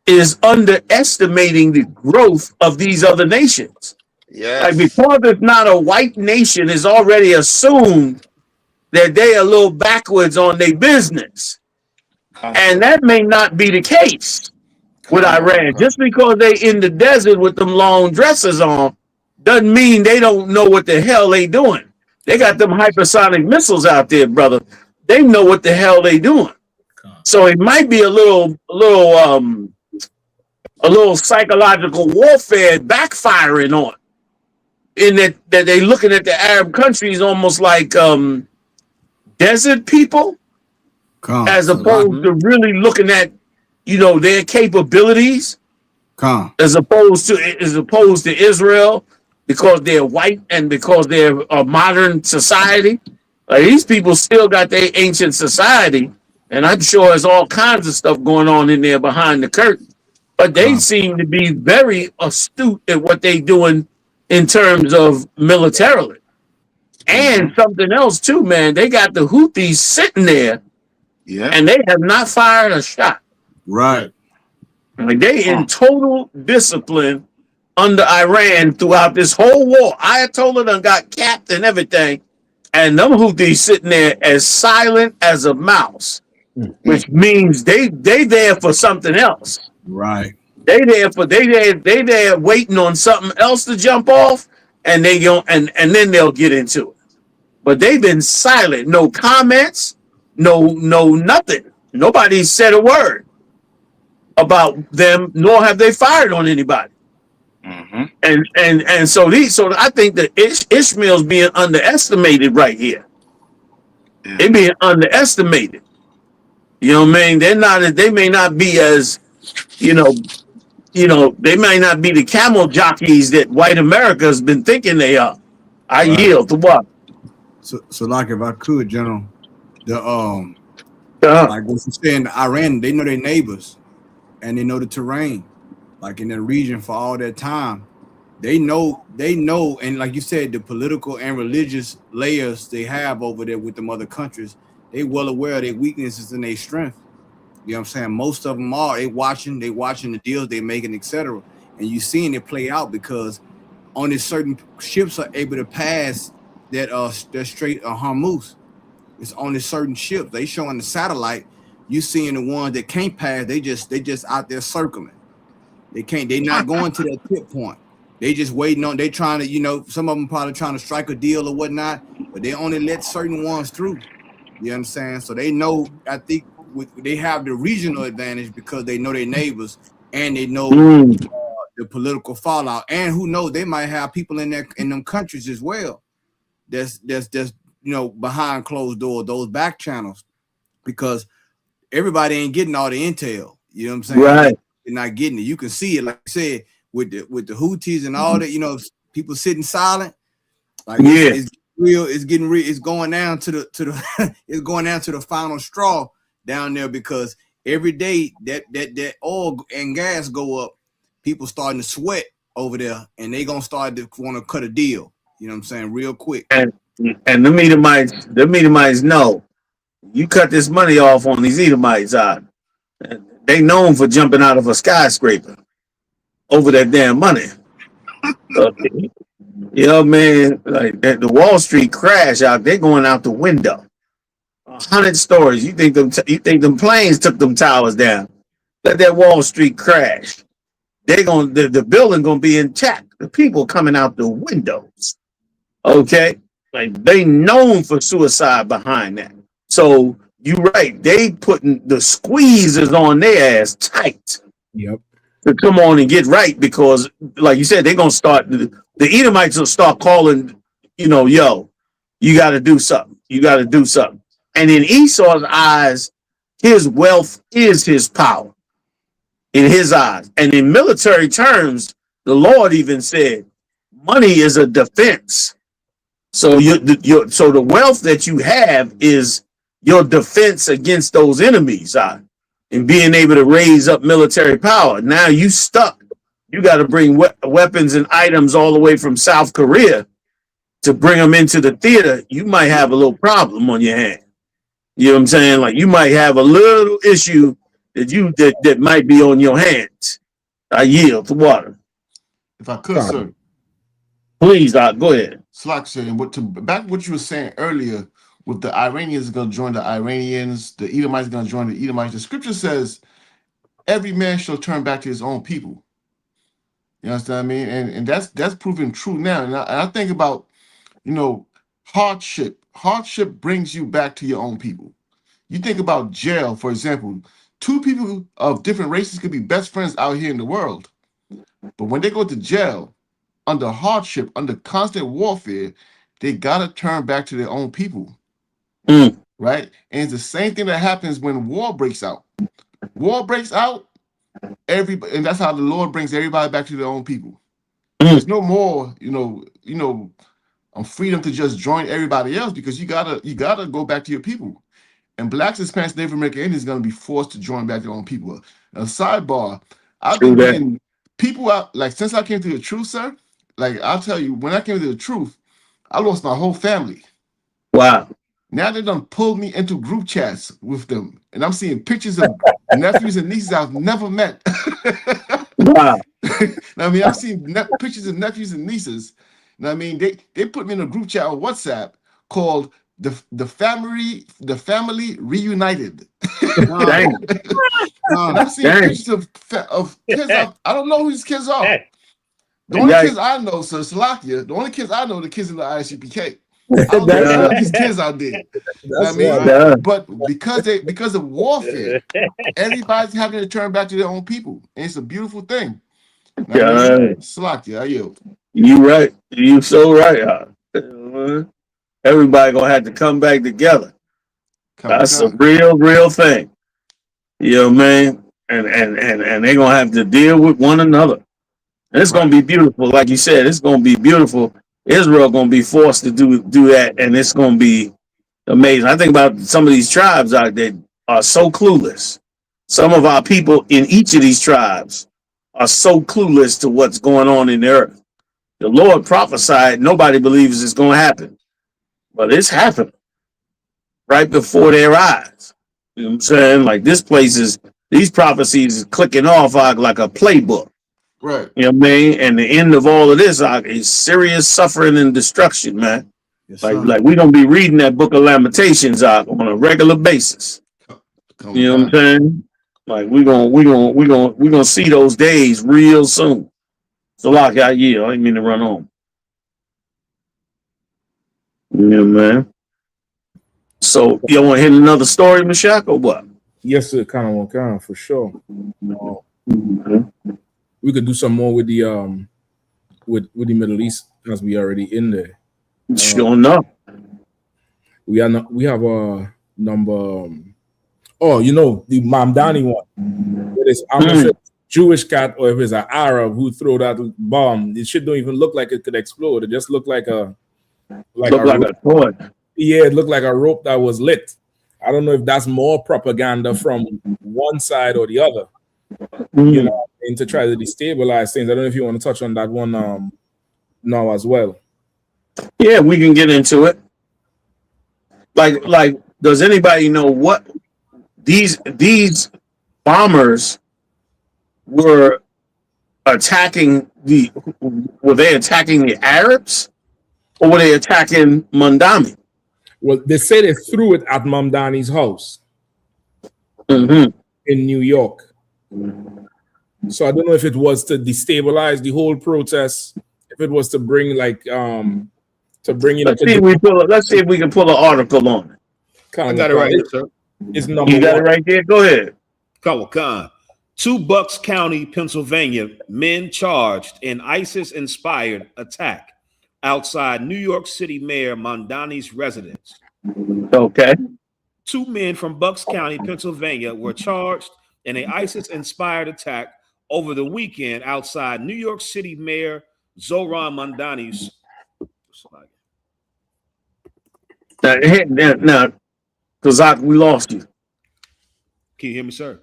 is underestimating the growth of these other nations. Yes. Like because it's not a white nation, it's already assumed that they are a little backwards on their business. And that may not be the case with Iran. Just because they in the desert with them long dresses on doesn't mean they don't know what the hell they doing. They got them hypersonic missiles out there, brother. They know what the hell they doing. So it might be a little psychological warfare backfiring on, in that they looking at the Arab countries almost like desert people, as opposed to really looking at their capabilities, as opposed to Israel, because they're white and because they're a modern society. These people still got their ancient society, and I'm sure there's all kinds of stuff going on in there behind the curtain. But they seem to be very astute at what they doing in terms of militarily. And something else too, man. They got the Houthis sitting there, and they have not fired a shot. Right. Like they in total discipline under Iran throughout this whole war. Ayatollah done got capped and everything, and them Houthis sitting there as silent as a mouse, which means they there for something else. Right. They there waiting on something else to jump off, and they go and then they'll get into it. But they've been silent, no comments, no nothing. Nobody said a word about them, nor have they fired on anybody. And so I think that Ishmael's being underestimated right here. They're being underestimated. You know what I mean? They may not be as, they may not be the camel jockeys that white America has been thinking they are. I yield to what? So like if I could, General, like what you're saying, Iran, they know their neighbors and they know the terrain, like in the region for all that time. They know, and like you said, the political and religious layers they have over there with them other countries, they well aware of their weaknesses and their strength. You know what I'm saying? Most of them are. They watching the deals they making, etc. And you seeing it play out because only certain ships are able to pass that Strait of Hormuz. It's only certain ships. They showing the satellite. You seeing the ones that can't pass. They just out there circling. They can't. They not going to that tip point. They just waiting on. They trying to. Some of them probably trying to strike a deal or whatnot. But they only let certain ones through. You understand? So they know. I think they have the regional advantage because they know their neighbors and they know the political fallout. And who knows? They might have people in them countries as well. That's behind closed doors, those back channels, because everybody ain't getting all the intel. You know what I'm saying? Right. They're not getting it. You can see it, like I said, with the Houthis and all that. People sitting silent. Like it's real. It's getting real. It's going down to the it's going down to the final straw down there because every day that oil and gas go up, people starting to sweat over there, and they gonna start to want to cut a deal. You know what I'm saying? Real quick. And the Edomites know you cut this money off on these Edomites. They known for jumping out of a skyscraper over that damn money. You know, man, like the Wall Street crash out, they're going out the window. 100 stories. You think them planes took them towers down? Let that Wall Street crash. The building gonna be intact. The people coming out the windows. Okay, like they known for suicide behind that. So you right, they putting the squeezes on their ass tight. Yep. To come on and get right because, like you said, they're gonna start. The Edomites will start calling. Yo, you got to do something. You got to do something. And in Esau's eyes, his wealth is his power. In his eyes, and in military terms, the Lord even said, "Money is a defense." So so the wealth that you have is your defense against those enemies, and being able to raise up military power. Now you stuck. You got to bring weapons and items all the way from South Korea to bring them into the theater. You might have a little problem on your hand. You know what I'm saying? Like you might have a little issue that might be on your hands. I yield to water. If I could, sir. Please, go ahead. Slack saying back what you were saying earlier with the Iranians going to join the Iranians, the Edomites going to join the Edomites. The scripture says, every man shall turn back to his own people. You understand what I mean? And that's proven true now. And I think about, hardship. Hardship brings you back to your own people. You think about jail, for example. Two people of different races could be best friends out here in the world. But when they go to jail, under hardship, under constant warfare, they got to turn back to their own people. Right? And it's the same thing that happens when war breaks out. War breaks out, and that's how the Lord brings everybody back to their own people. There's no more, freedom to just join everybody else because you gotta go back to your people. And blacks, Hispanics, Native American Indians going to be forced to join back their own people. A sidebar, I've been getting people out, like since I came to the truth, sir, like I'll tell you, when I came to the truth, I lost my whole family. Wow. Now they done pulled me into group chats with them, and I'm seeing pictures of nephews and nieces I've never met. Wow. I mean, I've seen pictures of nephews and nieces. And I mean, they put me in a group chat on WhatsApp called the family reunited. Dang. And I'm seeing pictures of kids. I don't know who these kids are. The only kids I know, so Salakia, the only kids I know are the kids in the ISUPK. I don't know none of these kids out there. I mean, but because of warfare, everybody's having to turn back to their own people. And it's a beautiful thing. Salakia, I yield. You right. You so right. Everybody gonna have to come back together. That's a real thing. You know, man. And they're gonna have to deal with one another. And it's gonna be beautiful, like you said. It's gonna be beautiful. Israel gonna be forced to do that, and it's gonna be amazing. I think about some of these tribes out there are so clueless. Some of our people in each of these tribes are so clueless to what's going on in the earth. The Lord prophesied, nobody believes it's gonna happen, but it's happening right before their eyes. You know what I'm saying? Like these prophecies is clicking off like a playbook. Right. You know what I mean? And the end of all of this is serious suffering and destruction, man. Yes, like we're gonna be reading that book of Lamentations on a regular basis. You know what I'm saying? Like we're gonna see those days real soon. So like I didn't mean to run on. Yeah, man. So you want to hit another story, Mashak, or what? Yes, sir. Kind of for sure. We could do some more with the with the Middle East as we already in there. Sure enough. We have a number. The Mamdani one. It is, I'm not sure if it's Jewish cat or if it's an Arab who threw that bomb. This shit don't even look like it could explode. It just looked like a toy. Yeah, it looked like a rope that was lit. I don't know if that's more propaganda from one side or the other. You know, and to try to destabilize things. I don't know if you want to touch on that one now as well. Yeah, we can get into it. Like, does anybody know what these bombers were attacking were they attacking the Arabs or were they attacking Mandami? Well, they say they threw it at Mamdani's house in New York. So I don't know if it was to destabilize the whole protest, if it was to bring let's see if we can pull an article on it. I got it right here, sir. It's number you got one. it right there. Go ahead. Khan. 2 Bucks County, Pennsylvania, men charged in ISIS-inspired attack outside New York City Mayor Mamdani's residence. Okay. 2 men from Bucks County, Pennsylvania, were charged in an ISIS-inspired attack over the weekend outside New York City Mayor Zohran Mamdani's. Now, Kazak, we lost you. Can you hear me, sir?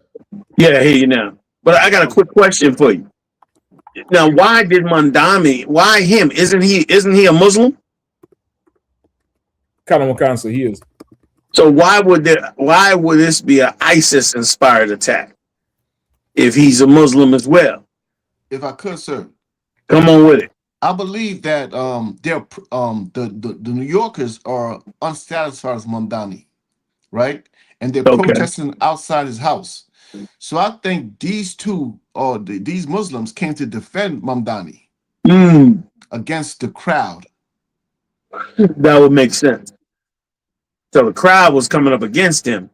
Yeah, I hear you now. But I got a quick question for you. Now, why did Mamdani? Why him? Isn't he a Muslim? So he is. So why would this be an ISIS-inspired attack if he's a Muslim as well? If I could, sir. Come on with it. I believe that the New Yorkers are unsatisfied with Mamdani, right? And they're protesting outside his house. So I think these these Muslims came to defend Mamdani against the crowd. That would make sense. So the crowd was coming up against him,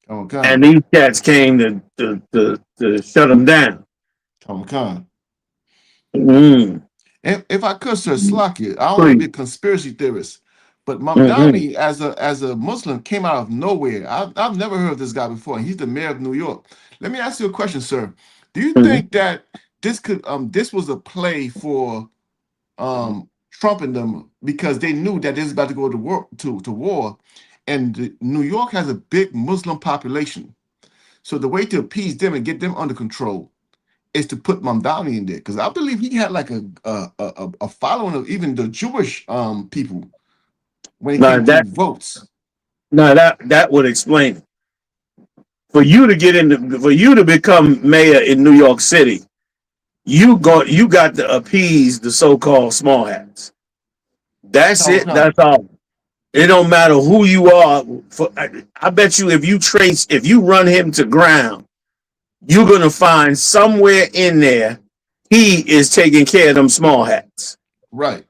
and these cats came to shut him down. If I could, sir, Slakia, I don't want to be a conspiracy theorist, but Mamdani, as a Muslim, came out of nowhere. I've never heard of this guy before, and he's the mayor of New York. Let me ask you a question, sir. Do you think that this was a play for Trump and them because they knew that this is about to go to war, and New York has a big Muslim population, so the way to appease them and get them under control is to put Mamdani in there, because I believe he had like a following of even the Jewish people when it came to votes. No, that would explain it. For you to become mayor in New York City, you got to appease the so-called small hats. That's it. That's all. It don't matter who you are. I bet you if you run him to ground, you're gonna find somewhere in there he is taking care of them small hats. Right.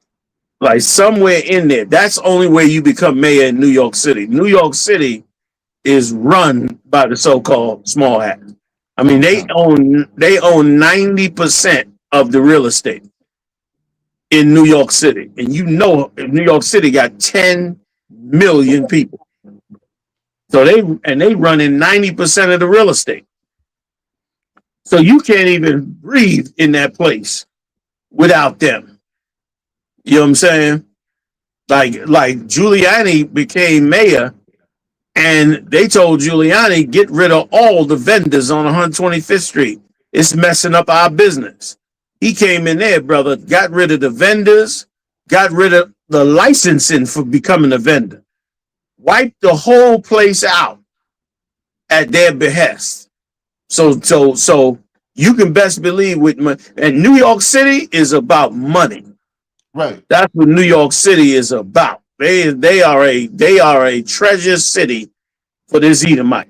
Like somewhere in there. That's the only way you become mayor in New York City. New York City is run by the so-called small hats. I mean, they own 90% of the real estate in New York City. And you know New York City got 10 million people. So they run in 90% of the real estate. So you can't even breathe in that place without them. You know what I'm saying? Like Giuliani became mayor, and they told Giuliani, get rid of all the vendors on 125th Street. It's messing up our business. He came in there, brother, got rid of the vendors, got rid of the licensing for becoming a vendor, wiped the whole place out at their behest. So you can best believe with money. And New York City is about money. Right. That's what New York City is about. They are a treasure city for this Edomite.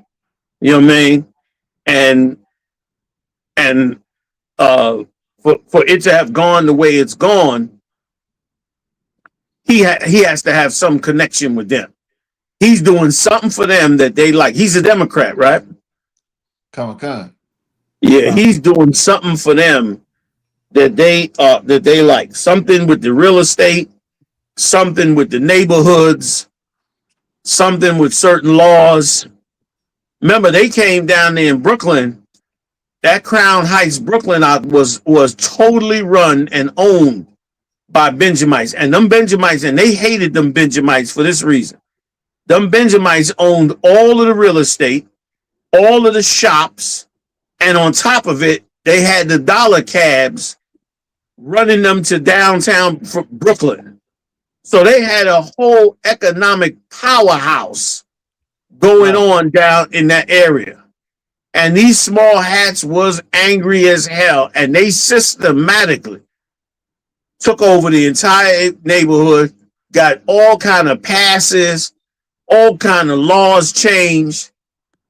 You know what I mean? And for it to have gone the way it's gone, he has to have some connection with them. He's doing something for them that they like. He's a Democrat, right? Come. Yeah, he's doing something for them that they like. Something with the real estate, something with the neighborhoods, something with certain laws. Remember, they came down there in Brooklyn. That Crown Heights, Brooklyn was totally run and owned by Benjamites. And them Benjamites, and they hated them Benjamites for this reason. Them Benjamites owned all of the real estate, all of the shops, and on top of it, they had the dollar cabs running them to downtown Brooklyn. So they had a whole economic powerhouse going on down in that area. And these small hats was angry as hell, and they systematically took over the entire neighborhood, got all kind of passes, all kind of laws changed,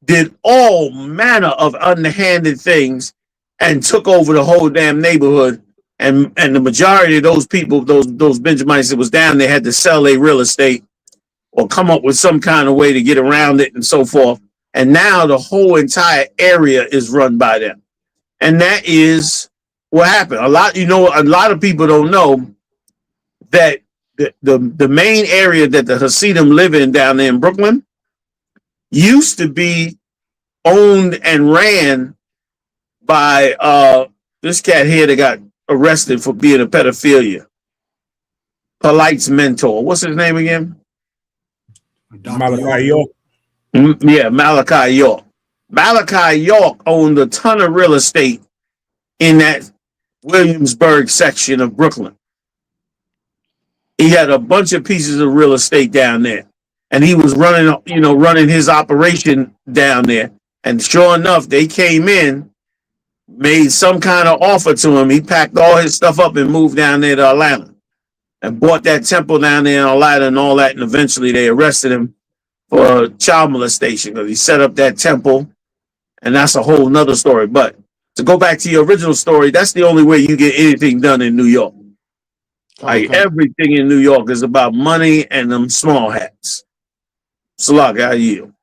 did all manner of underhanded things, and took over the whole damn neighborhood. And the majority of those people, those Benjamites that was down there, had to sell their real estate or come up with some kind of way to get around it and so forth. And now the whole entire area is run by them. And that is what happened. A lot of people don't know that the main area that the Hasidim live in down there in Brooklyn used to be owned and ran by this cat here that got arrested for being a pedophilia. Polite's mentor. What's his name again? Malachi York. Yeah, Malachi York. Malachi York owned a ton of real estate in that Williamsburg section of Brooklyn. He had a bunch of pieces of real estate down there, and he was running his operation down there. And sure enough, they came in, made some kind of offer to him. He packed all his stuff up and moved down there to Atlanta and bought that temple down there in Atlanta and all that. And eventually they arrested him for child molestation because he set up that temple. And that's a whole nother story. But to go back to your original story, that's the only way you get anything done in New York. Like everything in New York is about money and them small hats. Slug, I yield.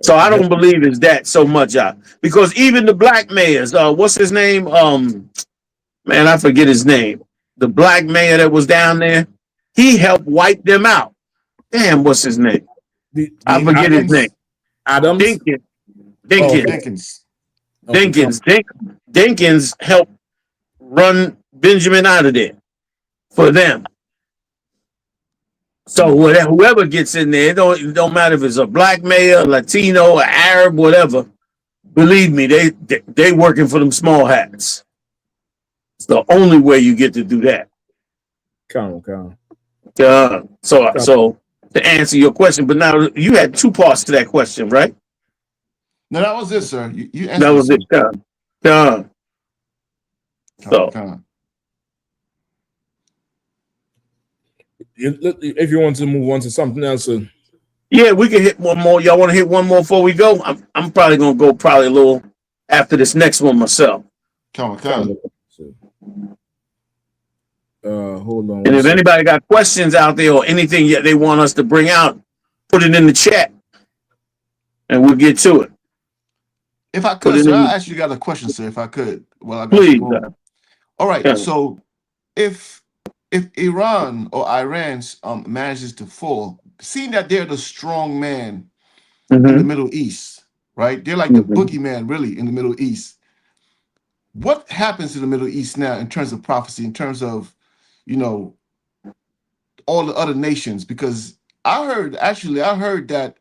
So I don't believe it's that so much out because even the black mayors, what's his name? Man, I forget his name. The black mayor that was down there, he helped wipe them out. Damn, what's his name? I forget his name. Dinkins helped run Benjamin out of there for them. So whoever gets in there, it don't matter if it's a black mayor, Latino, or Arab, whatever. Believe me, they working for them small hats. It's the only way you get to do that. Come. So to answer your question, but now you had two parts to that question, right? No, that was it, sir. You answered. That was it. If you want to move on to something else, yeah, we can hit one more. Y'all want to hit one more before we go? I'm probably gonna go a little after this next one myself. Come. Hold on. And if anybody got questions out there or anything yet they want us to bring out, put it in the chat, and we'll get to it. If I could, sir, I actually got a question, sir. If I could, well, please. All right. Yeah. So, if Iran or Iran manages to fall, seeing that they're the strong man in the Middle East, right? They're like the boogeyman, really, in the Middle East. What happens in the Middle East now in terms of prophecy, in terms of, all the other nations? Because I heard that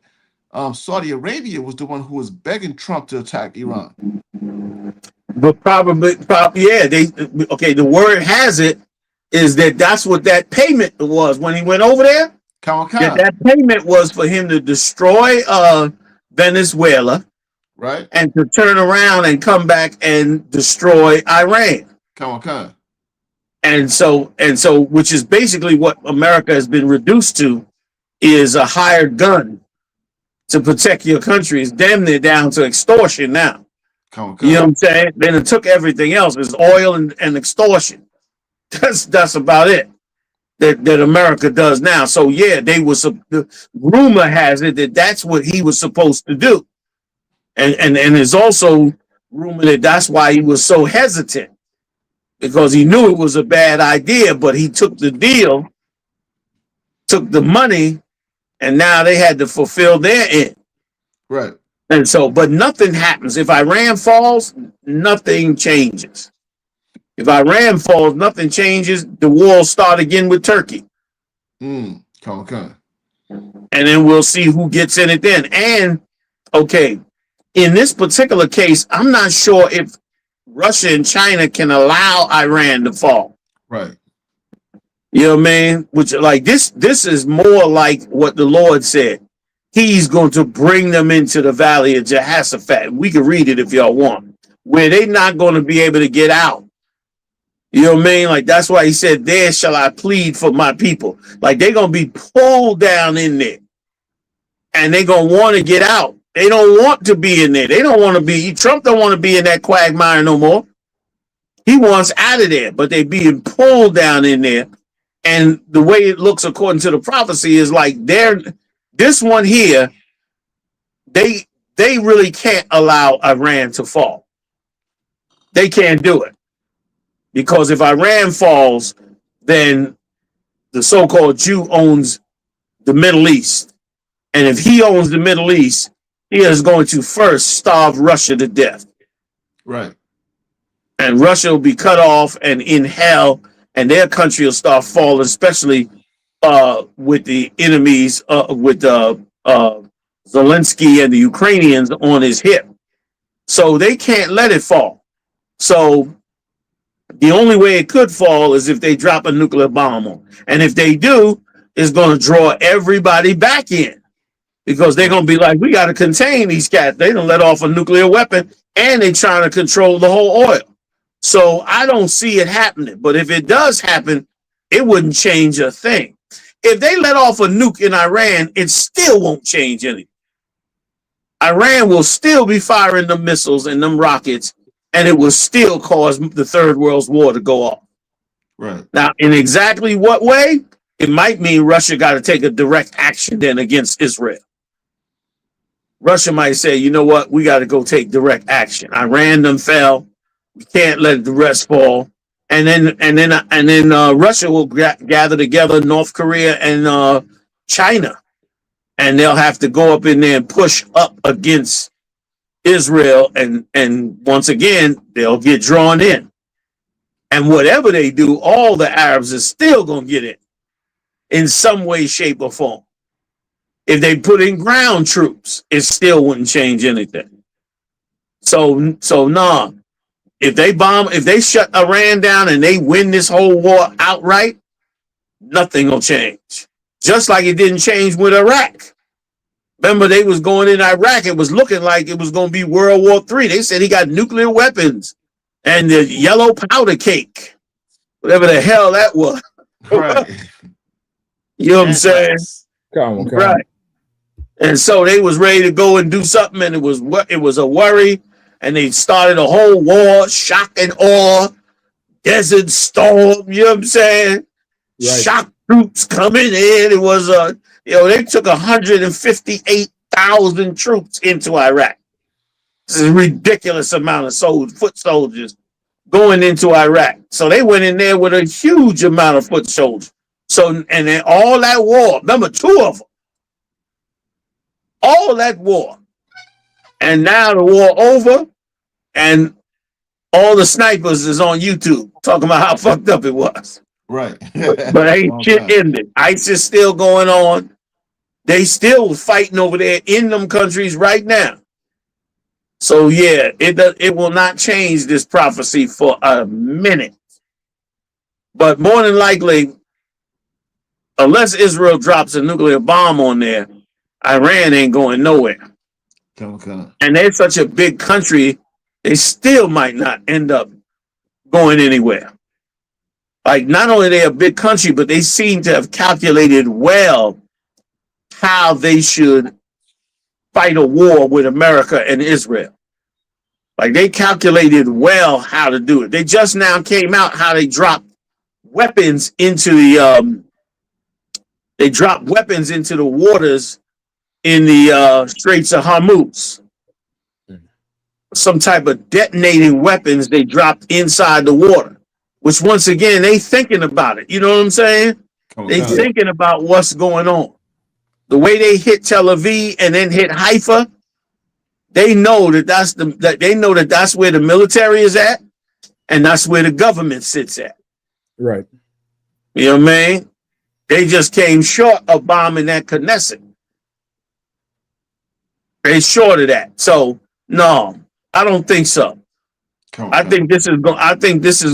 Saudi Arabia was the one who was begging Trump to attack Iran. But probably, yeah. The word has it is that's what that payment was when he went over there. That payment was for him to destroy Venezuela, right, and to turn around and come back and destroy Iran. And so, which is basically what America has been reduced to, is a hired gun to protect your country. It's damn near down to extortion now. You know what I'm saying? Then it took everything else. It's oil and extortion. That's about it that America does now. So yeah, the rumor has it that's what he was supposed to do. And there's also rumor that's why he was so hesitant, because he knew it was a bad idea, but he took the deal, took the money, and now they had to fulfill their end. Right. And so, but nothing happens. If Iran falls, nothing changes. If Iran falls, nothing changes. The war will start again with Turkey. And then we'll see who gets in it then. And, okay, in this particular case, I'm not sure if Russia and China can allow Iran to fall. Right. You know what I mean? Which, like, this is more like what the Lord said. He's going to bring them into the valley of Jehoshaphat. We can read it if y'all want, where they're not going to be able to get out. You know what I mean? Like, that's why he said, there shall I plead for my people. Like, they're going to be pulled down in there, and they're going to want to get out. They don't want to be in there. They don't want to be, Trump don't want to be in that quagmire no more. He wants out of there, but they're being pulled down in there. And the way it looks, according to the prophecy, is like this one here, they really can't allow Iran to fall. They can't do it. Because if Iran falls, then the so-called Jew owns the Middle East. And if he owns the Middle East, he is going to first starve Russia to death. Right. And Russia will be cut off and in hell, and their country will start falling, especially with the enemies, with Zelensky and the Ukrainians on his hip. So they can't let it fall. So the only way it could fall is if they drop a nuclear bomb on. And if they do, it's going to draw everybody back in, because they're going to be like, we got to contain these cats. They don't let off a nuclear weapon, and they're trying to control the whole oil. So I don't see it happening. But if it does happen, it wouldn't change a thing. If they let off a nuke in Iran, it still won't change anything. Iran will still be firing the missiles and them rockets, and it will still cause the Third World War to go off. Right. Now, in exactly what way? It might mean Russia got to take a direct action then against Israel. Russia might say, you know what? We got to go take direct action. Iran them fell. We can't let the rest fall. And then Russia will gather together North Korea and China, and they'll have to go up in there and push up against Israel, and once again they'll get drawn in. And whatever they do, all the Arabs are still gonna get in some way, shape, or form. If they put in ground troops, it still wouldn't change anything. So nah. If they shut Iran down and they win this whole war outright, nothing will change. Just like it didn't change with Iraq. Remember, they was going in Iraq. It was looking like it was going to be World War III. They said he got nuclear weapons and the yellow powder cake, whatever the hell that was. Right. You know what I'm saying? Come on. Right. And so they was ready to go and do something, and it was a worry, and they started a whole war, shock and awe, desert storm. You know what I'm saying? Right. Shock troops coming in. It was they took 158,000 troops into Iraq. This is a ridiculous amount of foot soldiers going into Iraq. So they went in there with a huge amount of foot soldiers. So, and then all that war, remember 2 of them, all that war. And now the war over, and all the snipers is on YouTube talking about how fucked up it was. Right. But ain't shit ended. ISIS still going on. They still fighting over there in them countries right now. So yeah, it will not change this prophecy for a minute. But more than likely, unless Israel drops a nuclear bomb on there, Iran ain't going nowhere. Okay. And they're such a big country, they still might not end up going anywhere. Like, not only are they a big country, but they seem to have calculated well how they should fight a war with America and Israel. Like, they calculated well how to do it. They just now came out how they dropped weapons into the waters in the Straits of Hormuz. Some type of detonating weapons they dropped inside the water, which once again, they thinking about it. You know what I'm saying? They thinking about what's going on. The way they hit Tel Aviv and then hit Haifa, they know that's where the military is at, and that's where the government sits at. Right. You know what I mean? They just came short of bombing that Knesset. They short of that. So no, I don't think so. I think this is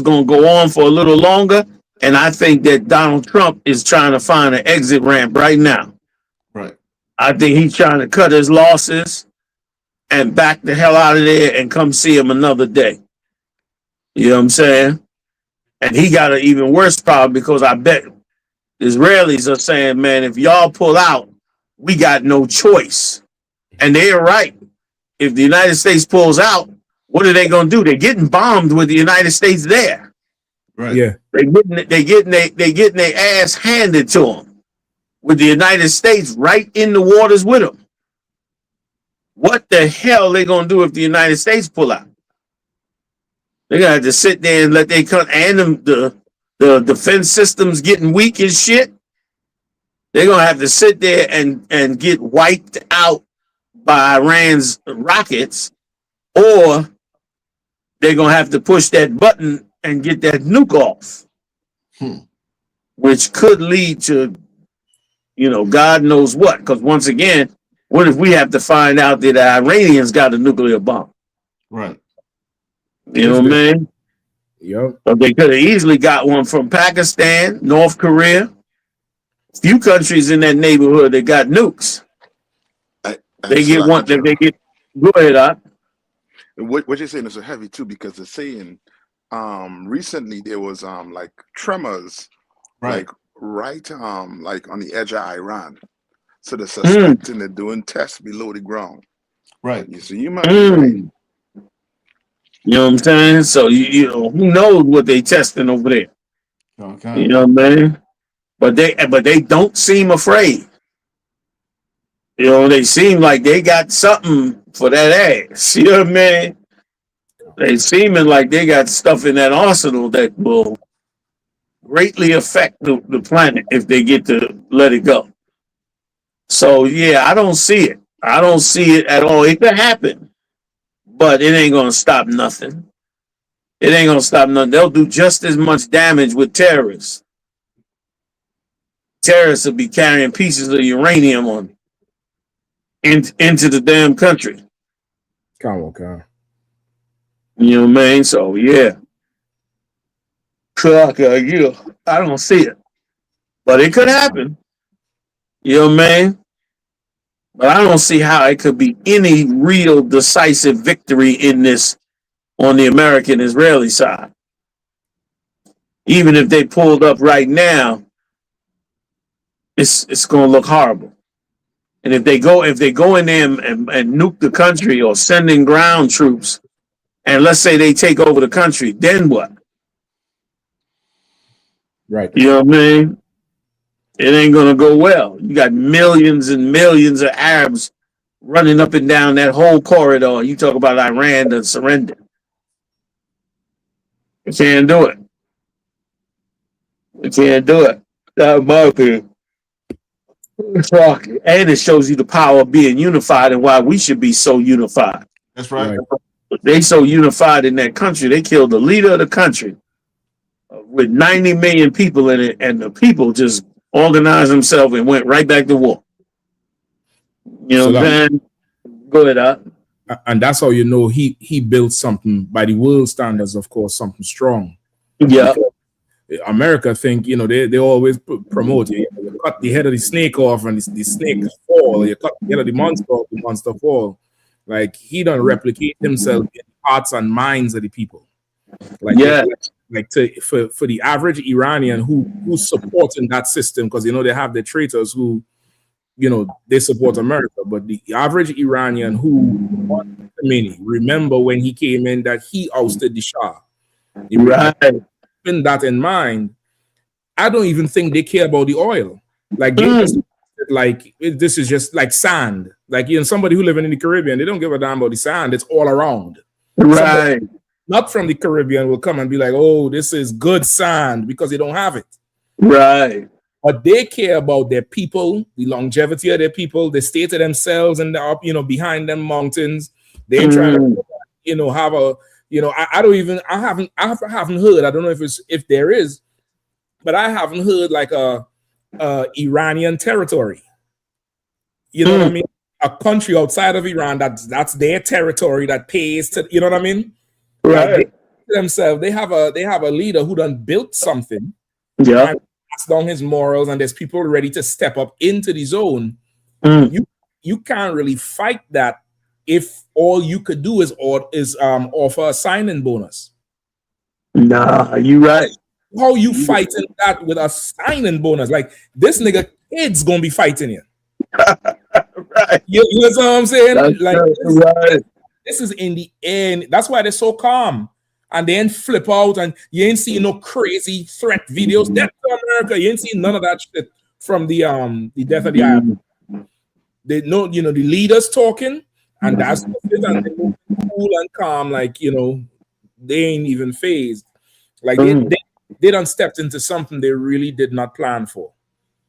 going to go on for a little longer, and I think that Donald Trump is trying to find an exit ramp right now. Right. I think he's trying to cut his losses and back the hell out of there and come see him another day. You know what I'm saying? And he got an even worse problem because I bet Israelis are saying, man, if y'all pull out, we got no choice. And they're right. If the United States pulls out, what are they going to do? They're getting bombed with the United States there. Right. Yeah. They getting their ass handed to them with the United States right in the waters with them. What the hell are they going to do if the United States pull out? They're going to have to sit there and let they come, and the defense system's getting weak as shit. They're going to have to sit there and get wiped out by Iran's rockets, or they're going to have to push that button and get that nuke off, which could lead to, God knows what. Because once again, what if we have to find out that the Iranians got a nuclear bomb? Right. You know what I mean? Yep. But they could have easily got one from Pakistan, North Korea. A few countries in that neighborhood that got nukes. They get one. Go ahead, Doc. What you're saying is so heavy too, because they're saying recently there was like tremors, like right like on the edge of Iran. So they're suspecting they're doing tests below the ground. Right. So you might be right. You know what I'm saying? So you know, who knows what they testing over there? Okay. You know what I mean? But they don't seem afraid. You know, they seem like they got something for that ass. You know what I mean? They seeming like they got stuff in that arsenal that will greatly affect the planet if they get to let it go. So yeah, I don't see it. I don't see it at all. It could happen, but it ain't gonna stop nothing. It ain't gonna stop nothing. They'll do just as much damage with terrorists. Terrorists will be carrying pieces of uranium on into the damn country. Come on. You know what I mean? So yeah. I don't see it. But it could happen. You know what I mean? But I don't see how it could be any real decisive victory in this on the American Israeli side. Even if they pulled up right now, it's gonna look horrible. And if they go in there and nuke the country or send in ground troops, and let's say they take over the country, then what? Right. You know what I mean? It ain't gonna go well. You got millions and millions of Arabs running up and down that whole corridor. You talk about Iran to surrender. You can't do it. You can't do it. That's my opinion. And it shows you the power of being unified and why we should be so unified. That's right. They so unified in that country. They killed the leader of the country with 90 million people in it, and the people just organized themselves and went right back to war. You know what I'm saying? Go ahead, and that's how you know he built something by the world standards, of course, something strong. Yeah. Because America think, you know, they always promote you cut the head of the snake off and the snake fall. You cut the head of the monster fall. Like he done replicate himself in the hearts and minds of the people. Like for the average Iranian who's supporting that system, because you know they have the traitors who, you know, they support America, but the average Iranian who won Khomeini, remember when he came in that he ousted the Shah. Right. Keeping that in mind, I don't even think they care about the oil. Like this is just like sand. Like, you know, somebody who living in the Caribbean, they don't give a damn about the sand. It's all around. Right. Somebody not from the Caribbean will come and be like, oh, this is good sand, because they don't have it. Right. But they care about their people, the longevity of their people, the state of themselves and the up, you know, behind them mountains. They ain't trying to, you know, have a, you know, I haven't heard, I don't know if there is, but I haven't heard like a Iranian territory. You know what I mean? A country outside of Iran that's their territory that pays to, you know what I mean? Right. Like themselves, they have a leader who done built something. Yeah. Pass down his morals, and there's people ready to step up into the zone. You can't really fight that if all you could do is offer a signing bonus. Nah, you right. How you fighting that with a signing bonus? Like this nigga kid's gonna be fighting you. Right. You know what I'm saying? That's like right. This is in the end. That's why they're so calm. And then flip out, and you ain't seeing no crazy threat videos. Death to America. You ain't seen none of that shit from the death of the island. They know, you know, the leaders talking, and that's it, and they move cool and calm, like, you know, they ain't even phased. Like they done stepped into something they really did not plan for.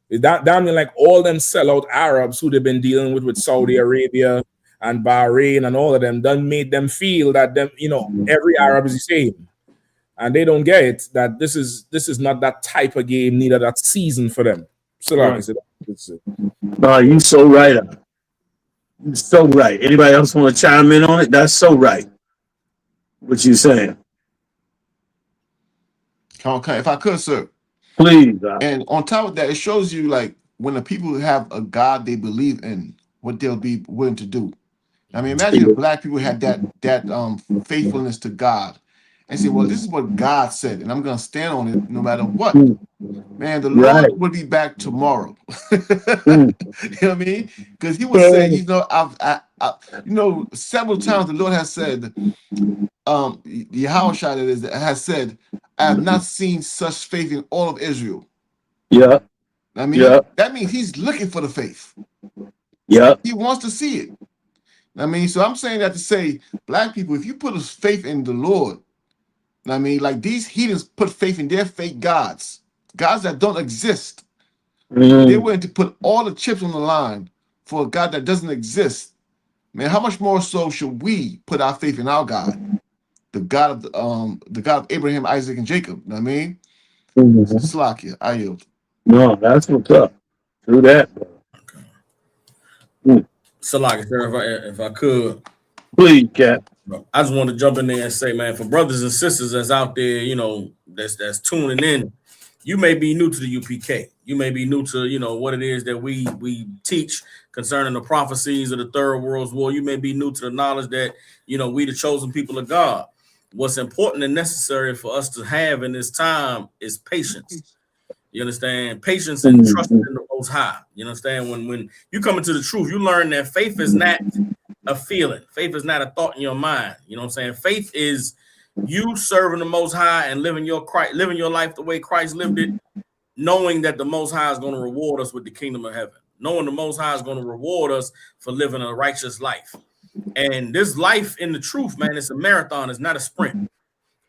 That damn near like all them sellout Arabs who they've been dealing with Saudi Arabia and Bahrain and all of them done made them feel that them, you know, every Arab is the same. And they don't get it, that this is not that type of game, neither that season for them. So like I said, you so right. You're so right. Anybody else want to chime in on it? That's so right. What you saying? Okay, if I could, sir. Please. And on top of that, it shows you like when the people have a God they believe in, what they'll be willing to do. I mean, imagine if black people had that faithfulness to God and say, well, this is what God said, and I'm going to stand on it no matter what. Man, the Lord will be back tomorrow. You know what I mean? Because he would say, you know, I you know, several times the Lord has said, Yahweh has said, I have not seen such faith in all of Israel. Yeah. I mean, that means he's looking for the faith. Yeah. He wants to see it. I mean, so I'm saying that to say, black people, if you put a faith in the Lord, I mean, like these heathens put faith in their fake gods that don't exist. They're willing to put all the chips on the line for a God that doesn't exist. Man, how much more so should we put our faith in our God, the God of Abraham, Isaac, and Jacob? You know what I mean? Slakia, I yield. No, that's what's up. True that. Salaki, sir, if I could. Please, Cap. I just want to jump in there and say, man, for brothers and sisters that's out there, that's tuning in, you may be new to the UPK. You may be new to, what it is that we teach concerning the prophecies of the Third World War. You may be new to the knowledge that, we the chosen people of God. What's important and necessary for us to have in this time is patience. You understand? Patience and trust in the Most High. You understand? When you come into the truth, you learn that faith is not a feeling. Faith is not a thought in your mind. You know what I'm saying? Faith is you serving the Most High and living your life the way Christ lived it, knowing that the Most High is going to reward us with the kingdom of heaven, knowing the Most High is going to reward us for living a righteous life. And this life in the truth, man, it's a marathon. It's not a sprint.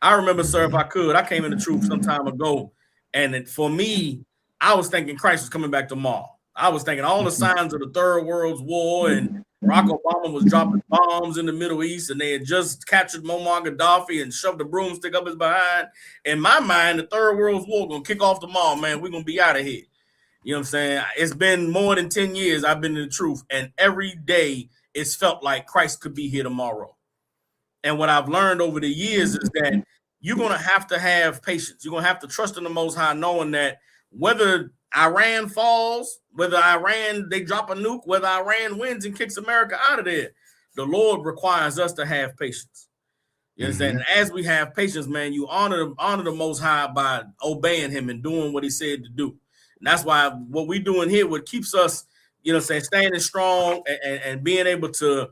I remember, sir, if I could, I came in the truth some time ago. And for me, I was thinking Christ was coming back tomorrow. I was thinking all the signs of the Third World War and Barack Obama was dropping bombs in the Middle East and they had just captured Muammar Gaddafi and shoved a broomstick up his behind. In my mind, the Third World War going to kick off tomorrow, man. We're going to be out of here. You know what I'm saying? It's been more than 10 years I've been in the truth. And every day it's felt like Christ could be here tomorrow. And what I've learned over the years is that you're going to have patience. You're going to have to trust in the Most High, knowing that whether Iran falls, whether they drop a nuke, whether Iran wins and kicks America out of there, the Lord requires us to have patience. You understand? And as we have patience, man, you honor the Most High by obeying him and doing what he said to do. And that's why what we're doing here, what keeps us, standing strong and being able to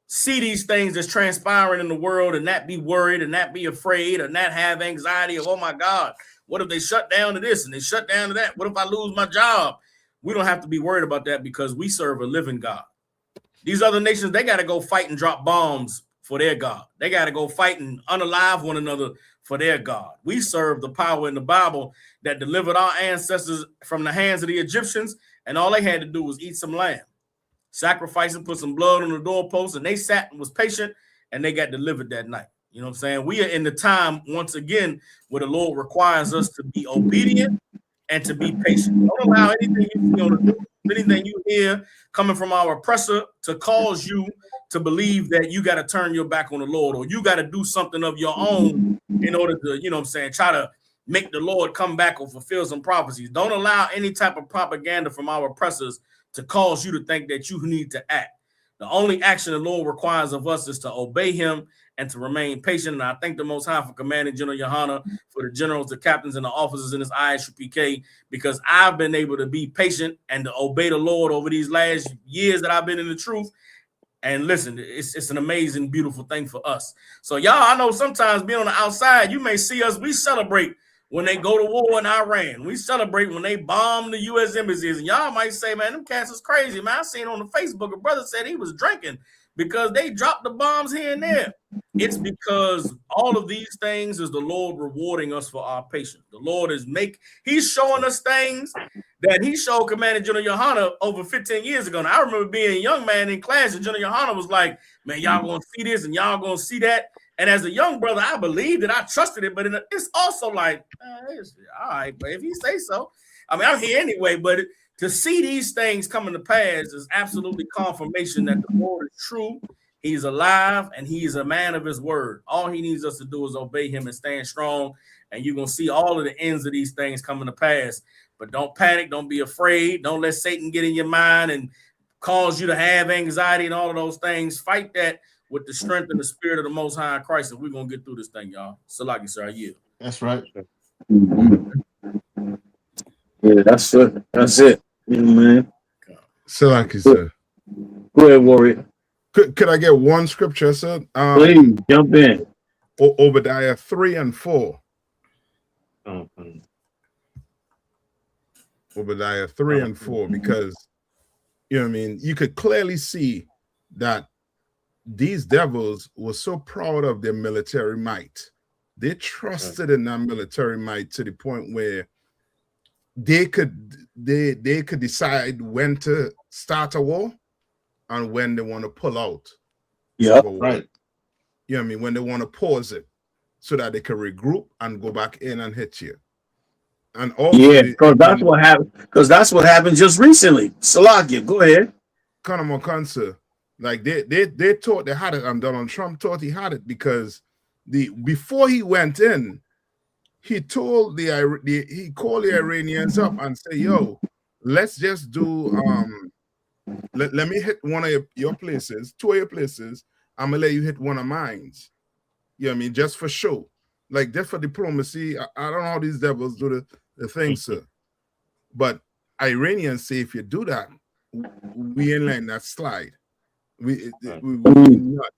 see these things that's transpiring in the world and not be worried and not be afraid or not have anxiety of, oh my God, what if they shut down to this and they shut down to that? What if I lose my job? We don't have to be worried about that because we serve a living God. These other nations, they got to go fight and drop bombs for their God. They got to go fight and unalive one another for their God. We serve the power in the Bible that delivered our ancestors from the hands of the Egyptians, and all they had to do was eat some lamb. Sacrifice and put some blood on the doorpost, and they sat and was patient, and they got delivered that night. You know what I'm saying? We are in the time, once again, where the Lord requires us to be obedient and to be patient. Don't allow anything you feel to do, anything you hear coming from our oppressor to cause you to believe that you got to turn your back on the Lord or you got to do something of your own in order to, try to make the Lord come back or fulfill some prophecies. Don't allow any type of propaganda from our oppressors to cause you to think that you need to act. The only action the Lord requires of us is to obey him and to remain patient. And I thank the Most High for commanding General Yohana, for the generals, the captains, and the officers in this ISUPK, because I've been able to be patient and to obey the Lord over these last years that I've been in the truth. And listen, it's an amazing, beautiful thing for us. So y'all, I know sometimes being on the outside, you may see us, we celebrate when they go to war in Iran. We celebrate when they bomb the U.S. embassies. And y'all might say, man, them cats is crazy, man. I seen on the Facebook, a brother said he was drinking because they dropped the bombs here and there. It's because all of these things is the Lord rewarding us for our patience. The Lord he's showing us things that he showed Commander General Yohana over 15 years ago. Now, I remember being a young man in class and General Yohana was like, man, y'all gonna see this and y'all gonna see that. And as a young brother, I believed it, I trusted it, but it's also like, all right, but if you say so, I mean, I'm here anyway, but to see these things coming to pass is absolutely confirmation that the Lord is true, he's alive, and he is a man of his word. All he needs us to do is obey him and stand strong, and you're going to see all of the ends of these things coming to pass. But don't panic, don't be afraid, don't let Satan get in your mind and cause you to have anxiety and all of those things. Fight that with the strength and the spirit of the Most High in Christ, and we're going to get through this thing, y'all. Salaki, sir, I yield. That's right. Yeah, that's it. That's it. Yeah, man. Salaki, sir. Go ahead, Warrior. Could I get one scripture, sir? Please, jump in. Obadiah 3 and 4. Obadiah 3 and 4, because, you could clearly see that these devils were so proud of their military might. They trusted in that military might to the point where they could decide when to start a war and when they want to pull out. Yeah, right. When they want to pause it so that they can regroup and go back in and hit you. And also, because that's what happened. Because that's what happened just recently. Salakia, go ahead. Kanamakansa, Like they thought they had it, and Donald Trump thought he had it because before he went in, he told he called the Iranians up and say, "Yo, let's just do let me hit one of your places, two of your places. I'm gonna let you hit one of mine. You know what I mean? Just for show, like just for diplomacy. I don't know how these devils do the thing, sir. But Iranians say if you do that, we ain't letting that slide. We not.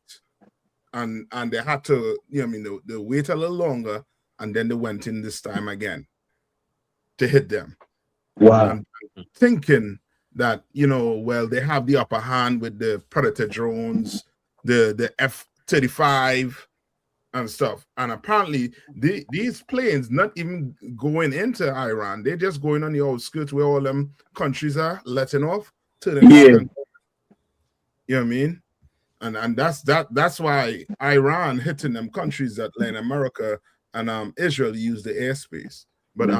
And they had to, you know what I mean, they wait a little longer, and then they went in this time again to hit them. Wow. And thinking that, you know, well, they have the upper hand with the Predator drones, the F-35 and stuff. And apparently these planes not even going into Iran. They're just going on the outskirts where all them countries are letting off to the back. And, you know what I mean? And that's why Iran hitting them countries that Latin America and Israel use the airspace. But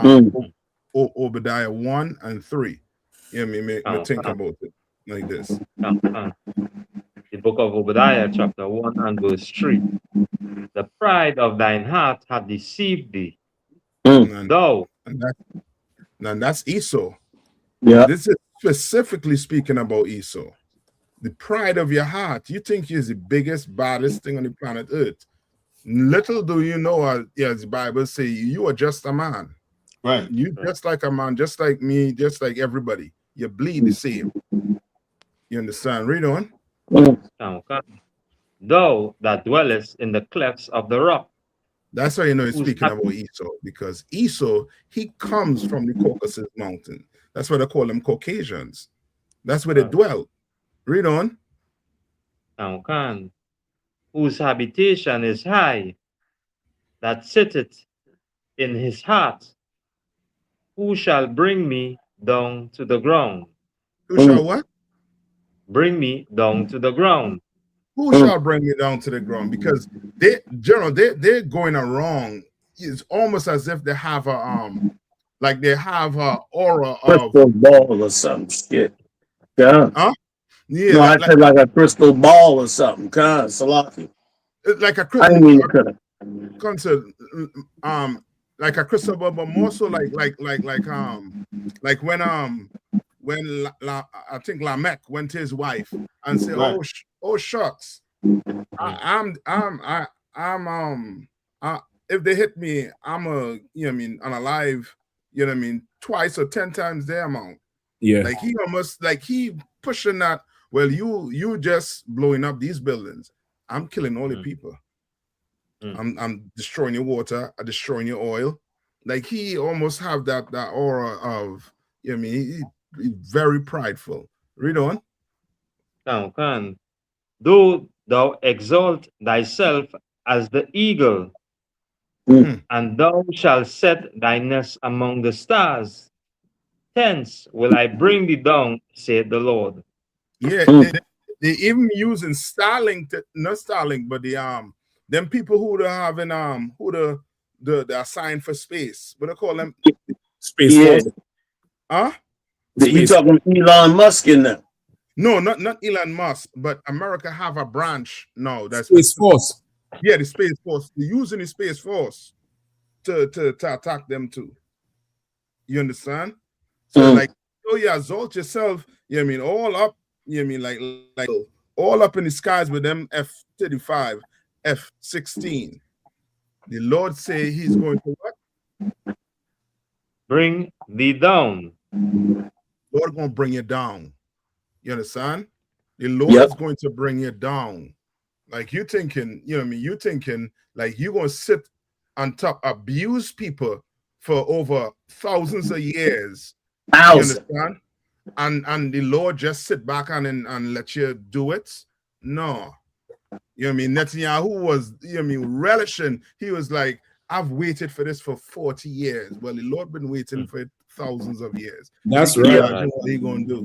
Obadiah 1 and 3. You know what I mean? Me think about it like this. The book of Obadiah, chapter 1 and verse 3. The pride of thine heart hath deceived thee. And Thou. And that's Esau. Yeah. This is specifically speaking about Esau. The pride of your heart. You think he is the biggest, baddest thing on the planet Earth. Little do you know, as the Bible says, you are just a man. Right. You just like a man, just like me, just like everybody. You bleed the same. You understand? Read on. Thou that dwellest in the clefts of the rock. That's why you know he's speaking about Esau, because Esau, he comes from the Caucasus Mountain. That's why they call them Caucasians. That's where they dwell. Read on. Whose habitation is high, that sitteth in his heart. Who shall bring me down to the ground? Who shall what? Bring me down to the ground. Who shall bring me down to the ground? Because they're going around. It's almost as if they have a aura crystal ball or some shit. Yeah. Huh? Yeah. No, I said like a crystal ball or something. Kind of Salaki. Like a I didn't mean it could have. Like a crystal ball, but more so like when I think Lamech went to his wife and said, Right. "Oh shucks, if they hit me, I'm unalive, you know what I mean, twice or 10 times the amount." Yeah. Like he almost like he pushing that. Well, you just blowing up these buildings. I'm killing all the people. I'm destroying your water. I'm destroying your oil. Like he almost have that aura of, you know what I mean, he's very prideful. Read on. Though thou exalt thyself as the eagle, and thou shalt set thy nest among the stars, thence will I bring thee down, saith the Lord. Yeah, they even using Starlink, not Starlink, but them people who they having who the assigned for space. What do they call them? Space Force. Huh? You talking Elon Musk in there? No, not Elon Musk, but America have a branch now. That's Space Force. Yeah, the Space Force. They're using the Space Force to attack them too. You understand? So like, you exalt yourself, you know what I mean, all up, you know what I mean, like all up in the skies with them F-35, F-16. The Lord say he's going to what? Bring thee down. Lord going to bring you down. You understand? The Lord is going to bring you down. Like you thinking, you know what I mean? You thinking like you're going to sit on top, abuse people for over thousands of years. You understand? And the Lord just sit back and let you do it? No. You know what I mean? Netanyahu was, you know what I mean, relishing. He was like, I've waited for this for 40 years. Well, the Lord been waiting for thousands of years. That's You can right. imagine what he gonna do.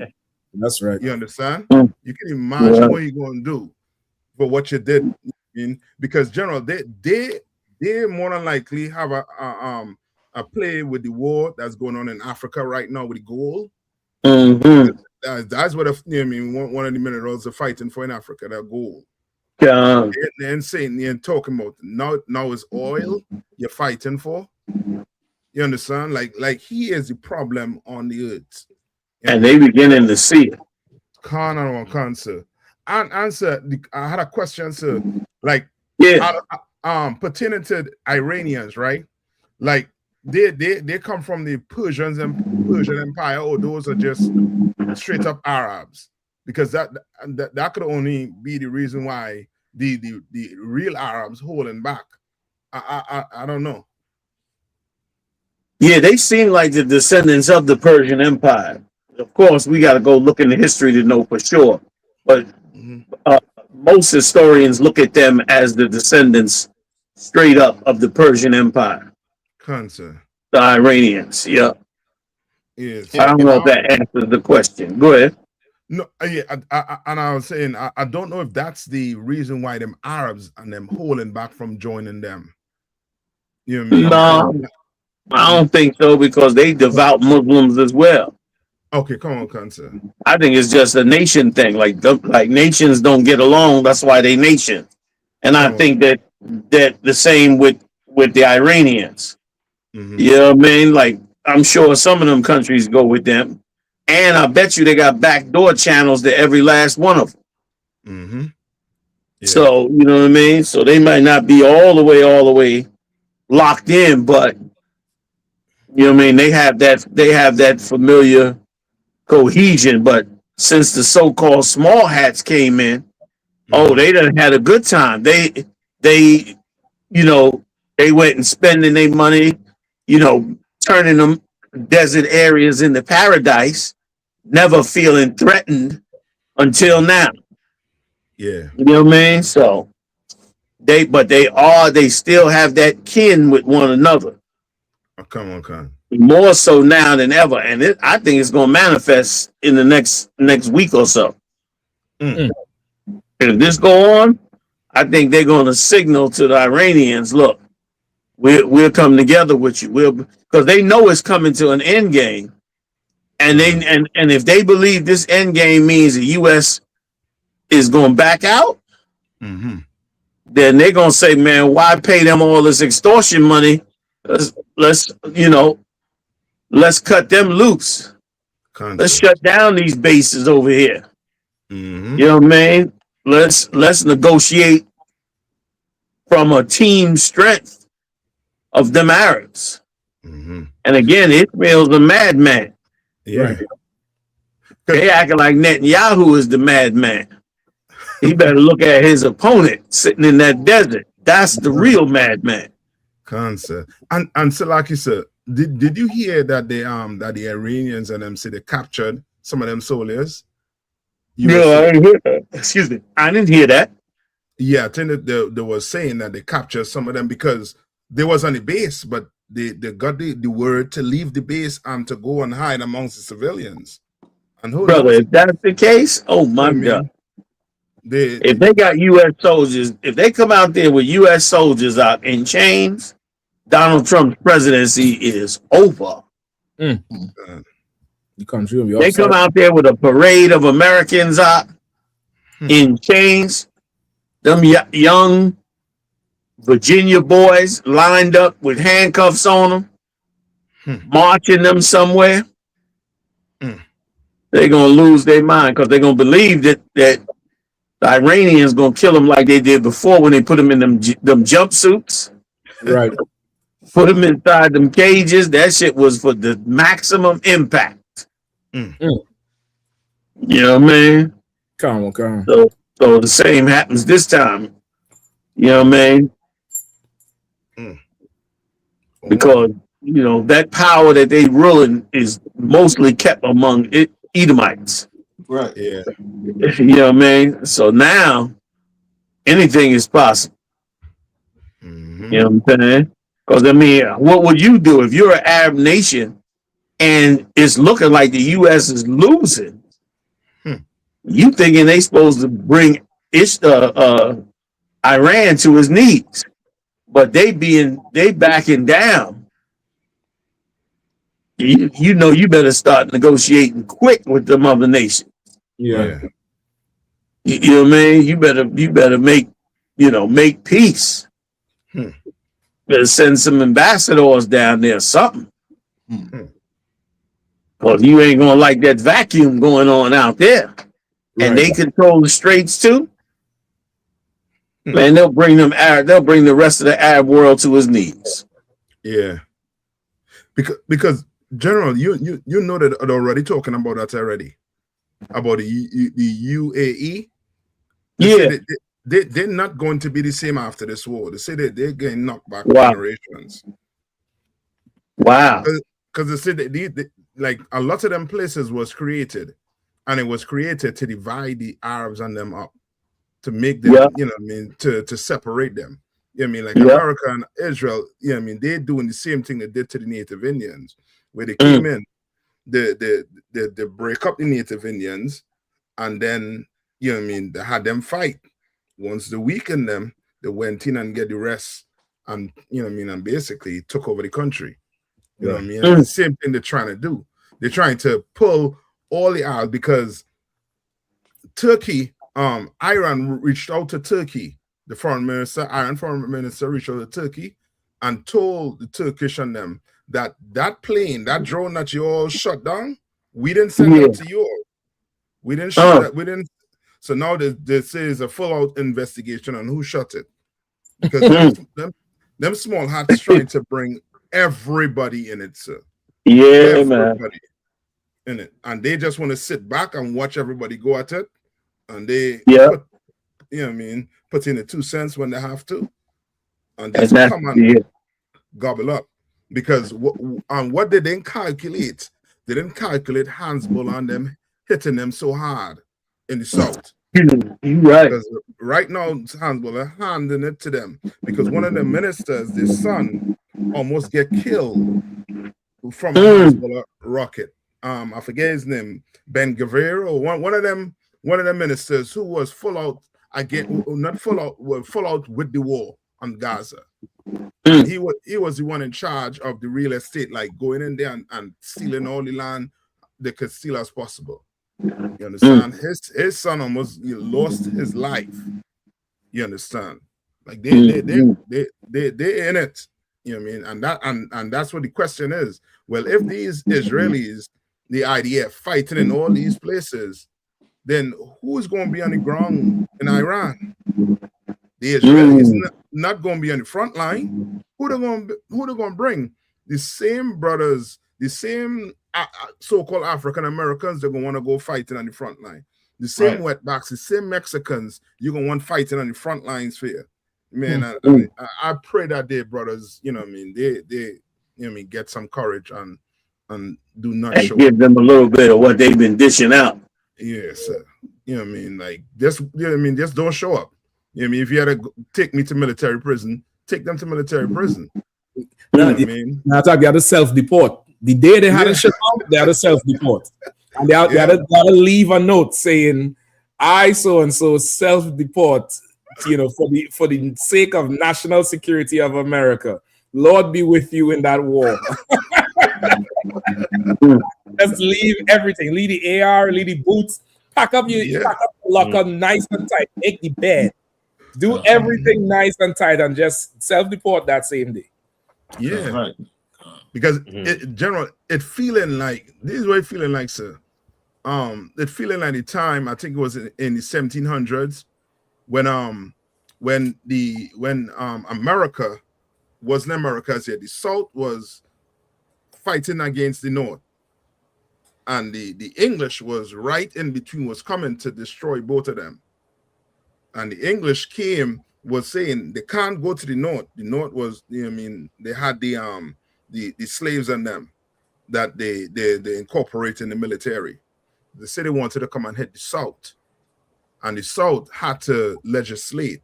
That's right. You understand? You can imagine what he gonna do for what you did. You know what I mean? Because general, they more than likely have a play with the war that's going on in Africa right now with the gold. That's what one of the minerals are fighting for in Africa. That gold. And saying and talking about now is oil you're fighting for. You understand? Like he is the problem on the earth. And they beginning to see it. Cancer. And answer. I had a question, sir. Like, pertaining to the Iranians, right? Like, they come from the Persians and Persian Empire, or those are just straight up Arabs? Because that could only be the reason why the real Arabs holding back. I don't know. Yeah, they seem like the descendants of the Persian Empire. Of course, we got to go look in the history to know for sure. But most historians look at them as the descendants straight up of the Persian Empire. Cancer. The Iranians, yeah. Yes. I don't know if that answers the question. Go ahead. No, yeah, and I was saying I don't know if that's the reason why them Arabs and them holding back from joining them. You know what I mean? No, I don't think so, because they devout Muslims as well. Okay, come on, Cancer. I think it's just a nation thing. Like nations don't get along. That's why they nation. And I think that the same with the Iranians. You know what I mean? Like, I'm sure some of them countries go with them. And I bet you they got backdoor channels to every last one of them. Yeah. So, you know what I mean? So they might not be all the way locked in, but you know what I mean? They have that familiar cohesion. But since the so-called small hats came in, they done had a good time. They went and spending their money, turning them desert areas into paradise, never feeling threatened until now. Yeah. You know what I mean? So they still have that kin with one another. Oh, come on. More so now than ever. And I think it's going to manifest in the next week or so. If this go on, I think they're going to signal to the Iranians, look, we'll come together with you. Because they know it's coming to an end game. And and if they believe this end game means the U.S. is going back out, then they're going to say, man, why pay them all this extortion money? Let's cut them loose. Let's shut down these bases over here. You know what I mean? Let's negotiate from a team strength of them Arabs. And again, Israel's a madman. Yeah. They acting like Netanyahu is the madman. He better look at his opponent sitting in that desert. That's the real madman. Cancer. And so, like you said, did you hear that the Iranians and them say they captured some of them soldiers? No, I didn't hear that. Excuse me. I didn't hear that. Yeah, I think that they were saying that they captured some of them because they was on the base, but they got the word to leave the base and to go and hide amongst the civilians. And brother, if that's the case, oh my God. If they got U.S. soldiers, if they come out there with U.S. soldiers out in chains, Donald Trump's presidency is over. The country will be They come out there with a parade of Americans out in chains. Them young Virginia boys lined up with handcuffs on them, marching them somewhere. They're going to lose their mind because they're going to believe that the Iranians going to kill them like they did before when they put them in them jumpsuits. Right. Put them inside them cages. That shit was for the maximum impact. You know what I mean? Come on. So the same happens this time. You know what I mean? Because, that power that they ruling is mostly kept among Edomites. Right. Yeah. You know what I mean? So now anything is possible. You know what I'm saying? Because, what would you do if you're an Arab nation and it's looking like the U.S. is losing? You thinking they supposed to bring Iran to his knees, but they backing down. you know you better start negotiating quick with them other nations. Yeah. You know what I mean? You better make make peace. Better send some ambassadors down there, something. Well, you ain't gonna like that vacuum going on out there. And they control the straits too. Man, they'll bring the rest of the Arab world to his knees. Yeah. Because General, you know that they're already talking about that already. About the UAE. They're not going to be the same after this war. They say that they're getting knocked back generations. Wow. Because they said that like a lot of them places was created, and it was created to divide the Arabs and them up, to make them, to separate them. You know what I mean? Like America and Israel, they're doing the same thing they did to the Native Indians, where they came in, they break up the Native Indians, and then they had them fight. Once they weakened them, they went in and get the rest, and and basically took over the country. You know what I mean? And the same thing they're trying to do. They're trying to pull all the out, because Turkey, Iran reached out to Turkey. The Iran foreign minister reached out to Turkey and told the Turkish and them that plane, that drone that you all shut down, we didn't send that to you all. We didn't shoot that. We didn't. So now this is a full-out investigation on who shot it. Because them small hats trying to bring everybody in it, sir. Yeah, everybody man. In it. And they just want to sit back and watch everybody go at it. And they put, put in the 2 cents when they have to. And just come and gobble up. Because what they didn't calculate, they didn't calculate Hezbollah on them hitting them so hard in the south. You're right. Because right now, Hezbollah handing it to them. Because one of the ministers, his son, almost get killed from a Hezbollah rocket. I forget his name, Ben Gavir, or one of them ministers who was full out with the war on Gaza. And he was the one in charge of the real estate, like going in there and stealing all the land they could steal as possible. You understand? His son almost lost his life. You understand? Like they in it. You know what I mean? And that's what the question is. Well, if these Israelis, the IDF, fighting in all these places, then who is going to be on the ground in Iran? The Israelis not going to be on the front line. Who they going to bring? The same brothers, the same so-called African Americans, they're going to want to go fighting on the front line. The same wetbacks, the same Mexicans, you're going to want fighting on the front lines for you. Man, I pray that they, brothers, you know what I mean, they you know what I mean, get some courage and do not show give them a little bit of what they've been dishing out. Yes, sir. You know what I mean? Like, just, you know what I mean, just don't show up. You know what I mean? If you had to take me to military prison, take them to military prison. You know what I mean? Now, they had to self-deport. The day they had a shut out, they had to self-deport. And they had to leave a note saying, I so-and-so self-deport, for the sake of national security of America. Lord be with you in that war. Just leave everything. Leave the AR, leave the boots. Pack up your locker nice and tight. Make the bed. Do everything nice and tight and just self-deport that same day. Yeah. Right. Because General, it feeling like, this is what it feeling like, sir. It feeling like the time, I think it was in the 1700s, when America wasn't America as yet. The South was fighting against the North. And the English was right in between, was coming to destroy both of them. And the English was saying they can't go to the North. The North was, you know what I mean, they had the slaves on them that they incorporate in the military. The city wanted to come and hit the South. And the South had to legislate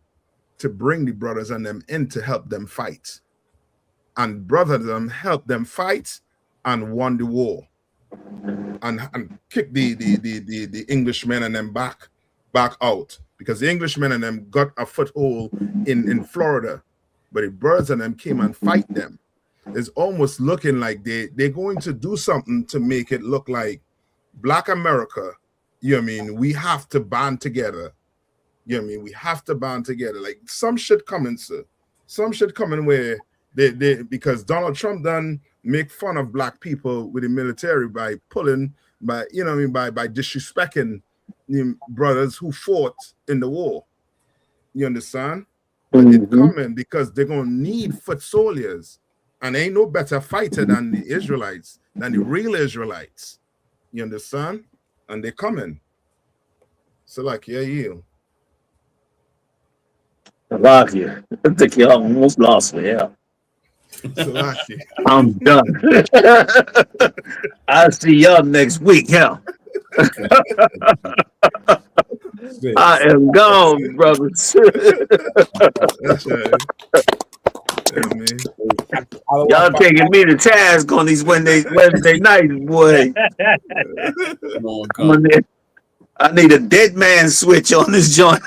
to bring the brothers and them in to help them fight. And brothers them helped them fight and won the war. And kicked the Englishmen and them back out. Because the Englishmen and them got a foothold in Florida. But the brothers and them came and fight them. it's almost looking like they're going to do something to make it look like Black America, you know what I mean, we have to band together. You know what I mean? We have to band together. Like some shit coming, sir. Some shit coming where they because Donald Trump done make fun of Black people with the military by pulling, by you know what I mean, by disrespecting brothers who fought in the war. You understand? But it's coming because they're gonna need foot soldiers, and ain't no better fighter than the Israelites, than the real Israelites. You understand? And they're coming. So like, yeah. Salakia. I think you almost lost me. Yeah. Salakia. I'm done. I'll see y'all next week. Hell. I am gone, brothers. That's right. Y'all taking me to task on these Wednesday nights, boy. I need a dead man switch on this joint.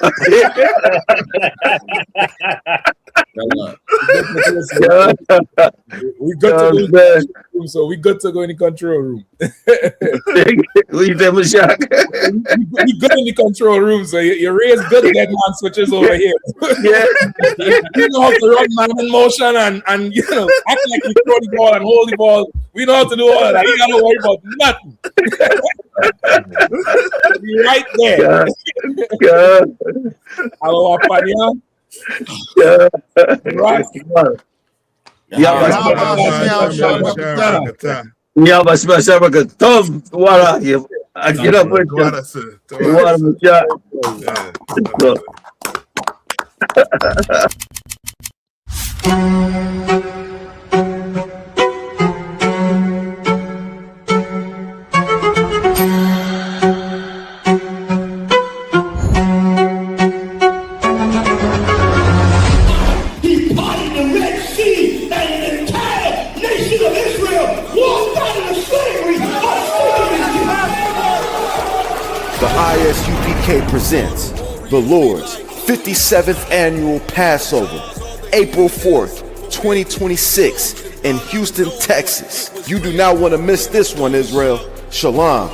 We got to go in the control room, so we got to go in the control room. What you say, Mashak? We got in the control room, so you raise good dead man switches over here. Yeah. You know how to run man in motion and you know act like you throw the ball and hold the ball. We know how to do all of that. You gotta worry about nothing. Be right there. Hello, Apanya. Right. I get up with The ISUPK presents the Lord's 57th Annual Passover, April 4th, 2026 in Houston, Texas. You do not want to miss this one, Israel. Shalom.